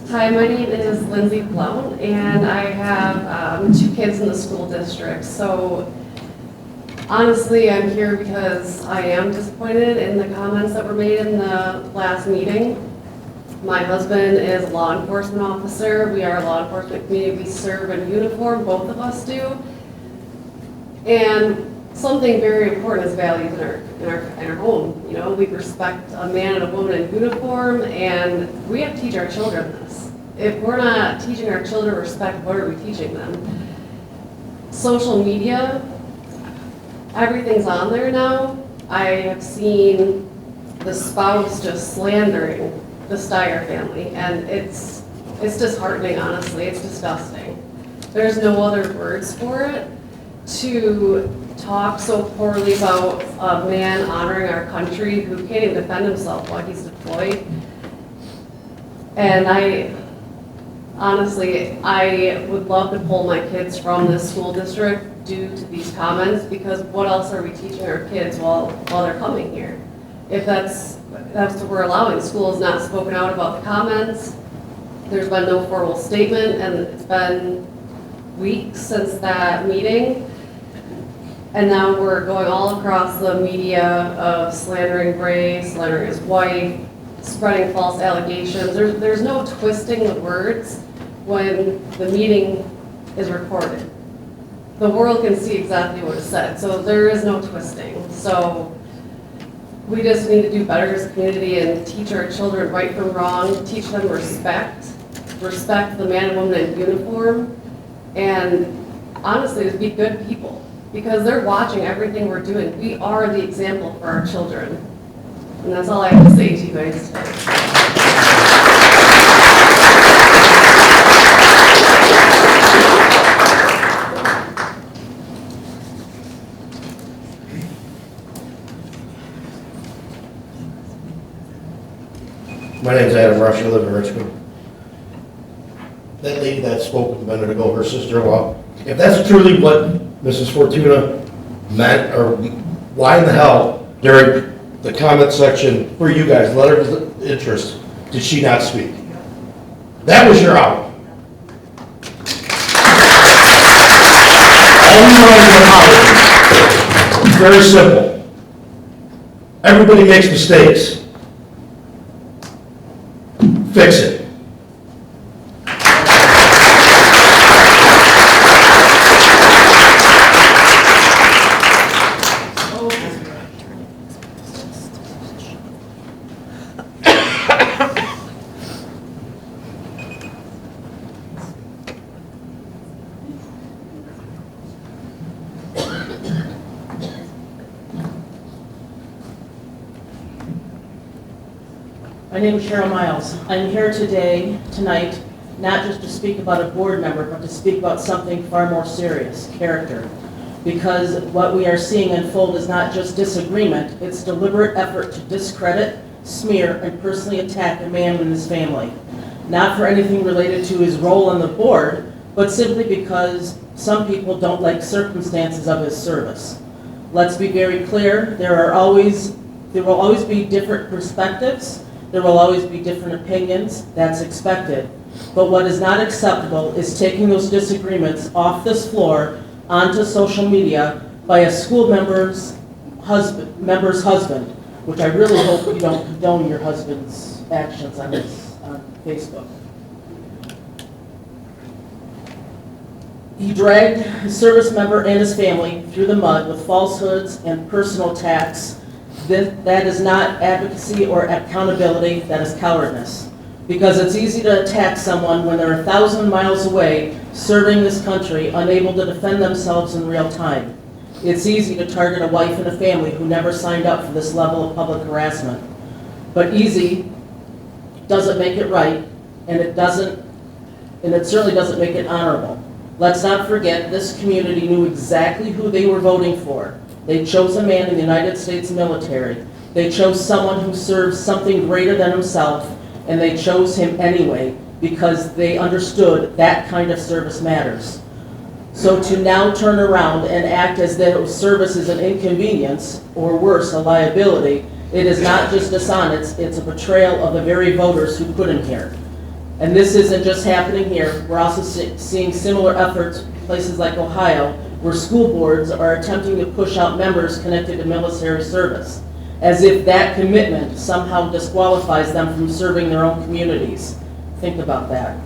Hi, my name is Lindsay Blount, and I have 2 kids in the school district. So Honestly, I'm here because I am disappointed in the comments that were made in the last meeting. My husband is a law enforcement officer. We are a law enforcement community. We serve in uniform, both of us do. And something very important is values in our home. You know, we respect a man and a woman in uniform, and we have to teach our children this. If we're not teaching our children respect, what are we teaching them? Social media, everything's on there now. I have seen the spouse just slandering the Steyer family, and it's disheartening, honestly. It's disgusting. There's no other words for it. To talk so poorly about a man honoring our country who can't even defend himself while he's deployed. And honestly, I would love to pull my kids from this school district due to these comments, because what else are we teaching our kids while they're coming here? If that's what we're allowing. School has not spoken out about the comments. There's been no formal statement, and it's been weeks since that meeting. And now we're going all across the media of slandering Bray, slandering his wife, spreading false allegations. There's no twisting the words when the meeting is recorded. The world can see exactly what is said, so there is no twisting. So we just need to do better as a community and teach our children right from wrong, teach them respect the man and woman in uniform, and honestly, to be good people. Because they're watching everything we're doing. We are the example for our children. And that's all I have to say to you guys today. My name's Adam Rush, I live in Richmond. That lady that spoke a minute ago, her sister-in-law, if that's truly what Mrs. Fortuna meant, or why in the hell during the comment section for you guys, letter of interest, did she not speak? That was your out. All you want is an apology. It's very simple. Everybody makes mistakes. Fix it. My name is Cheryl Miles. I'm here tonight, not just to speak about a board member, but to speak about something far more serious, character. Because what we are seeing unfold is not just disagreement, it's deliberate effort to discredit, smear, and personally attack a man and his family. Not for anything related to his role on the board, but simply because some people don't like circumstances of his service. Let's be very clear, there will always be different perspectives. There will always be different opinions, that's expected. But what is not acceptable is taking those disagreements off this floor onto social media by a school member's husband, which I really hope you don't condone your husband's actions on Facebook. He dragged his service member and his family through the mud with falsehoods and personal attacks. That is not advocacy or accountability, that is cowardice. Because it's easy to attack someone when they're 1,000 miles away serving this country, unable to defend themselves in real time. It's easy to target a wife and a family who never signed up for this level of public harassment. But easy doesn't make it right, and it certainly doesn't make it honorable. Let's not forget, this community knew exactly who they were voting for. They chose a man in the United States military. They chose someone who serves something greater than himself, and they chose him anyway because they understood that kind of service matters. So to now turn around and act as though service is an inconvenience, or worse, a liability, it is not just dishonest, it's a betrayal of the very voters who put him here. And this isn't just happening here. We're also seeing similar efforts in places like Ohio, where school boards are attempting to push out members connected to military service, as if that commitment somehow disqualifies them from serving their own communities. Think about that.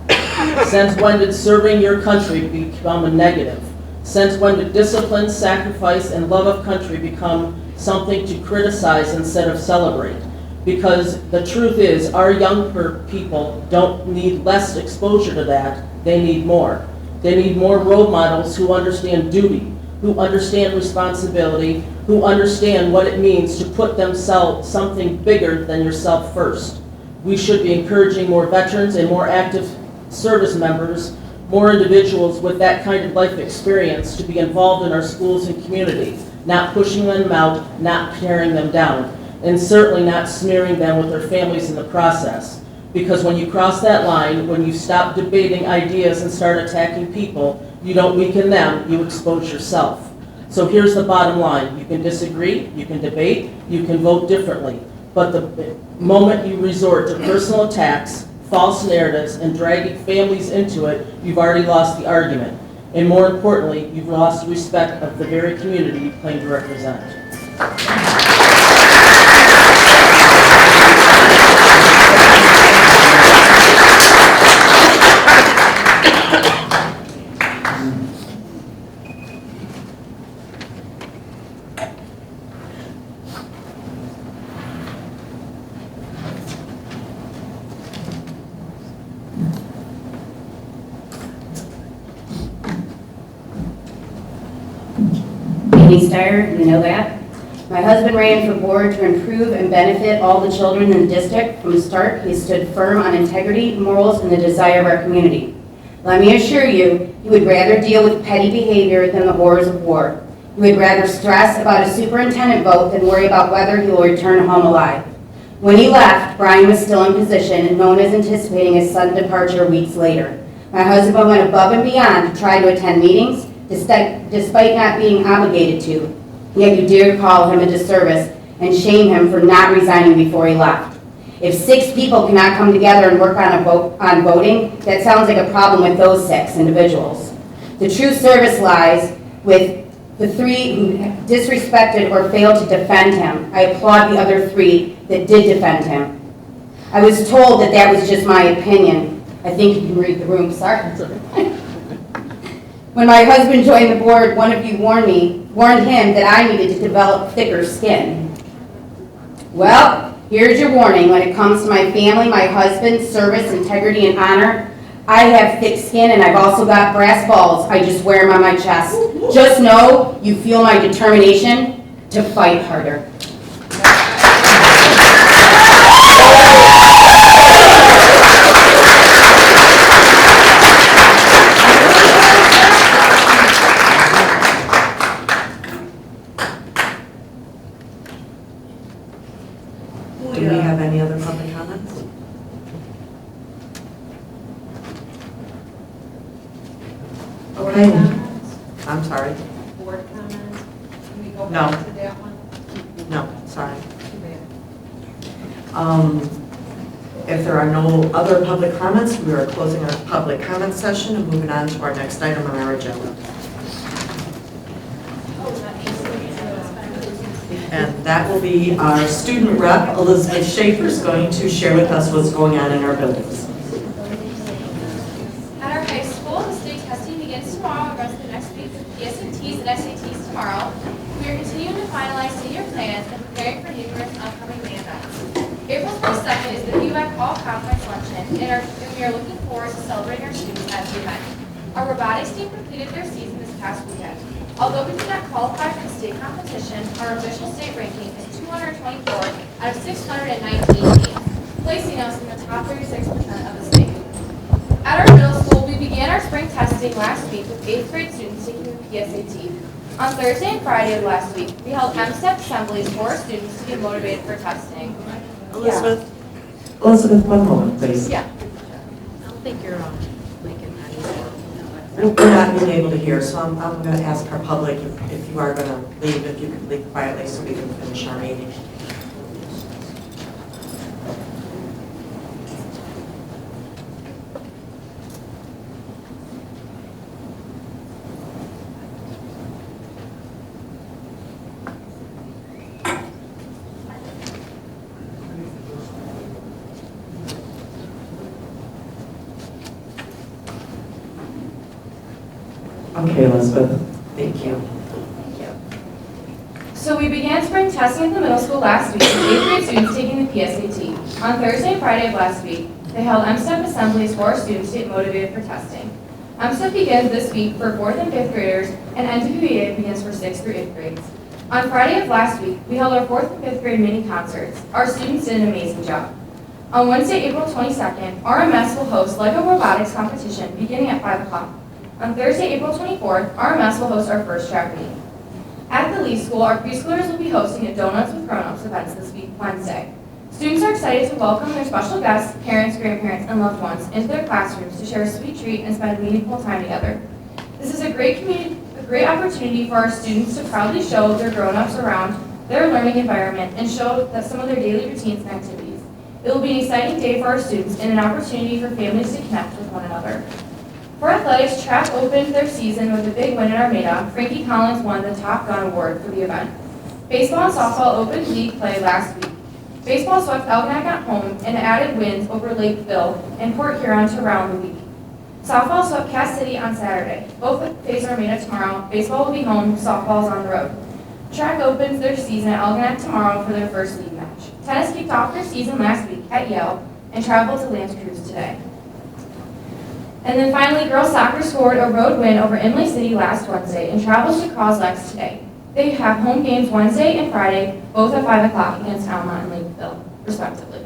Since when did serving your country become a negative? Since when did discipline, sacrifice, and love of country become something to criticize instead of celebrate? Because the truth is, our young people don't need less exposure to that, they need more. They need more role models who understand duty, who understand responsibility, who understand what it means to put themselves something bigger than yourself first. We should be encouraging more veterans and more active service members, more individuals with that kind of life experience to be involved in our schools and community, not pushing them out, not tearing them down, and certainly not smearing them with their families in the process. Because when you cross that line, when you stop debating ideas and start attacking people, you don't weaken them, you expose yourself. So here's the bottom line. You can disagree, you can debate, you can vote differently. But the moment you resort to personal attacks, false narratives, and dragging families into it, you've already lost the argument. And more importantly, you've lost the respect of the very community you claim to represent. Steyer, you know that. My husband ran for board to improve and benefit all the children in the district. From the start, he stood firm on integrity, morals, and the desire of our community. Let me assure you, he would rather deal with petty behavior than the horrors of war. He would rather stress about a superintendent vote than worry about whether he will return home alive. When he left, Brian was still in position, and no one is anticipating his sudden departure weeks later. My husband went above and beyond to try to attend meetings, despite not being obligated to. Yet you dare call him a disservice and shame him for not resigning before he left. If 6 people cannot come together and work on voting, that sounds like a problem with those 6 individuals. The true service lies with the 3 who disrespected or failed to defend him. I applaud the other 3 that did defend him. I was told that that was just my opinion. I think you can read the room, sorry. When my husband joined the board, one of you warned him that I needed to develop thicker skin. Well, here's your warning. When it comes to my family, my husband, service, integrity, and honor, I have thick skin and I've also got brass balls. I just wear them on my chest. Just know you feel my determination to fight harder. Do we have any other public comments? Okay. I'm sorry. Board comments? Can we go No. back to that one? No, sorry. Too bad. If there are no other public comments, we are closing our public comment session and moving on to our next item on our agenda. And that will be our student rep, Elizabeth Schaefer, is going to share with us what's going on in our buildings. At our high school, the state testing begins tomorrow and runs through next week with PSATs and SATs tomorrow. We are continuing to finalize senior plans and preparing for numerous upcoming May events. April 22nd is the BUAC Fall Conference Luncheon, and we are looking forward to celebrating our students at the event. Our robotics team completed their season this past weekend. Although we did not qualify for the state competition, our official state ranking is 224 out of 619 teams, placing us in the top 36% of the state. At our middle school, we began our spring testing last week with 8th grade students taking the PSAT. On Thursday and Friday of last week, we held M-STEP assemblies for our students to be motivated for testing. Elizabeth, one moment, please. Yeah. I don't think you're on. We're not being able to hear, so I'm going to ask our public if you are going to leave, if you could leave quietly so we can finish our meeting. Okay, Elizabeth, thank you. So we began spring testing at the middle school last week with 8th grade students taking the PSAT. On Thursday and Friday of last week, they held MSTEP assemblies for our students to get motivated for testing. MSTEP begins this week for 4th and 5th graders, and NWEA begins for 6th through 8th grades. On Friday of last week, we held our 4th and 5th grade mini concerts. Our students did an amazing job. On Wednesday, April 22nd, RMS will host LEGO robotics competition beginning at 5 o'clock. On Thursday, April 24th, RMS will host our first track meet. At the Lee School, our preschoolers will be hosting a Donuts with Grown-Ups events this week, Wednesday. Students are excited to welcome their special guests, parents, grandparents, and loved ones into their classrooms to share a sweet treat and spend meaningful time together. This is a great opportunity for our students to proudly show their grown-ups around their learning environment and show that some of their daily routines and activities. It will be an exciting day for our students and an opportunity for families to connect with one another. For athletics, track opened their season with a big win in Armada. Frankie Collins won the Top Gun Award for the event. Baseball and softball opened league play last week. Baseball swept Algonac at home and added wins over Lakeville and Port Huron to round the week. Softball swept Cass City on Saturday. Both face Armada tomorrow. Baseball will be home, softball is on the road. Track opens their season at Algonac tomorrow for their first league match. Tennis kicked off their season last week at Yale and traveled to L'Anse Creuse today. And then finally, girls soccer scored a road win over Imlay City last Wednesday and travels to Croslex today. They have home games Wednesday and Friday, both at 5 o'clock against Alma and Lakeville, respectively.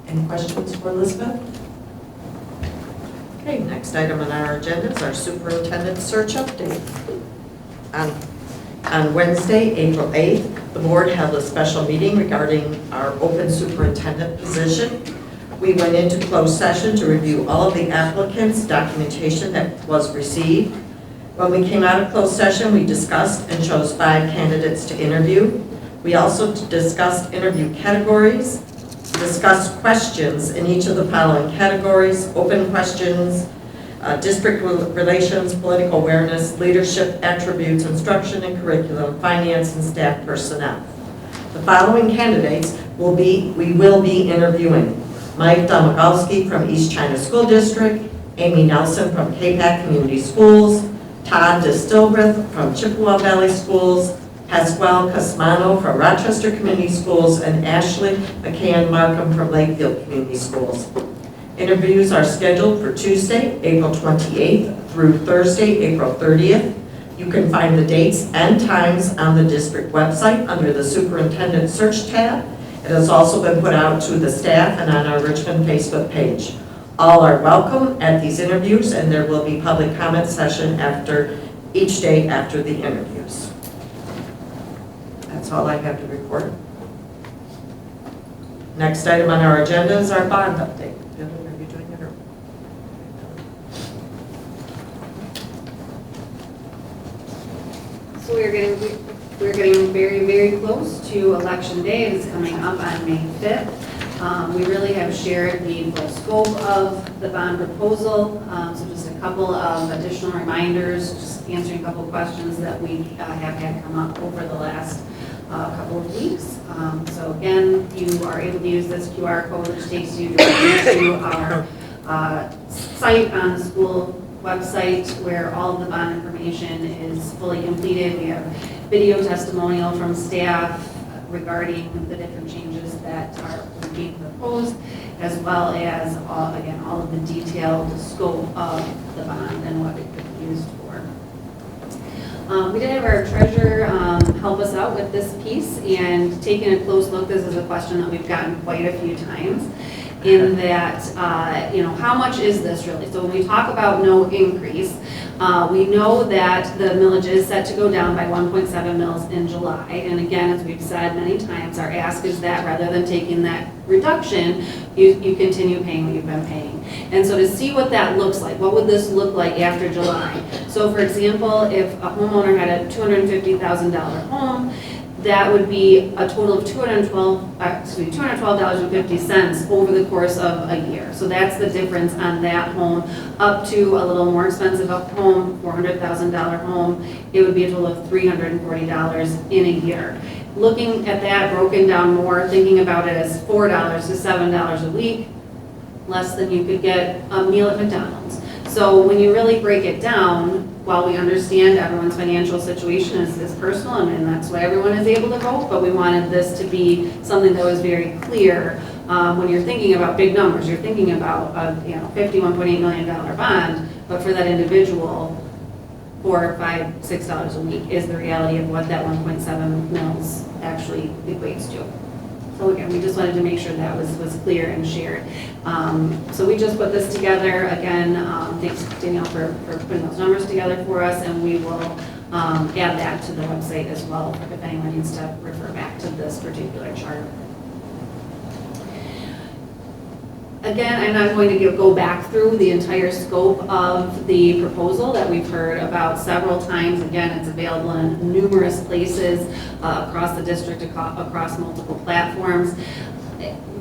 Any questions for Elizabeth? Okay, next item on our agenda is our superintendent search update. On Wednesday, April 8th, the board held a special meeting regarding our open superintendent position. We went into closed session to review all of the applicants' documentation that was received. When we came out of closed session, we discussed and chose 5 candidates to interview. We also discussed interview categories, discussed questions in each of the following categories: open questions, district relations, political awareness, leadership attributes, instruction and curriculum, finance, and staff personnel. The following candidates we will be interviewing: Mike Domagowski from East China School District, Amy Nelson from K-PAC Community Schools, Todd Distilbreth from Chippewa Valley Schools, Pasquale Casmano from Rochester Community Schools, and Ashley McCann Markham from Lakefield Community Schools. Interviews are scheduled for Tuesday, April 28th through Thursday, April 30th. You can find the dates and times on the district website under the Superintendent Search tab. It has also been put out to the staff and on our Richmond Facebook page. All are welcome at these interviews, and there will be public comment session after each day after the interviews. That's all I have to report. Next item on our agenda is our bond update. Are you doing it or? So we're getting very, very close to Election Day. It's coming up on May 5th. We really have shared the full scope of the bond proposal. So just a couple of additional reminders, just answering a couple of questions that we have had come up over the last couple of weeks. So again, you are able to use this QR code, which takes you directly to our site on the school website where all of the bond information is fully completed. We have video testimonial from staff regarding the different changes that are being proposed, as well as, again, all of the detailed scope of the bond and what it could be used for. We did have our treasurer help us out with this piece, and taking a close look, this is a question that we've gotten quite a few times, in that, how much is this really? So when we talk about no increase, we know that the millage is set to go down by 1.7 mils in July. And again, as we've said many times, our ask is that rather than taking that reduction, you continue paying what you've been paying. And so to see what that looks like, what would this look like after July? So for example, if a homeowner had a $250,000 home, that would be a total of $212.50 over the course of a year. So that's the difference on that home, up to a little more expensive home, $400,000 home, it would be a total of $340 in a year. Looking at that broken down more, thinking about it as $4 to $7 a week, less than you could get a meal at McDonald's. So when you really break it down, while we understand everyone's financial situation is personal, and that's why everyone is able to vote, but we wanted this to be something that was very clear. When you're thinking about big numbers, you're thinking about a $51.8 million bond, but for that individual, $4, $5, $6 a week is the reality of what that 1.7 mils actually equates to. So again, we just wanted to make sure that was clear and shared. So we just put this together. Again, thanks Danielle for putting those numbers together for us, and we will add that to the website as well if anyone needs to refer back to this particular chart. Again, I'm not going to go back through the entire scope of the proposal that we've heard about several times. Again, it's available in numerous places across the district, across multiple platforms.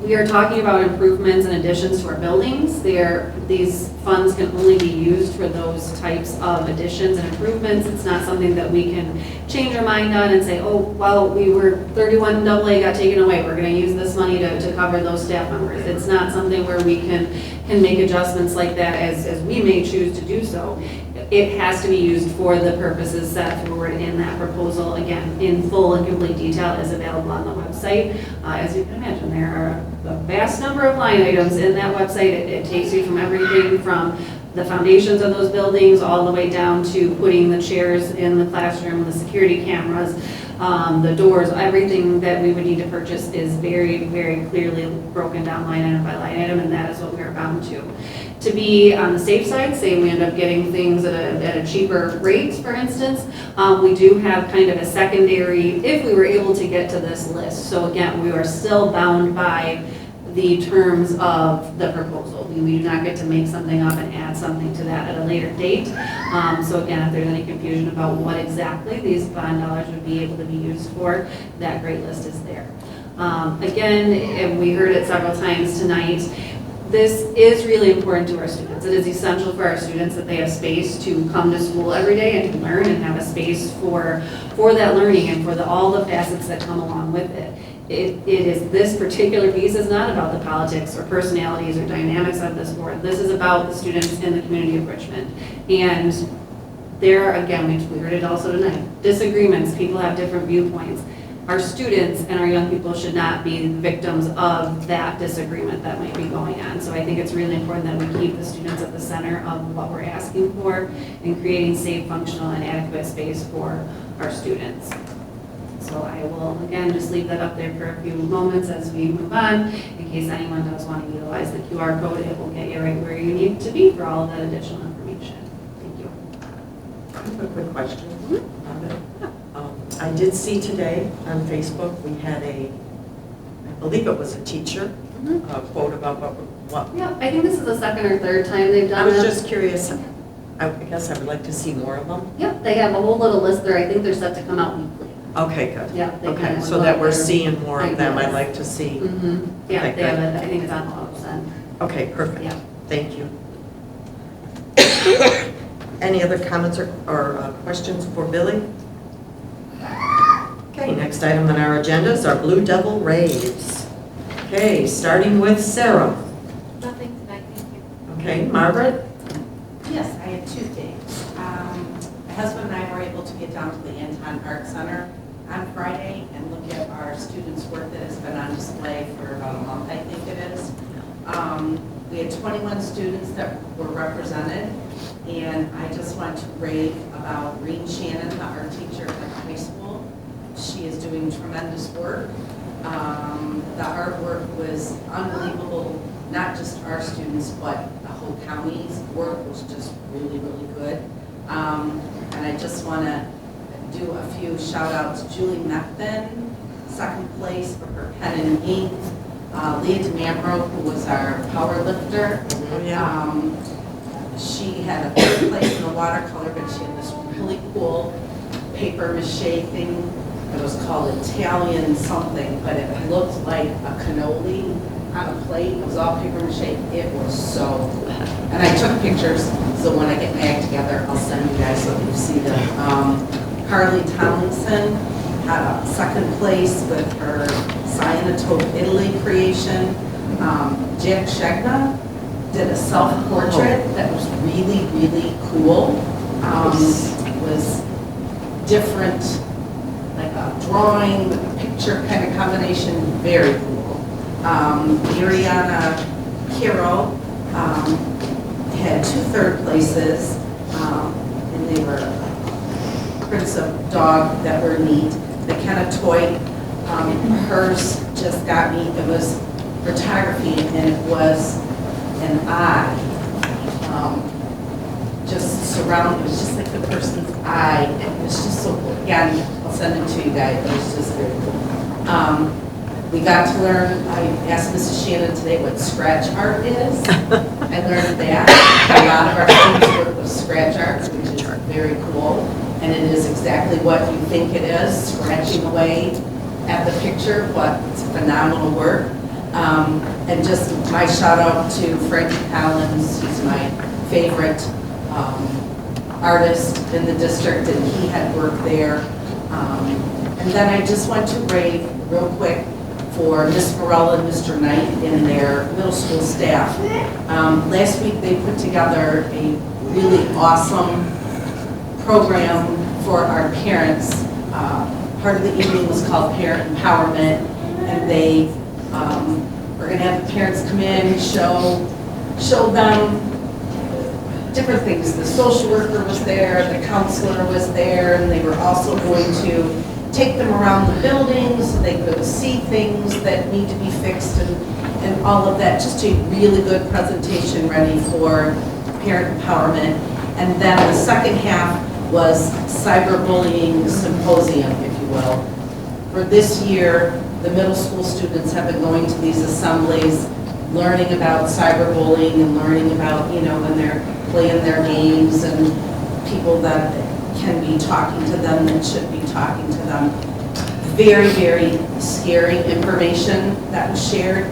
We are talking about improvements and additions to our buildings. These funds can only be used for those types of additions and improvements. It's not something that we can change our mind on and say, oh, well, we were 31 AA got taken away. We're going to use this money to cover those staff members. It's not something where we can make adjustments like that as we may choose to do so. It has to be used for the purposes set forward in that proposal. Again, in full and complete detail is available on the website. As you can imagine, there are a vast number of line items in that website. It takes you from everything from the foundations of those buildings all the way down to putting the chairs in the classroom, the security cameras, the doors, everything that we would need to purchase is very, very clearly broken down line item by line item, and that is what we are bound to. To be on the safe side, say we end up getting things at a cheaper rate, for instance, we do have kind of a secondary, if we were able to get to this list. So again, we are still bound by the terms of the proposal. We do not get to make something up and add something to that at a later date. So again, if there's any confusion about what exactly these bond dollars would be able to be used for, that great list is there. Again, and we heard it several times tonight, this is really important to our students. It is essential for our students that they have space to come to school every day and to learn and have a space for that learning and for all the facets that come along with it. It is, this particular piece is not about the politics or personalities or dynamics of this board. This is about the students in the community of Richmond. And there, again, we heard it also tonight, disagreements, people have different viewpoints. Our students and our young people should not be victims of that disagreement that might be going on. So I think it's really important that we keep the students at the center of what we're asking for and creating safe, functional, and adequate space for our students. So I will, again, just leave that up there for a few moments as we move on. In case anyone does want to utilize the QR code, it will get you right where you need to be for all of that additional information. Thank you. I have a quick question. I did see today on Facebook, we had I believe it was a teacher, quote about what. Yeah, I think this is the second or third time they've done I was it. just curious. I guess I would like to see more of them. Yep, they have a whole little list there. I think they're set to come out weekly. Okay, good. Yeah. they Okay, kind of so go that out we're there. seeing more of them, I'd like to see. Yeah, Okay, they have good. it. I think it's on the website. Okay, perfect. Yeah. Thank you. Any other comments or questions for Billy? Okay, next item on our agenda is our Blue Devil Raves. Okay, starting with Sarah. Nothing tonight, thank you. Okay, Margaret? Yes, I have two things. My husband and I were able to get down to the Anton Art Center on Friday and look at our students' work that has been on display for about a month, I think it is. We had 21 students that were represented, and I just want to rave about Reen Shannon, the art teacher at the high school. She is doing tremendous work. The artwork was unbelievable, not just our students, but the whole county's work was just really, really good. And I just want to do a few shout outs. Julie Methvin, second place for her pen and ink. Leah DeMambro, who was our power lifter. She had a third place in the watercolor, but she had this really cool paper mache thing. It was called Italian something, but it looked like a cannoli on a plate. It was all paper mache. It was so cool. And I took pictures, so when I get back together, I'll send you guys so you see them. Carly Tomlinson had a second place with her Cyanotopes Italy creation. Jack Shegna did a self-portrait that was really, really cool. It was different, like a drawing with a picture kind of combination, very cool. Ariana Kiro had 2 third places, and they were prints of dog that were neat. McKenna Toy, hers just got me. It was photography, and it was an eye. Just surrounded, it was just like the person's eye. It was just so cool. Again, I'll send it to you guys. It was just very cool. We got to learn, I asked Mrs. Shannon today what scratch art is. I learned that. A lot of our students work with scratch art, which is very cool. And it is exactly what you think it is, scratching away at the picture, but it's phenomenal work. And just my shout out to Frankie Collins, he's my favorite artist in the district, and he had worked there. And then I just want to rave real quick for Miss Morella and Mr. Knight and their middle school staff. Last week they put together a really awesome program for our parents. Part of the evening was called Parent Empowerment, and they were going to have the parents come in, show them different things. The social worker was there, the counselor was there, and they were also going to take them around the building so they could see things that need to be fixed and all of that. Just a really good presentation ready for parent empowerment. And then the second half was cyberbullying symposium, if you will. For this year, the middle school students have been going to these assemblies, learning about cyberbullying and learning about, you know, when they're playing their games and people that can be talking to them that should be talking to them. Very, very scary information that was shared.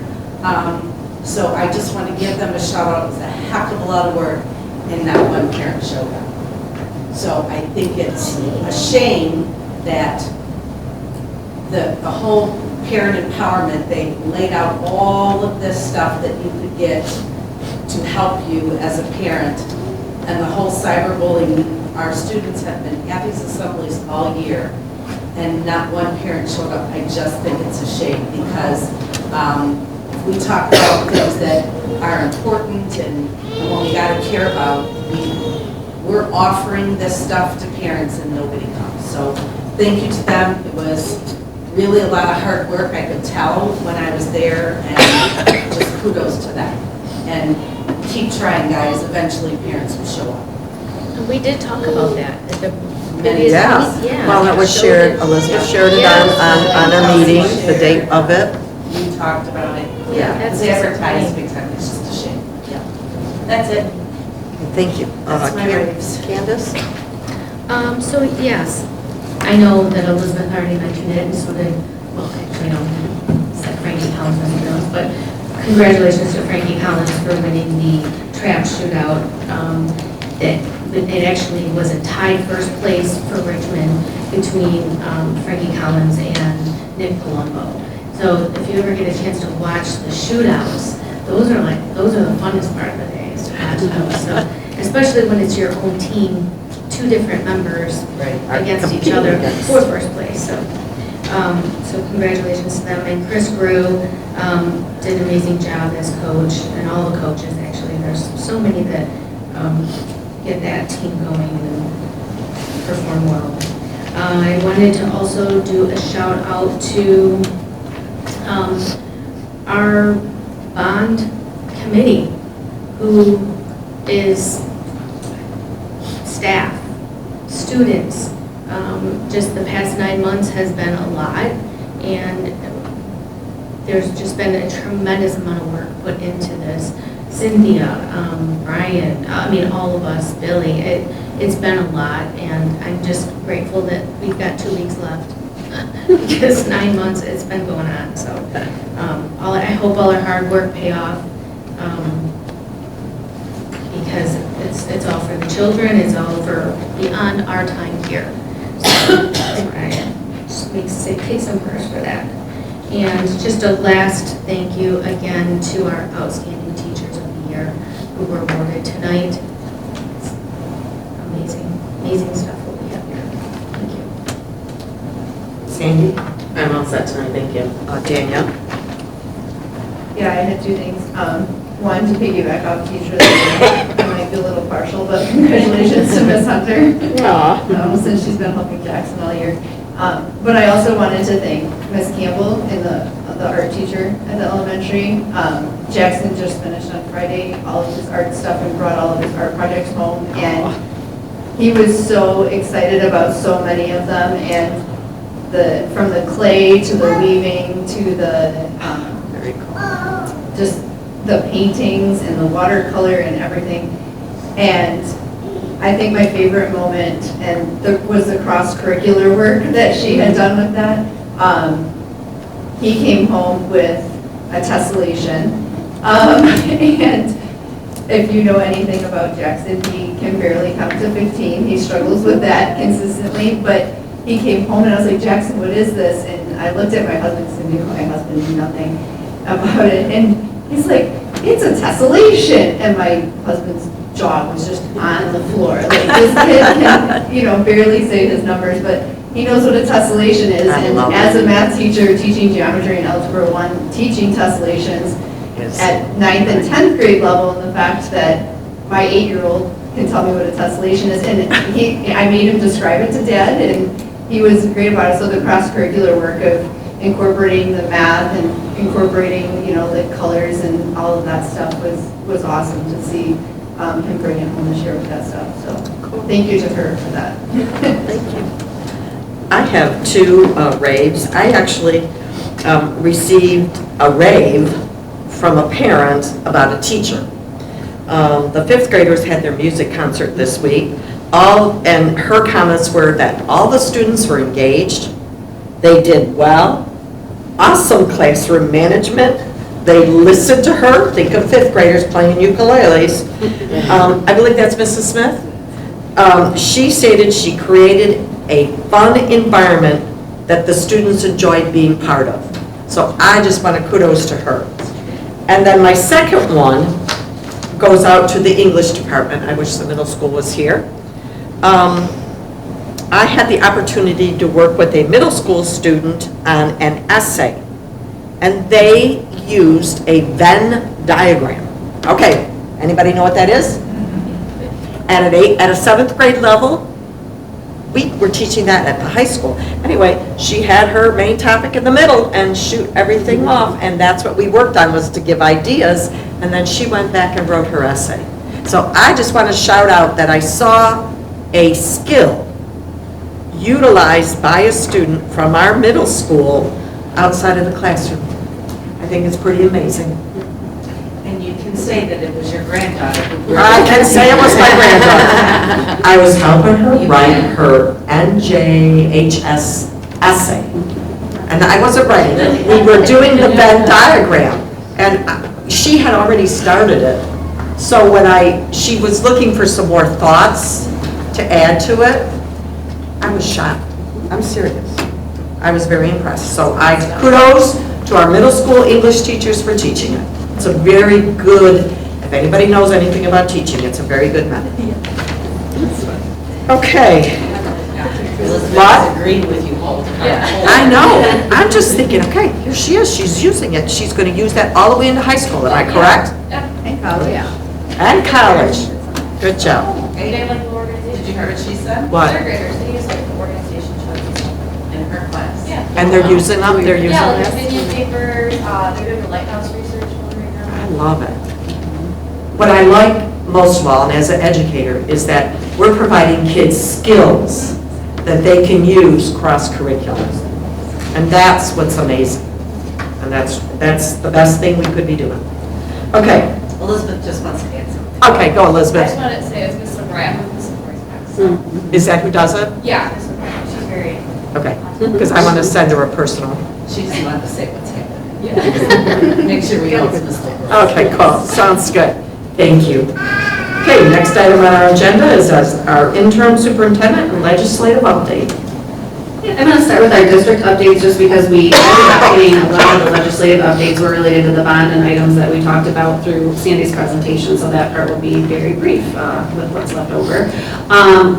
So I just want to give them a shout out. It was a heck of a lot of work, and not one parent showed up. So I think it's a shame that the whole parent empowerment, they laid out all of this stuff that you could get to help you as a parent, and the whole cyberbullying. Our students have been at these assemblies all year, and not one parent showed up. I just think it's a shame, because if we talk about things that are important and what we got to care about, we're offering this stuff to parents and nobody comes. So thank you to them. It was really a lot of hard work, I could tell when I was there, and just kudos to them. And keep trying, guys. Eventually parents will show up. And we did talk about that at the previous Yeah, meeting. well, it was shared, Elizabeth shared it on our meeting, the date of it. We talked about it. Yeah, It's that's advertised big time. It's just a shame. Yeah. That's it. Thank you. That's my raves. Candace? So yes, I know that Elizabeth already mentioned it, and so did, well, actually, no, said Frankie Collins, but congratulations to Frankie Collins for winning the trap shootout. It actually was a tied first place for Richmond between Frankie Collins and Nick Palumbo. So if you ever get a chance to watch the shootouts, those are the funnest part of the day is to watch those. So, especially when it's your own team, 2 different members against each other for first place. So, so congratulations to them. And Chris Grew did an amazing job as coach, and all the coaches actually. There's so many that get that team going and perform well. I wanted to also do a shout out to our bond committee, who is staff, students. Just the past 9 months has been a lot, and there's just been a tremendous amount of work put into this. Cynthia, Brian, I mean all of us, Billy, it's been a lot, and I'm just grateful that we've got 2 weeks left because 9 months it's been going on. So I hope all our hard work pay off, because it's all for the children, it's all for beyond our time here. So I just say some prayers for that. And just a last thank you again to our outstanding teachers of the year. who were awarded tonight. It's amazing, amazing stuff what we have here. Thank you. Sandy? I'm all set tonight, thank you. Danielle? Yeah, I had two things. One, to piggyback off Keisha, I might be a little partial, but congratulations to Miss Hunter. Since she's been helping Jackson all year. But I also wanted to thank Miss Campbell and the art teacher at the elementary. Jackson just finished on Friday all of his art stuff and brought all of his art projects home. And he was so excited about so many of them. And from the clay to the weaving to the just the paintings and the watercolor and everything. And I think my favorite moment was the cross-curricular work that she had done with that. He came home with a tessellation. And if you know anything about Jackson, he can barely count to 15. He struggles with that consistently, but he came home and I was like, Jackson, what is this? And I looked at my husband, because my husband knew nothing about it, and he's like, it's a tessellation. And my husband's jaw was just on the floor. Like, this kid can, barely say his numbers, but he knows what a tessellation is. And as a math teacher teaching geometry and Algebra 1, teaching tessellations at 9th and 10th grade level, and the fact that my 8-year-old can tell me what a tessellation is. And I made him describe it to Dad, and he was great about it. So the cross-curricular work of incorporating the math and incorporating, the colors and all of that stuff was awesome to see him bring it home this year with that stuff. So thank you to her for that. Thank you. I have two raves. I actually received a rave from a parent about a teacher. The 5th graders had their music concert this week. And her comments were that all the students were engaged, they did well, awesome classroom management, they listened to her. Think of 5th graders playing ukuleles. I believe that's Mrs. Smith. She stated she created a fun environment that the students enjoyed being part of. So I just want to kudos to her. And then my second one goes out to the English department. I wish the middle school was here. I had the opportunity to work with a middle school student on an essay, and they used a Venn diagram. Okay, anybody know what that is? And at a 7th grade level, we were teaching that at the high school. Anyway, she had her main topic in the middle and shoot everything off, and that's what we worked on, was to give ideas, and then she went back and wrote her essay. So I just want to shout out that I saw a skill utilized by a student from our middle school outside of the classroom. I think it's pretty amazing. And you can say that it was your granddaughter. I can say it was my granddaughter. I was helping her write her NJHS essay. And I wasn't writing it. We were doing the Venn diagram. And she had already started it. So when she was looking for some more thoughts to add to it, I was shocked. I'm serious. I was very impressed. So kudos to our middle school English teachers for teaching it. It's a very good, if anybody knows anything about teaching, it's a very good method. Okay. What? Agreed with you all the time. I know. I'm just thinking, okay, here she is. She's using it. She's going to use that all the way into high school. Am I correct? And college. And college. Good job. They like the organization. Did you hear what she said? What? 3rd graders, they use like the organization charts. In her class. Yeah. And they're using them? They're using Yeah, like this? opinion papers, they're doing the lighthouse research one right now. I love it. What I like most of all, and as an educator, is that we're providing kids skills that they can use cross-curricular. And that's what's amazing. And that's the best thing we could be doing. Okay. Elizabeth just wants to add something. Okay, go I Elizabeth. just wanted to say it's Miss Brad with the support specs. Is that who does it? Yeah, Miss Brad, she's very. Okay, because I want to send her a personal. She doesn't want to say what's happening. Yeah. Make sure we know it's Mr. Okay, cool. Sounds good. Thank you. Okay, next item on our agenda is our interim superintendent and legislative update. I'm going to start with our district updates just because we ended up getting a lot of the legislative updates were related to the bond and items that we talked about through Sandy's presentation, so that part will be very brief with what's left over.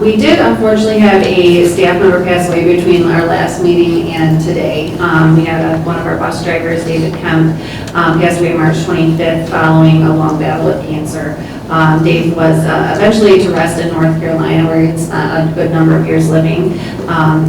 We did unfortunately have a staff member pass away between our last meeting and today. We had one of our bus drivers, David Kemp, passed away March 25th following a long battle with cancer. Dave was eventually to rest in North Carolina, where he spent a good number of years living.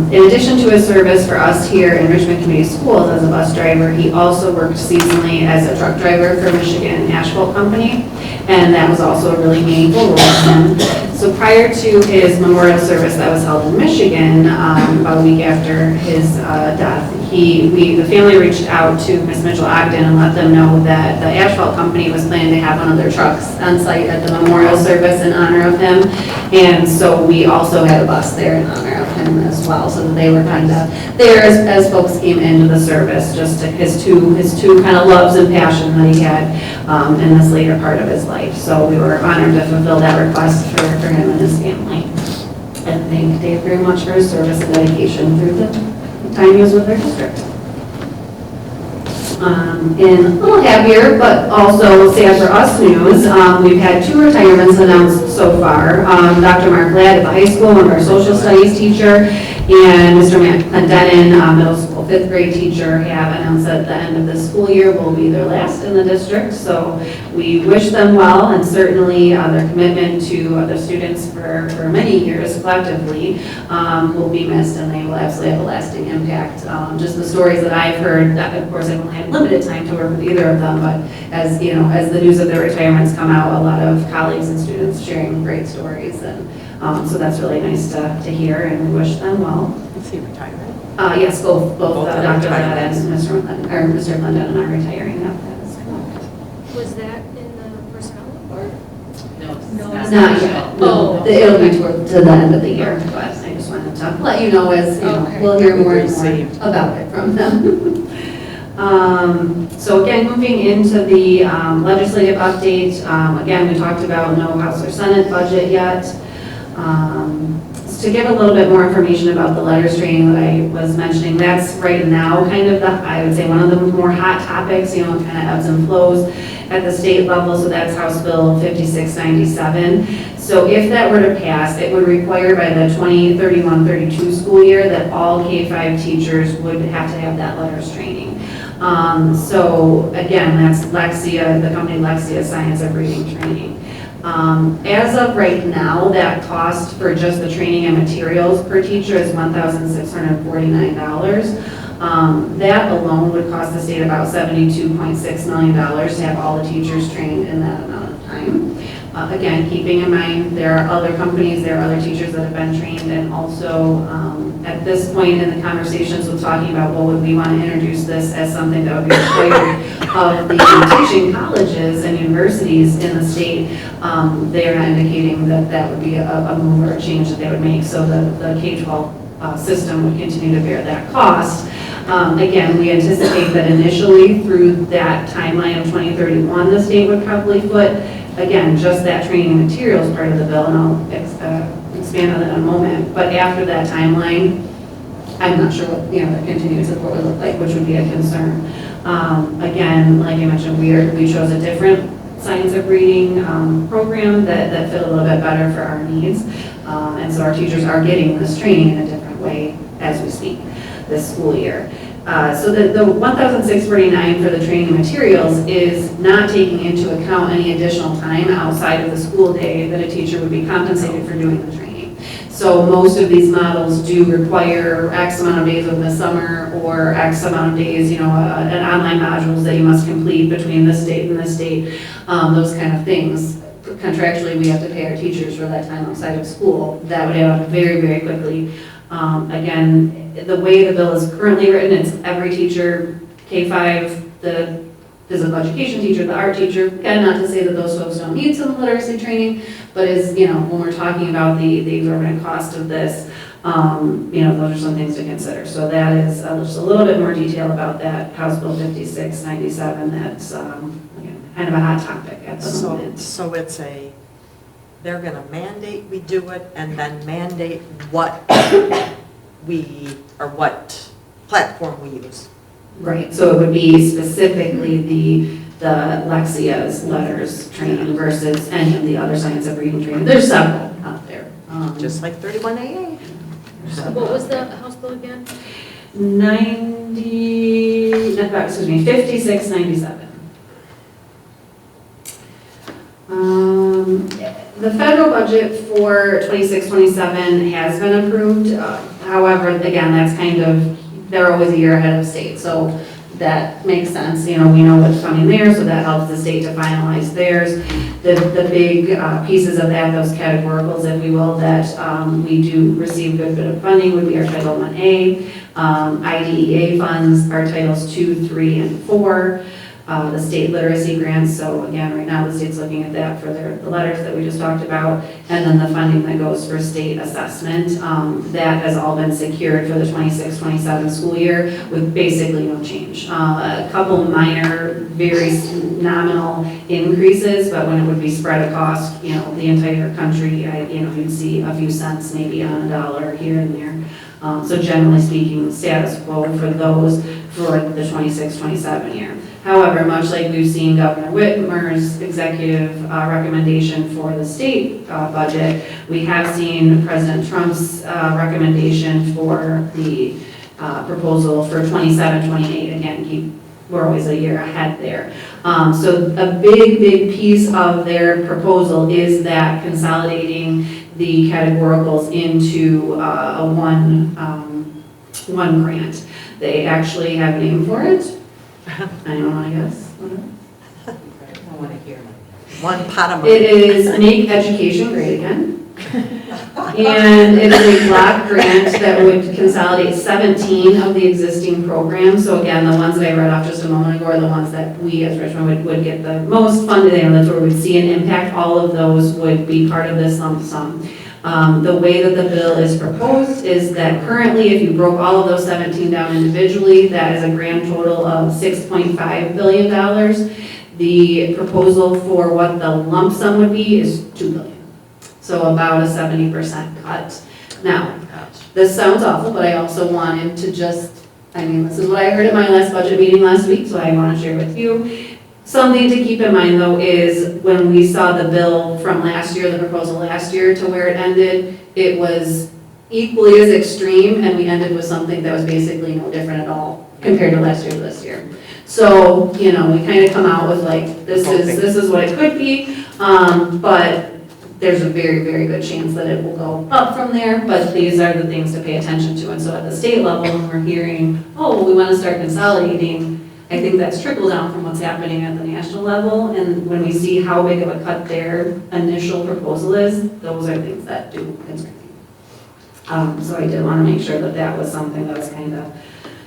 In addition to his service for us here in Richmond Community Schools as a bus driver, he also worked seasonally as a truck driver for Michigan Asphalt Company, and that was also a really meaningful role for him. So prior to his memorial service that was held in Michigan, about a week after his death, the family reached out to Miss Mitchell Ogden and let them know that the asphalt company was planning to have one of their trucks on site at the memorial service in honor of him. And so we also had a bus there in honor of him as well, so that they were kind of there as folks came into the service, just to his two kind of loves and passion that he had in this later part of his life. So we were honored to fulfill that request for him and his family. And thank Dave very much for his service and dedication through the time he was with our district. In a little happier, but also sad for us news, we've had 2 retirements announced so far. Dr. Mark Ladd at the high school, one of our social studies teacher, and Mr. Matt Clendenin, middle school 5th grade teacher, have announced that at the end of this school year will be their last in the district. So we wish them well, and certainly their commitment to the students for many years collectively will be missed, and they will absolutely have a lasting impact. Just the stories that I've heard, that of course I won't have limited time to work with either of them, but as you know, as the news of their retirements come out, a lot of colleagues and students sharing great stories, and so that's really nice to hear, and we wish them well. Is he retiring? Yes, both Dr. Ladd and Mr. retiring. Clendenin are retiring. That is correct. Was that in the personnel report? No, Not yet. No, it'll be toward to the end of the year, but I just wanted to let you know as we'll hear more and more about it from them. So again, moving into the legislative update, again, we talked about no House or Senate budget yet. To give a little bit more information about the letters training that I was mentioning, that's right now kind of I would say one of the more hot topics, it kind of ebbs and flows at the state level, so that's House Bill 5697. So if that were to pass, it would require by the 2031-32 school year that all K-5 teachers would have to have that letters training. So again, that's Lexia, the company Lexia Science of Reading Training. As of right now, that cost for just the training and materials per teacher is $1,649. That alone would cost the state about $72.6 million to have all the teachers trained in that amount of time. Again, keeping in mind there are other companies, there are other teachers that have been trained, and also at this point in the conversations with talking about, well, would we want to introduce this as something that would be required of the teaching colleges and universities in the state, they are not indicating that that would be a move or a change that they would make, so the K-12 system would continue to bear that cost. Again, we anticipate that initially through that timeline of 2031, the state would probably foot, again, just that training and materials part of the bill, and I'll expand on that in a moment. But after that timeline, I'm not sure what the continued support would look like, which would be a concern. Again, like I mentioned, we chose a different science of reading program that fit a little bit better for our needs, and so our teachers are getting this training in a different way as we speak this school year. So the $1,649 for the training materials is not taking into account any additional time outside of the school day that a teacher would be compensated for doing the training. So most of these models do require X amount of days over the summer or X amount of days, an online modules that you must complete between this date and this date, those kind of things. Contractually, we have to pay our teachers for that time outside of school. That would add up very, very quickly. Again, the way the bill is currently written, it's every teacher, K-5, the physical education teacher, the art teacher. Again, not to say that those folks don't need some literacy training, but when we're talking about the exorbitant cost of this, those are some things to consider. So that is just a little bit more detail about that House Bill 5697. That's kind of a hot topic at the moment. So they're going to mandate we do it, and then mandate what what platform we use. Right, so it would be specifically the Lexia's letters training versus any of the other science of reading training. There's several out there. Just like 31AA. What was the House bill again? 5697. The federal budget for 26-27 has been approved. However, again, that's kind of, they're always a year ahead of state, so that makes sense. You know, we know what's coming there, so that helps the state to finalize theirs. The big pieces of that, those categoricals, if we will, that we do receive a good bit of funding would be our Title 1A, IDEA funds, our Titles 2, 3, and 4. The state literacy grants, so again, right now the state's looking at that for the letters that we just talked about, and then the funding that goes for state assessment. That has all been secured for the 26-27 school year with basically no change. A couple minor, very nominal increases, but when it would be spread across, you know, the entire country, you'd see a few cents maybe on a dollar here and there. So generally speaking, status quo for those for the 26-27 year. However, much like we've seen Governor Whitmer's executive recommendation for the state budget, we have seen President Trump's recommendation for the proposal for 27-28. Again, we're always a year ahead there. So a big piece of their proposal is that consolidating the categoricals into a one grant. They actually have a name for it. I don't know, I guess. I want to hear One pot of money. It is Make Education Great Again. And it is a block grant that would consolidate 17 of the existing programs. So again, the ones that I read off just a moment ago are the ones that we as Richmond would get the most funded, and that's where we'd see an impact. All of those would be part of this lump sum. The way that the bill is proposed is that currently, if you broke all of those 17 down individually, that is a grand total of $6.5 billion. The proposal for what the lump sum would be is $2 billion. So about a 70% cut. Now, this sounds awful, but I also wanted to this is what I heard at my last budget meeting last week, so I want to share with you. Something to keep in mind, though, is when we saw the bill from last year, the proposal last year to where it ended, it was equally as extreme, and we ended with something that was basically no different at all compared to last year to this year. So, you know, we kind of come out with like, this is what it could be, but there's a very good chance that it will go up from there, but these are the things to pay attention to. And so at the state level, when we're hearing, oh, well, we want to start consolidating, I think that's trickle down from what's happening at the national level, and when we see how big of a cut their initial proposal is, those are things that do concern me. So I did want to make sure that that was something that was kind of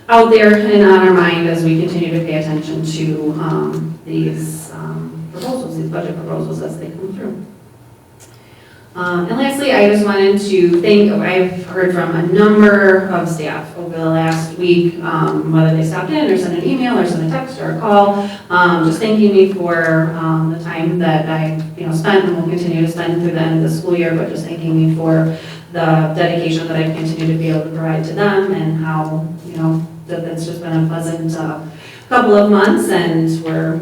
out there and on our mind as we continue to pay attention to these proposals, these budget proposals as they come through. And lastly, I just wanted to thank, I've heard from a number of staff over the last week, whether they stopped in or sent an email or sent a text or a call, just thanking me for the time that I spent and will continue to spend through the end of the school year, but just thanking me for the dedication that I've continued to be able to provide to them, and how, that it's just been a pleasant couple of months, and we're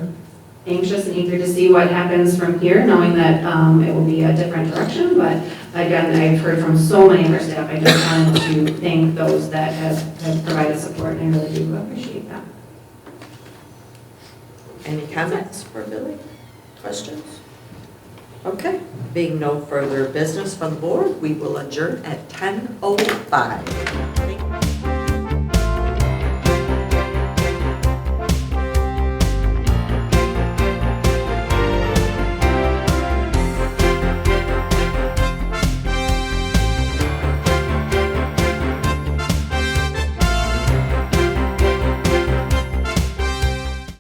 anxious and eager to see what happens from here, knowing that it will be a different direction. But again, I've heard from so many of our staff. I just wanted to thank those that have provided support, and I really do appreciate that. Any comments for Billy? Questions? Okay, being no further business from the board, we will adjourn at 10:05.